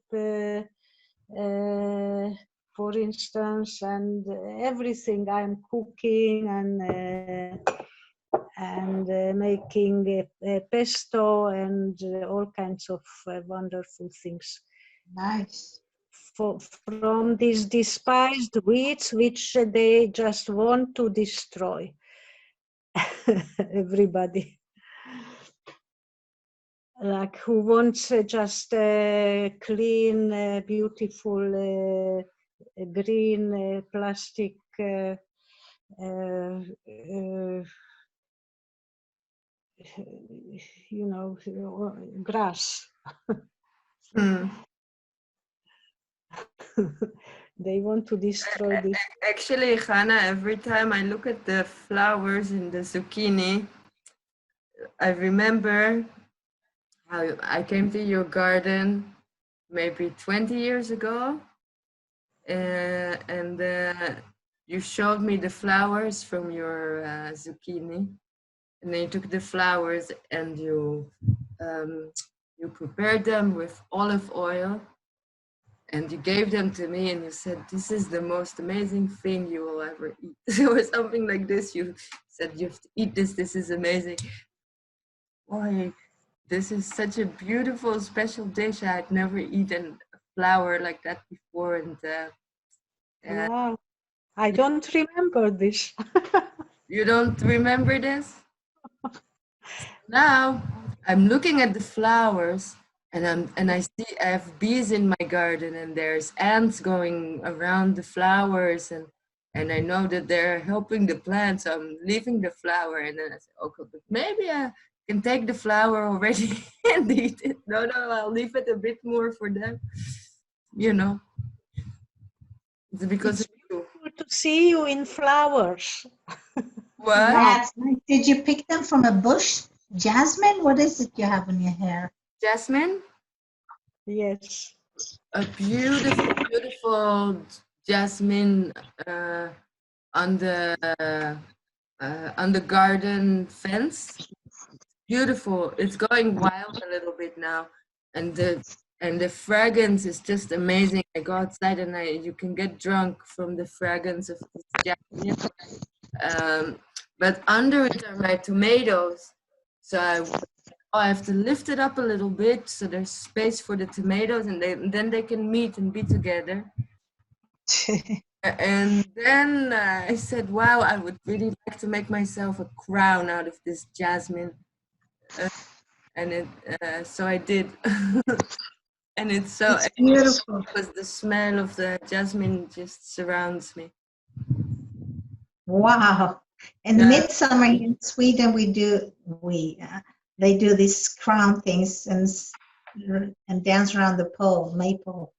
F: for instance, and everything. I am cooking and making pesto and all kinds of wonderful things.
A: Nice.
F: From these despised weeds, which they just want to destroy. Everybody. Like who wants just clean, beautiful green plastic you know, grass. They want to destroy this.
O: Actually, Hannah, every time I look at the flowers in the zucchini, I remember how I came to your garden maybe 20 years ago, and you showed me the flowers from your zucchini, and then you took the flowers and you prepared them with olive oil, and you gave them to me, and you said, "This is the most amazing thing you will ever eat," or something like this. You said, "You have to eat this. This is amazing." Boy, this is such a beautiful, special dish. I had never eaten a flower like that before, and
F: wow, I don't remember this.
O: You don't remember this? Now I'm looking at the flowers, and I see I have bees in my garden, and there's ants going around the flowers, and I know that they're helping the plants. So I'm leaving the flower, and then I say, okay, but maybe I can take the flower already and eat it. No, I'll leave it a bit more for them. You know, it's because
F: it's beautiful to see you in flowers.
O: What?
A: That's nice. Did you pick them from a bush? Jasmine? What is it you have in your hair?
O: Jasmine?
F: Yes.
O: A beautiful, beautiful jasmine on the garden fence. Beautiful. It's going wild a little bit now, and the fragrance is just amazing. I go outside and you can get drunk from the fragrance of this jasmine. But under it are my tomatoes, so I have to lift it up a little bit so there's space for the tomatoes, and then they can meet and be together. And then I said, wow, I would really like to make myself a crown out of this jasmine. So I did. And it's beautiful because the smell of the jasmine just surrounds me.
A: Wow. In midsummer in Sweden, they do these crown things and dance around the pole, maypole.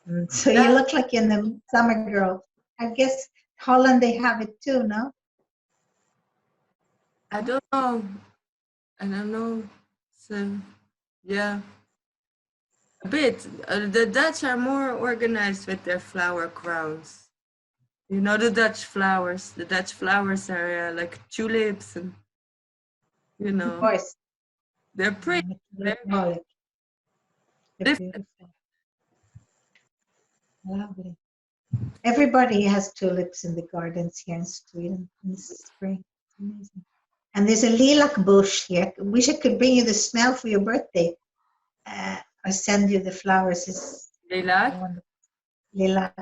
A: And so you look like you're the summer girl. I guess Holland, they have it too, no?
O: I don't know. So, yeah. A bit. The Dutch are more organized with their flower crowns. You know the Dutch flowers. The Dutch flowers are like tulips and, you know.
A: Of course.
O: They're pretty.
A: They're beautiful. Lovely. Everybody has tulips in the gardens here in Sweden in the spring. It's amazing. And there's a lilac bush here. I wish I could bring you the smell for your birthday. I send you the flowers. It's
O: lilac?
A: Lilac.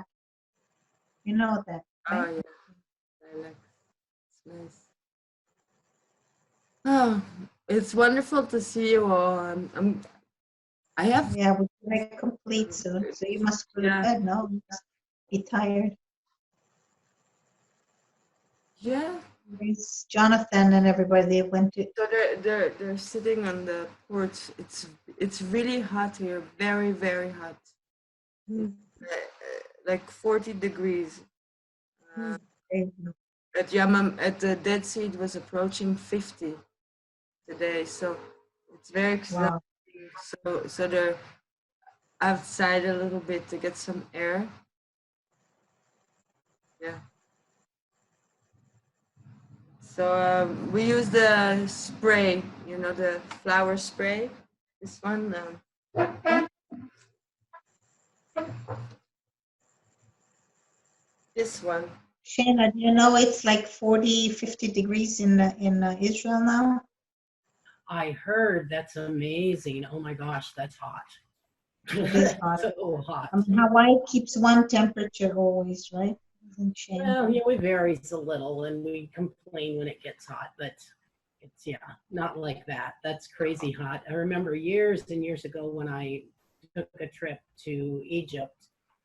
A: You know that, right?
O: Oh, yeah. Lilac. It's nice. Oh, it's wonderful to see you all. I have...
A: Yeah, we're very complete soon. So you must go to bed, no? You must be tired.
O: Yeah.
A: There's Jonathan and everybody, they went to...
O: So they're sitting on the porch. It's really hot here, very, very hot. Like 40 degrees. At the Dead Sea it was approaching 50 today, so it's very exciting. Wow. So they're outside a little bit to get some air. Yeah. So we use the spray, you know, the flower spray. This one. This one.
A: Shana, do you know it's like 40, 50 degrees in Israel now?
E: I heard. That's amazing. Oh my gosh, that's hot.
A: It is hot.
E: So hot.
A: Hawaii keeps one temperature always, right? Doesn't change.
E: Well, yeah, it varies a little, and we complain when it gets hot, but it's, not like that. That's crazy hot. I remember years and years ago when I took a trip to Egypt,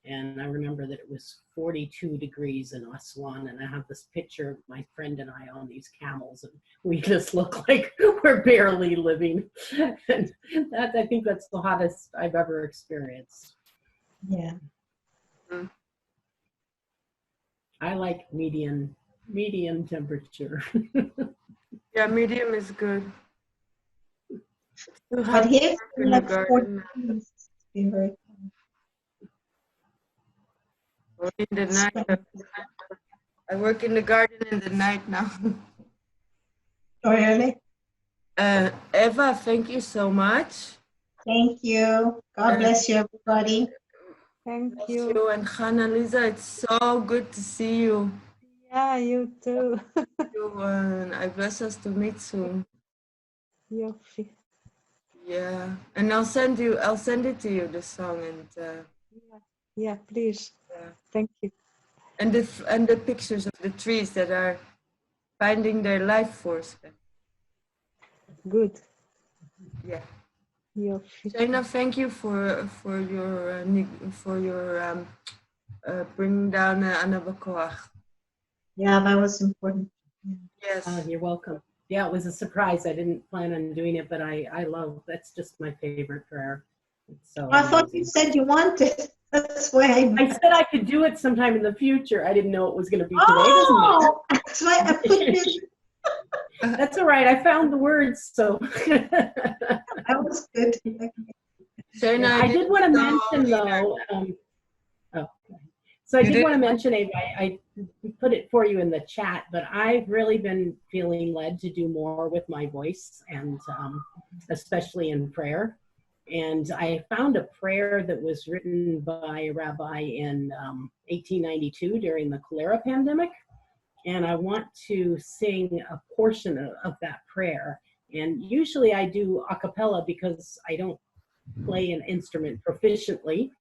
E: and I remember that it was 42 degrees in Aswan, and I have this picture of my friend and I on these camels, and we just look like we're barely living. And I think that's the hottest I've ever experienced.
A: Yeah.
O: Mm.
E: I like medium temperature.
O: Yeah, medium is good.
A: But here's like 40 degrees. Be very
O: in the night. I work in the garden in the night now.
A: Oh, really?
O: Eva, thank you so much.
A: Thank you. God bless you, everybody.
F: Thank you.
O: And Hannah Lisa, it's so good to see you.
F: Yeah, you too.
O: I bless us to meet soon. Yeah, and I'll send it to you, the song, and
F: yeah, please.
O: Yeah.
F: Thank you.
O: And the pictures of the trees that are finding their life force.
F: Good.
O: Yeah.
F: Shana,
O: thank you for your bringing down Anna Bakoach.
A: Yeah, that was important.
O: Yes.
E: You're welcome. Yeah, it was a surprise. I didn't plan on doing it, but I love, that's just my favorite prayer. So
A: I thought you said you wanted. That's why
E: I said I could do it sometime in the future. I didn't know it was going to be today.
A: That's why I put it.
E: That's all right. I found the words, so
A: that was good.
O: Shana,
E: I did want to mention though. So I did want to mention, Ava, I put it for you in the chat, but I've really been feeling led to do more with my voice, and especially in prayer. And I found a prayer that was written by a rabbi in 1892 during the cholera pandemic. And I want to sing a portion of that prayer. And usually I do a cappella because I don't play an instrument proficiently,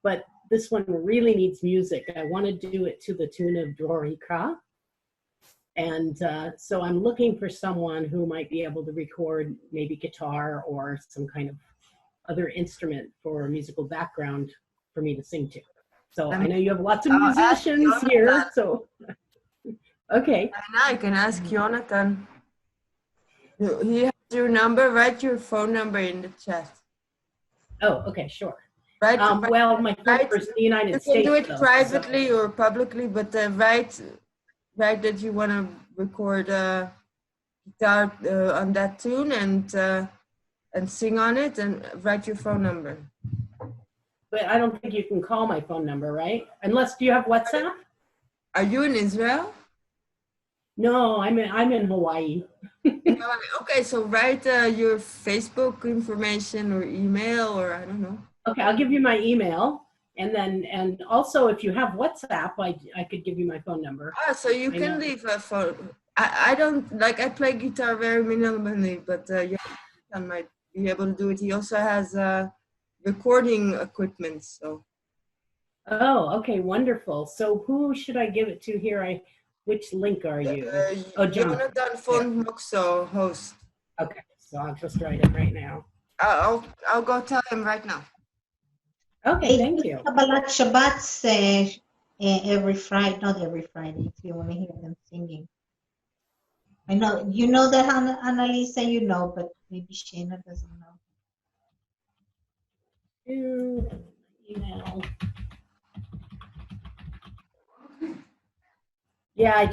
E: but this one really needs music. I want to do it to the tune of Dorika. And so I'm looking for someone who might be able to record maybe guitar or some kind of other instrument for a musical background for me to sing to. So I know you have lots of musicians here, so okay.
O: I can ask Jonathan. He has your number. Write your phone number in the chat.
E: Oh, okay, sure.
O: Right.
E: Well, my phone number is in the United States.
O: You can do it privately or publicly, but write that you want to record guitar on that tune and sing on it, and write your phone number.
E: but I don't think you can call my phone number, right? Unless, do you have WhatsApp?
O: Are you in Israel?
E: No, I'm in Hawaii.
O: Okay, so write your Facebook information or email, or I don't know.
E: Okay, I'll give you my email, and also if you have WhatsApp, I could give you my phone number.
O: Ah, so you can leave a phone. I don't like. I play guitar very minimally, but I might be able to do it. He also has recording equipment, so.
E: Oh, okay, wonderful. So who should I give it to here? Which link are you? Oh,
O: Jonathan Font Moxo, host.
E: Okay, so I'll just write it right now.
O: I'll go tell him right now.
E: Okay, thank you.
A: Kabbalat Shabbats every Friday, not every Friday, if you want to hear them singing. I know, you know that, Annalisa, you know, but maybe Shana doesn't know.
E: Email. Yeah, I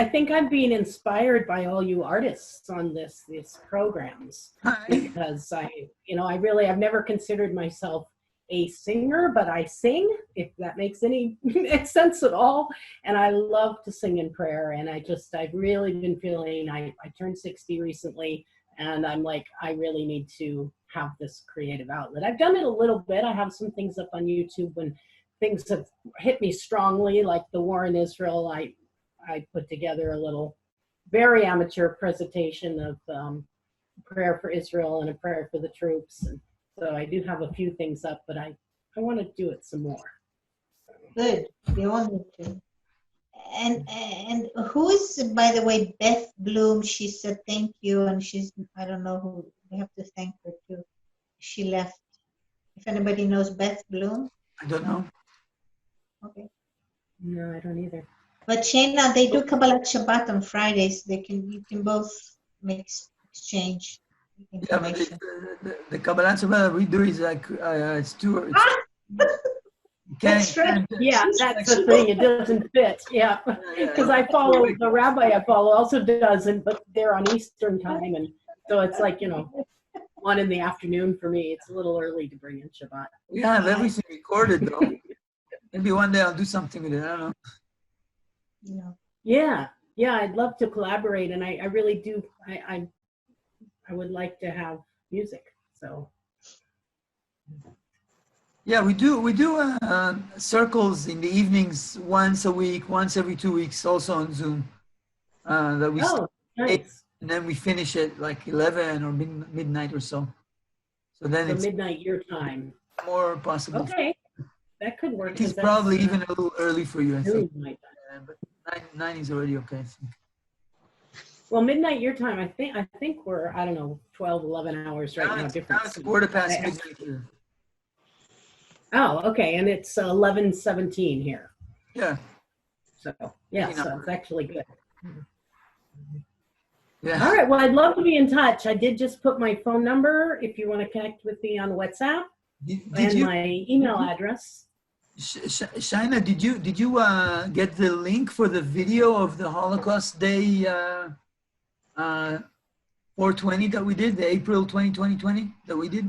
E: think I'm being inspired by all you artists on these programs, because I've never considered myself a singer, but I sing, if that makes any sense at all. And I love to sing in prayer. And I've really been feeling, I turned 60 recently, and I'm like, I really need to have this creative outlet. I've done it a little bit. I have some things up on YouTube when things have hit me strongly, like the war in Israel. I put together a little, very amateur presentation of prayer for Israel and a prayer for the troops. And so I do have a few things up, but I want to do it some more.
A: Good. You want me to. And who is, by the way, Beth Bloom? She said thank you, and I don't know who, we have to thank her too. She left. If anybody knows Beth Bloom?
B: I don't know.
A: Okay.
E: No, I don't either.
A: But Shana, they do Kabbalat Shabbat on Fridays. You can both exchange information.
B: Yeah, the Kabbalat Shabbat we do is like it's too.
E: That's right. Yeah, that's the thing. It doesn't fit. Yeah, because I follow the rabbi I follow also doesn't, but they're on Eastern time, and so it's like 1 in the afternoon for me. It's a little early to bring in Shabbat.
B: We have everything recorded though. Maybe one day I'll do something with it. I don't know.
E: Yeah, I'd love to collaborate, and I really do. I would like to have music. So.
B: Yeah, we do circles in the evenings once a week, once every 2 weeks, also on Zoom. That we start at 8, and then we finish at like 11 or midnight or so. So then it's
E: midnight your time.
B: More possible.
E: Okay, that could work.
B: It's probably even a little early for you, I think. But 9 is already okay, I think.
E: Well, midnight your time, I think we're, I don't know, 12, 11 hours right now. Different.
B: Now it's 4:15 midnight here.
E: Oh, okay, and it's 11:17 here.
B: Yeah.
E: So yeah, so it's actually good.
B: Yeah.
E: All right. Well, I'd love to be in touch. I did just put my phone number if you want to connect with me on WhatsApp, and my email address.
B: Shaina, did you get the link for the video of the Holocaust Day 420 that we did, the April 2020 that we did?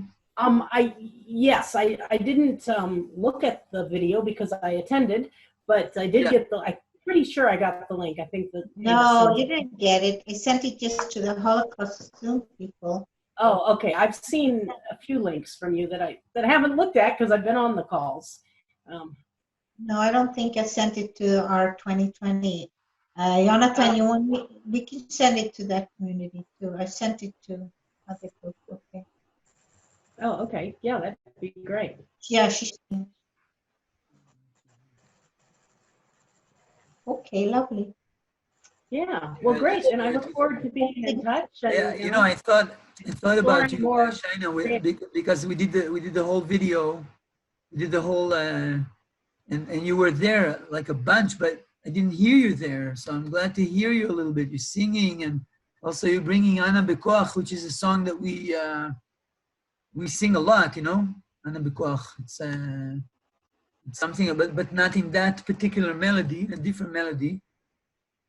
E: Yes, I didn't look at the video because I attended, but I did get I'm pretty sure I got the link. I think that.
A: No, you didn't get it. I sent it just to the Holocaust Zoom people.
E: Oh, okay. I've seen a few links from you that I haven't looked at because I've been on the calls.
A: No, I don't think I sent it to our 2020. Jonathan, you want me? We can send it to that community too. I sent it to other folks. Okay.
E: Oh, okay. Yeah, that'd be great.
A: Yeah, she's. Okay, lovely.
E: Yeah, well, great, and I look forward to being in touch. And,
B: I thought about you, Shaina, because we did the whole video, we did the whole, and you were there like a bunch, but I didn't hear you there, so I'm glad to hear you a little bit. You're singing, and also you're bringing Ana Bekoach, which is a song that we sing a lot, Ana Bekoach. It's something, but not in that particular melody, a different melody.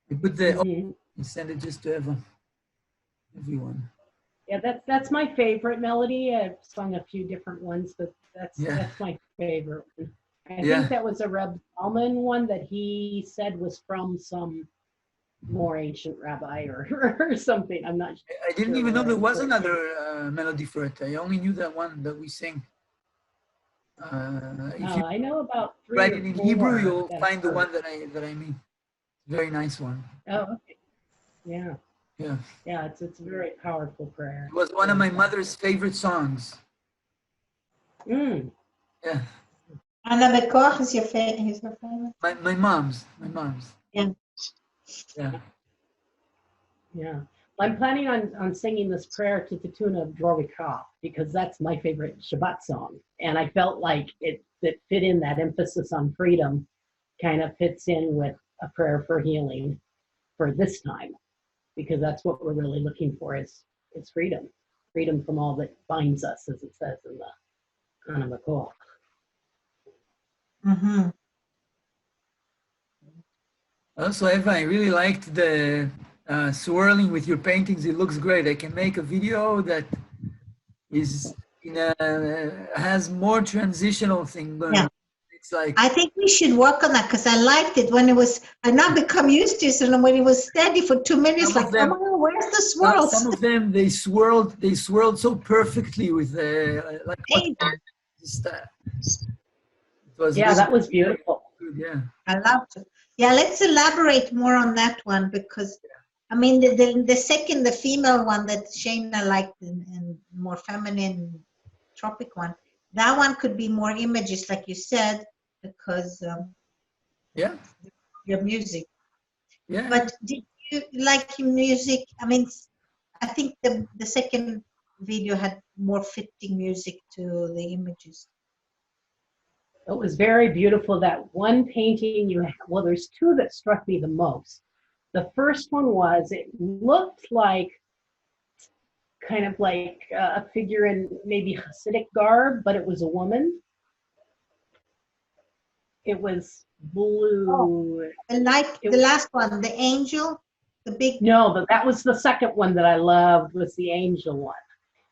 B: We put we send it just to everyone.
E: Yeah, that's my favorite melody. I've sung a few different ones, but that's my favorite one. I think that was a Reb Salman one that he said was from some more ancient rabbi or something. I'm not sure.
B: I didn't even know there was another melody for it. I only knew that one that we sing. If you
E: I know about 3
B: write
E: or
B: it in
E: 4
B: Hebrew, you'll
E: that
B: find the
E: I've
B: one that I mean. Very nice one.
E: heard. Oh, okay. Yeah.
B: Yeah.
E: Yeah, it's a very powerful prayer.
B: It was one of my mother's favorite songs.
E: Mm.
B: Yeah.
A: Anna Bekoch is your favorite?
B: My mom's.
A: Yeah.
B: Yeah.
E: Yeah. I'm planning on singing this prayer to the tune of Drago because that's my favorite Shabbat song. And I felt like it fit in, that emphasis on freedom kind of fits in with a prayer for healing for this time, because that's what we're really looking for is freedom. Freedom from all that binds us, as it says in the Anna Bekoch.
A: Mm-hmm.
B: Also, Eva, I really liked the swirling with your paintings. It looks great. I can make a video that is has more transitional thing going on. It's like,
A: I think we should work on that because I liked it when it was. I now become used to it, and when it was steady for 2 minutes, like, come on, where's the swirls?
B: some of them they swirled so perfectly with like just,
E: that was beautiful.
B: Good, yeah.
A: I loved it. Yeah, let's elaborate more on that one because, I mean, the second, the female one that Shayna liked and more feminine tropic one, that one could be more images, like you said, because your music.
B: Yeah.
A: But did you like your music? I mean, I think the second video had more fitting music to the images.
E: It was very beautiful. That one painting well, there's 2 that struck me the most. The first one was, it looked like kind of like a figure in maybe Hasidic garb, but it was a woman. It was blue.
A: Oh, the last one, the angel, the big.
E: No, but that was the second one that I loved, was the angel one.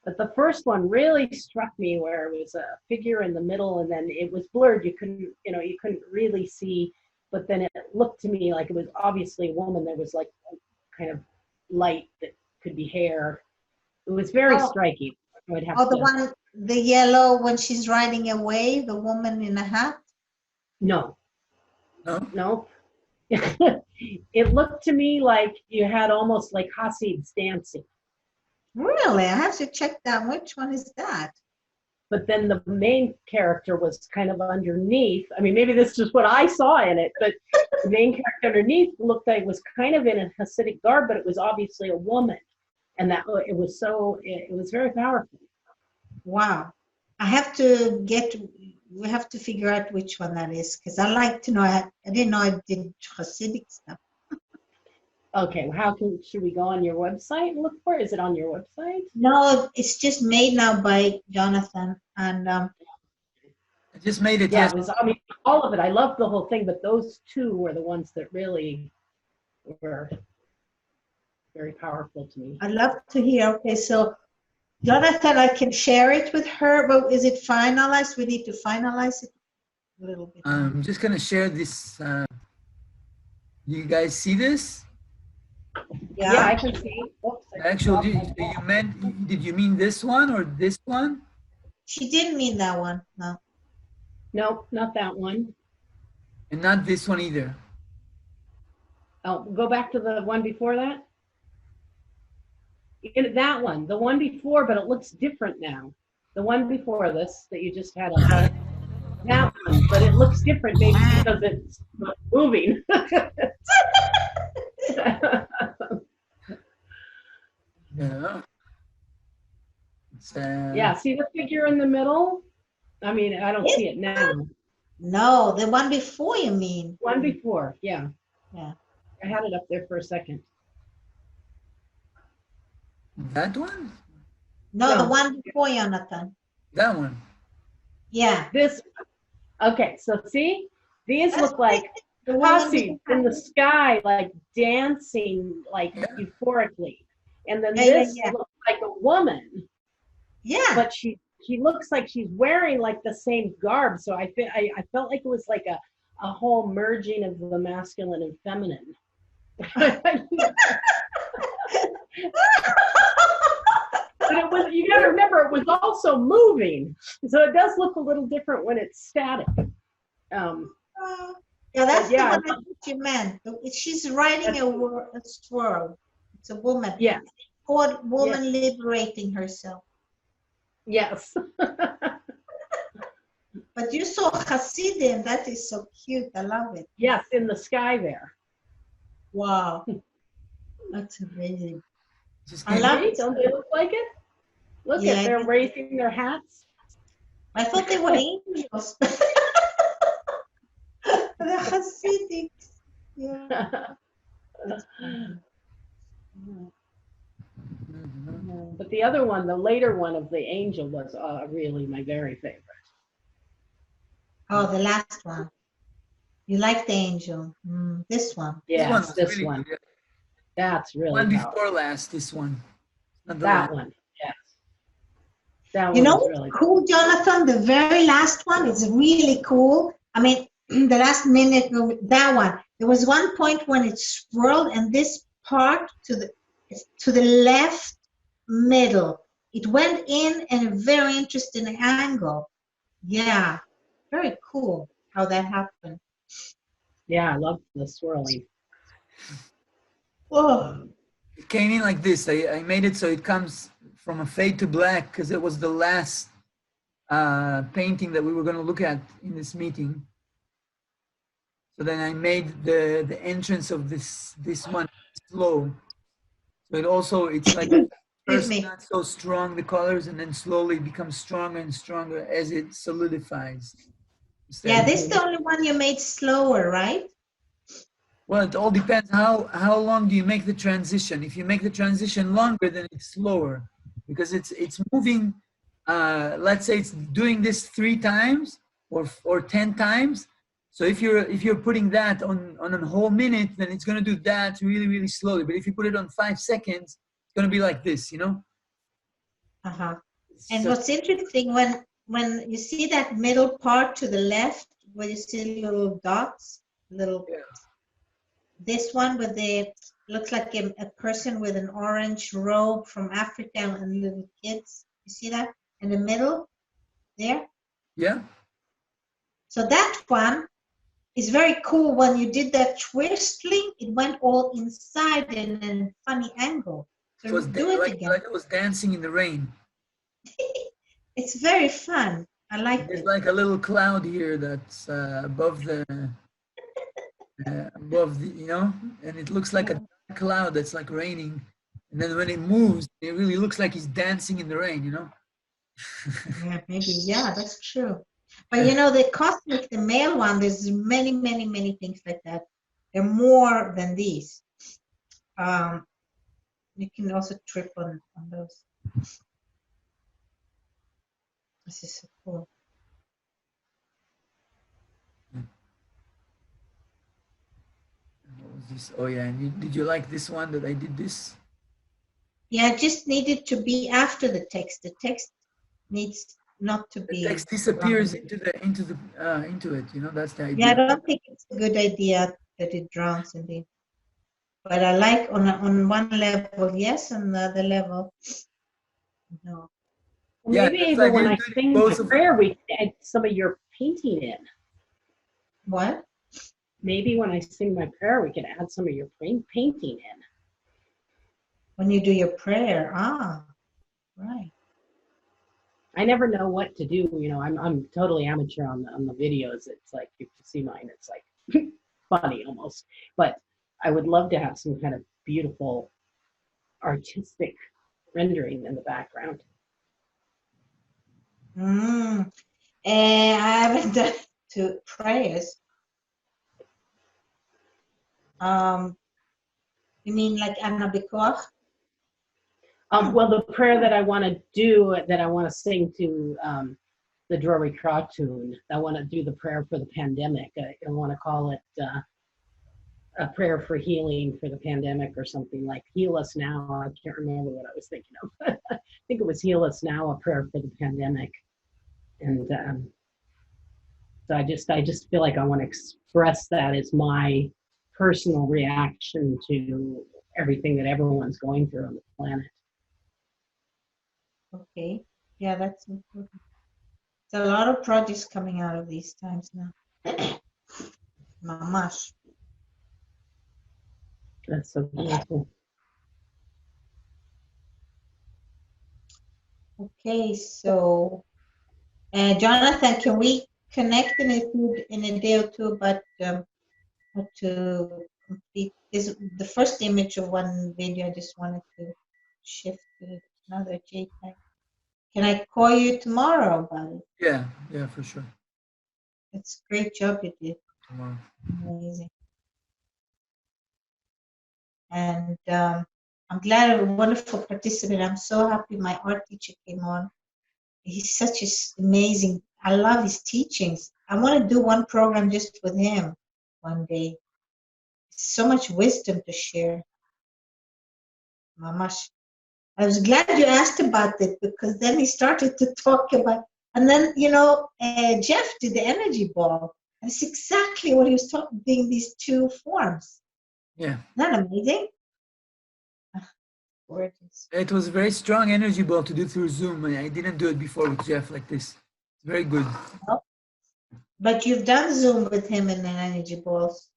E: But the first one really struck me, where it was a figure in the middle and then it was blurred. You couldn't really see, but then it looked to me like it was obviously a woman. There was like kind of light that could be hair. It was very striking.
A: One, the yellow when she's riding away, the woman in a hat?
E: No. It looked to me like you had almost like Hasids dancing.
A: Really? I have to check that. Which one is that?
E: But then the main character was kind of underneath. I mean, maybe this is just what I saw in it, but the main character underneath looked like it was kind of in a Hasidic garb, but it was obviously a woman. And that it was very powerful.
A: Wow. We have to figure out which one that is, because I like to know. I didn't know I did Hasidic stuff.
E: Okay, should we go on your website and look for it? Is it on your website?
A: No, it's just made now by Jonathan, and
B: I just made it.
E: Yeah, it was. I mean, all of it. I loved the whole thing, but those 2 were the ones that really were very powerful to me.
A: I'd love to hear. Okay, so Jonathan, I can share it with her, but is it finalized? We need to finalize it a little bit.
B: I'm just gonna share this. You guys see this?
E: Yeah, I can see. Oops,
B: Actually, did you mean this one or this one?
A: She didn't mean that one. No.
E: Nope, not that one.
B: And not this one either.
E: Oh, go back to the one before that. That one, the one before, but it looks different now. The one before this that you just had on. That one, but it looks different maybe because it's moving.
B: Yeah.
E: Yeah, see the figure in the middle? I mean, I don't see it now.
A: No, the one before, you mean?
E: One before, yeah.
A: Yeah.
E: I had it up there for a second.
B: That one?
A: No, the one before, Jonathan.
B: That one.
A: Yeah.
E: This. Okay, so see, these look like Hasids in the sky, like dancing, like euphorically, and then this looks like a woman.
A: Yeah.
E: But she looks like she's wearing like the same garb. So I felt like it was like a whole merging of the masculine and feminine. But it was, you gotta remember, it was also moving. So it does look a little different when it's static.
A: Yeah, that's
E: yeah,
A: the one I think you meant. She's riding a swirl. It's a woman.
E: Yeah.
A: Called woman liberating herself.
E: Yes.
A: But you saw Hasidim. That is so cute. I love it.
E: Yes, in the sky there.
A: Wow. That's amazing.
E: I love it. Don't they look like it? Look at they're raising their hats.
A: I thought they were angels. The Hasidics. Yeah.
E: But the other one, the later one of the angel, was really my very favorite.
A: Oh, the last one. You like the angel. This one.
E: Yes, this one. That's really
B: one
E: powerful.
B: before last. This one. Not the
E: That
B: last.
E: one. Yes. That
A: You
E: one
A: know
E: was
A: what's
E: really
A: cool, Jonathan? The very last one is really cool. I mean, the last minute, that one. There was one point when it swirled, and this part to the left middle. It went in a very interesting angle. Yeah, very cool how that happened.
E: Yeah, I love the swirling.
A: Oh.
B: It came in like this. I made it so it comes from a fade to black because it was the last painting that we were going to look at in this meeting. So then I made the entrance of this one slow. So it's like first not so strong the colors, and then slowly becomes stronger and stronger as it solidifies.
A: Yeah, this is the only one you made slower, right?
B: Well, it all depends how long do you make the transition. If you make the transition longer, then it's slower because it's moving. Let's say it's doing this 3 times or 10 times. So if you're putting that on a whole minute, then it's going to do that really, really slowly. But if you put it on 5 seconds, it's going to be like this, you know?
A: Uh-huh. And what's interesting, when you see that middle part to the left, where you see little dots, this one with looks like a person with an orange robe from Africa and little kids. You see that in the middle there?
B: Yeah.
A: So that one is very cool. When you did that twirling, it went all inside in a funny angle. So do it again.
B: Like it was dancing in the rain.
A: It's very fun. I like it.
B: There's like a little cloud here that's above the, you know, and it looks like a cloud that's like raining. And then when it moves, it really looks like he's dancing in the rain, you know?
A: Yeah, maybe. Yeah, that's true. But you know, the cosmic, the male one, there's many, many, many things like that. There are more than these. You can also trip on those. This is so cool.
B: What was this? Oh yeah, and did you like this one that I did this?
A: Yeah, it just needed to be after the text. The text needs not to be.
B: The text disappears into it. You know, that's the idea.
A: Yeah, I don't think it's a good idea that it drowns in it. But I like on one level, yes, on the other level, no.
E: Well, maybe even when I sing my prayer, we can add some of your painting in.
A: What?
E: Maybe when I sing my prayer, we can add some of your painting in.
A: When you do your prayer, right.
E: I never know what to do. You know, I'm totally amateur on the videos. It's like, if you see mine, it's like funny almost. But I would love to have some kind of beautiful artistic rendering in the background.
A: And I haven't done to prayers. You mean like Anna Bikoch?
E: Well, the prayer that I want to do, that I want to sing to the Drury Kraw tune, I want to do the prayer for the pandemic. I want to call it a prayer for healing for the pandemic or something like heal us now. I can't remember what I was thinking of. I think it was heal us now, a prayer for the pandemic. And so I just feel like I want to express that as my personal reaction to everything that everyone's going through on the planet.
A: Okay. Yeah, that's important. There's a lot of projects coming out of these times now. Mamash.
E: That's so beautiful.
A: Okay, so Jonathan, can we connect in a day or two? But to complete this, the first image of one video, I just wanted to shift to another JPEG. Can I call you tomorrow about it?
B: Yeah, for sure.
A: It's a great job you did.
B: Tomorrow.
A: Amazing. And I'm glad a wonderful participant. I'm so happy my art teacher came on. He's such an amazing, I love his teachings. I want to do one program just with him one day. So much wisdom to share. Mamash. I was glad you asked about it because then he started to talk about, and then, Jeff did the energy ball. And it's exactly what he was talking, being these two forms.
B: Yeah.
A: Isn't that amazing? Gorgeous.
B: It was a very strong energy ball to do through Zoom. I didn't do it before with Jeff like this. Very good.
A: Oh. But you've done Zoom with him in the energy balls.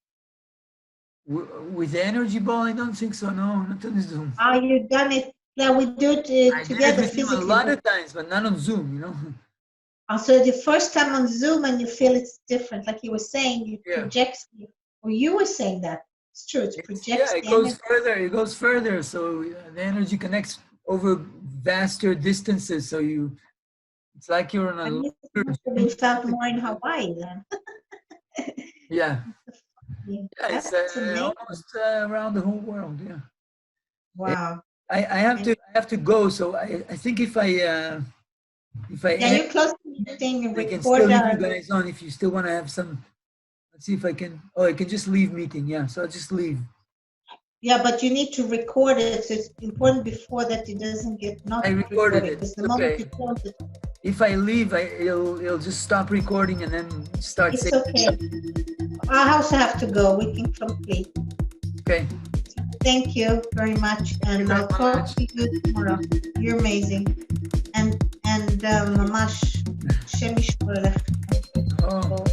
B: With the energy ball, I don't think so. No, not on Zoom.
A: Oh, you've done it. Yeah, we do it
B: I
A: together
B: did it with him a lot of times, but not on Zoom,
A: So the first time on Zoom and you feel it's different, like you were saying, it projects you. Or you were saying that. It's true, it projects.
B: It goes further. It goes further. So the energy connects over vaster distances. So it's like you're on a.
A: You felt more in Hawaii then.
B: Yeah. It's almost around the whole world. Yeah.
A: Wow.
B: I have to go. So I think if I
A: yeah, you're close to the thing and
B: I can still leave you guys on if you still want to have some. Let's see if I can. Oh, I can just leave meeting. Yeah, so I'll just leave.
A: Yeah, but you need to record it. So it's important before that it doesn't get not.
B: I recorded it.
A: The moment you close it.
B: If I leave, it'll just stop recording and then start.
A: It's okay. I also have to go. We can complete.
B: Okay.
A: Thank you very much, and I'll talk to you tomorrow. You're amazing, and Mamash, Shemi Shmurlech.
B: Oh.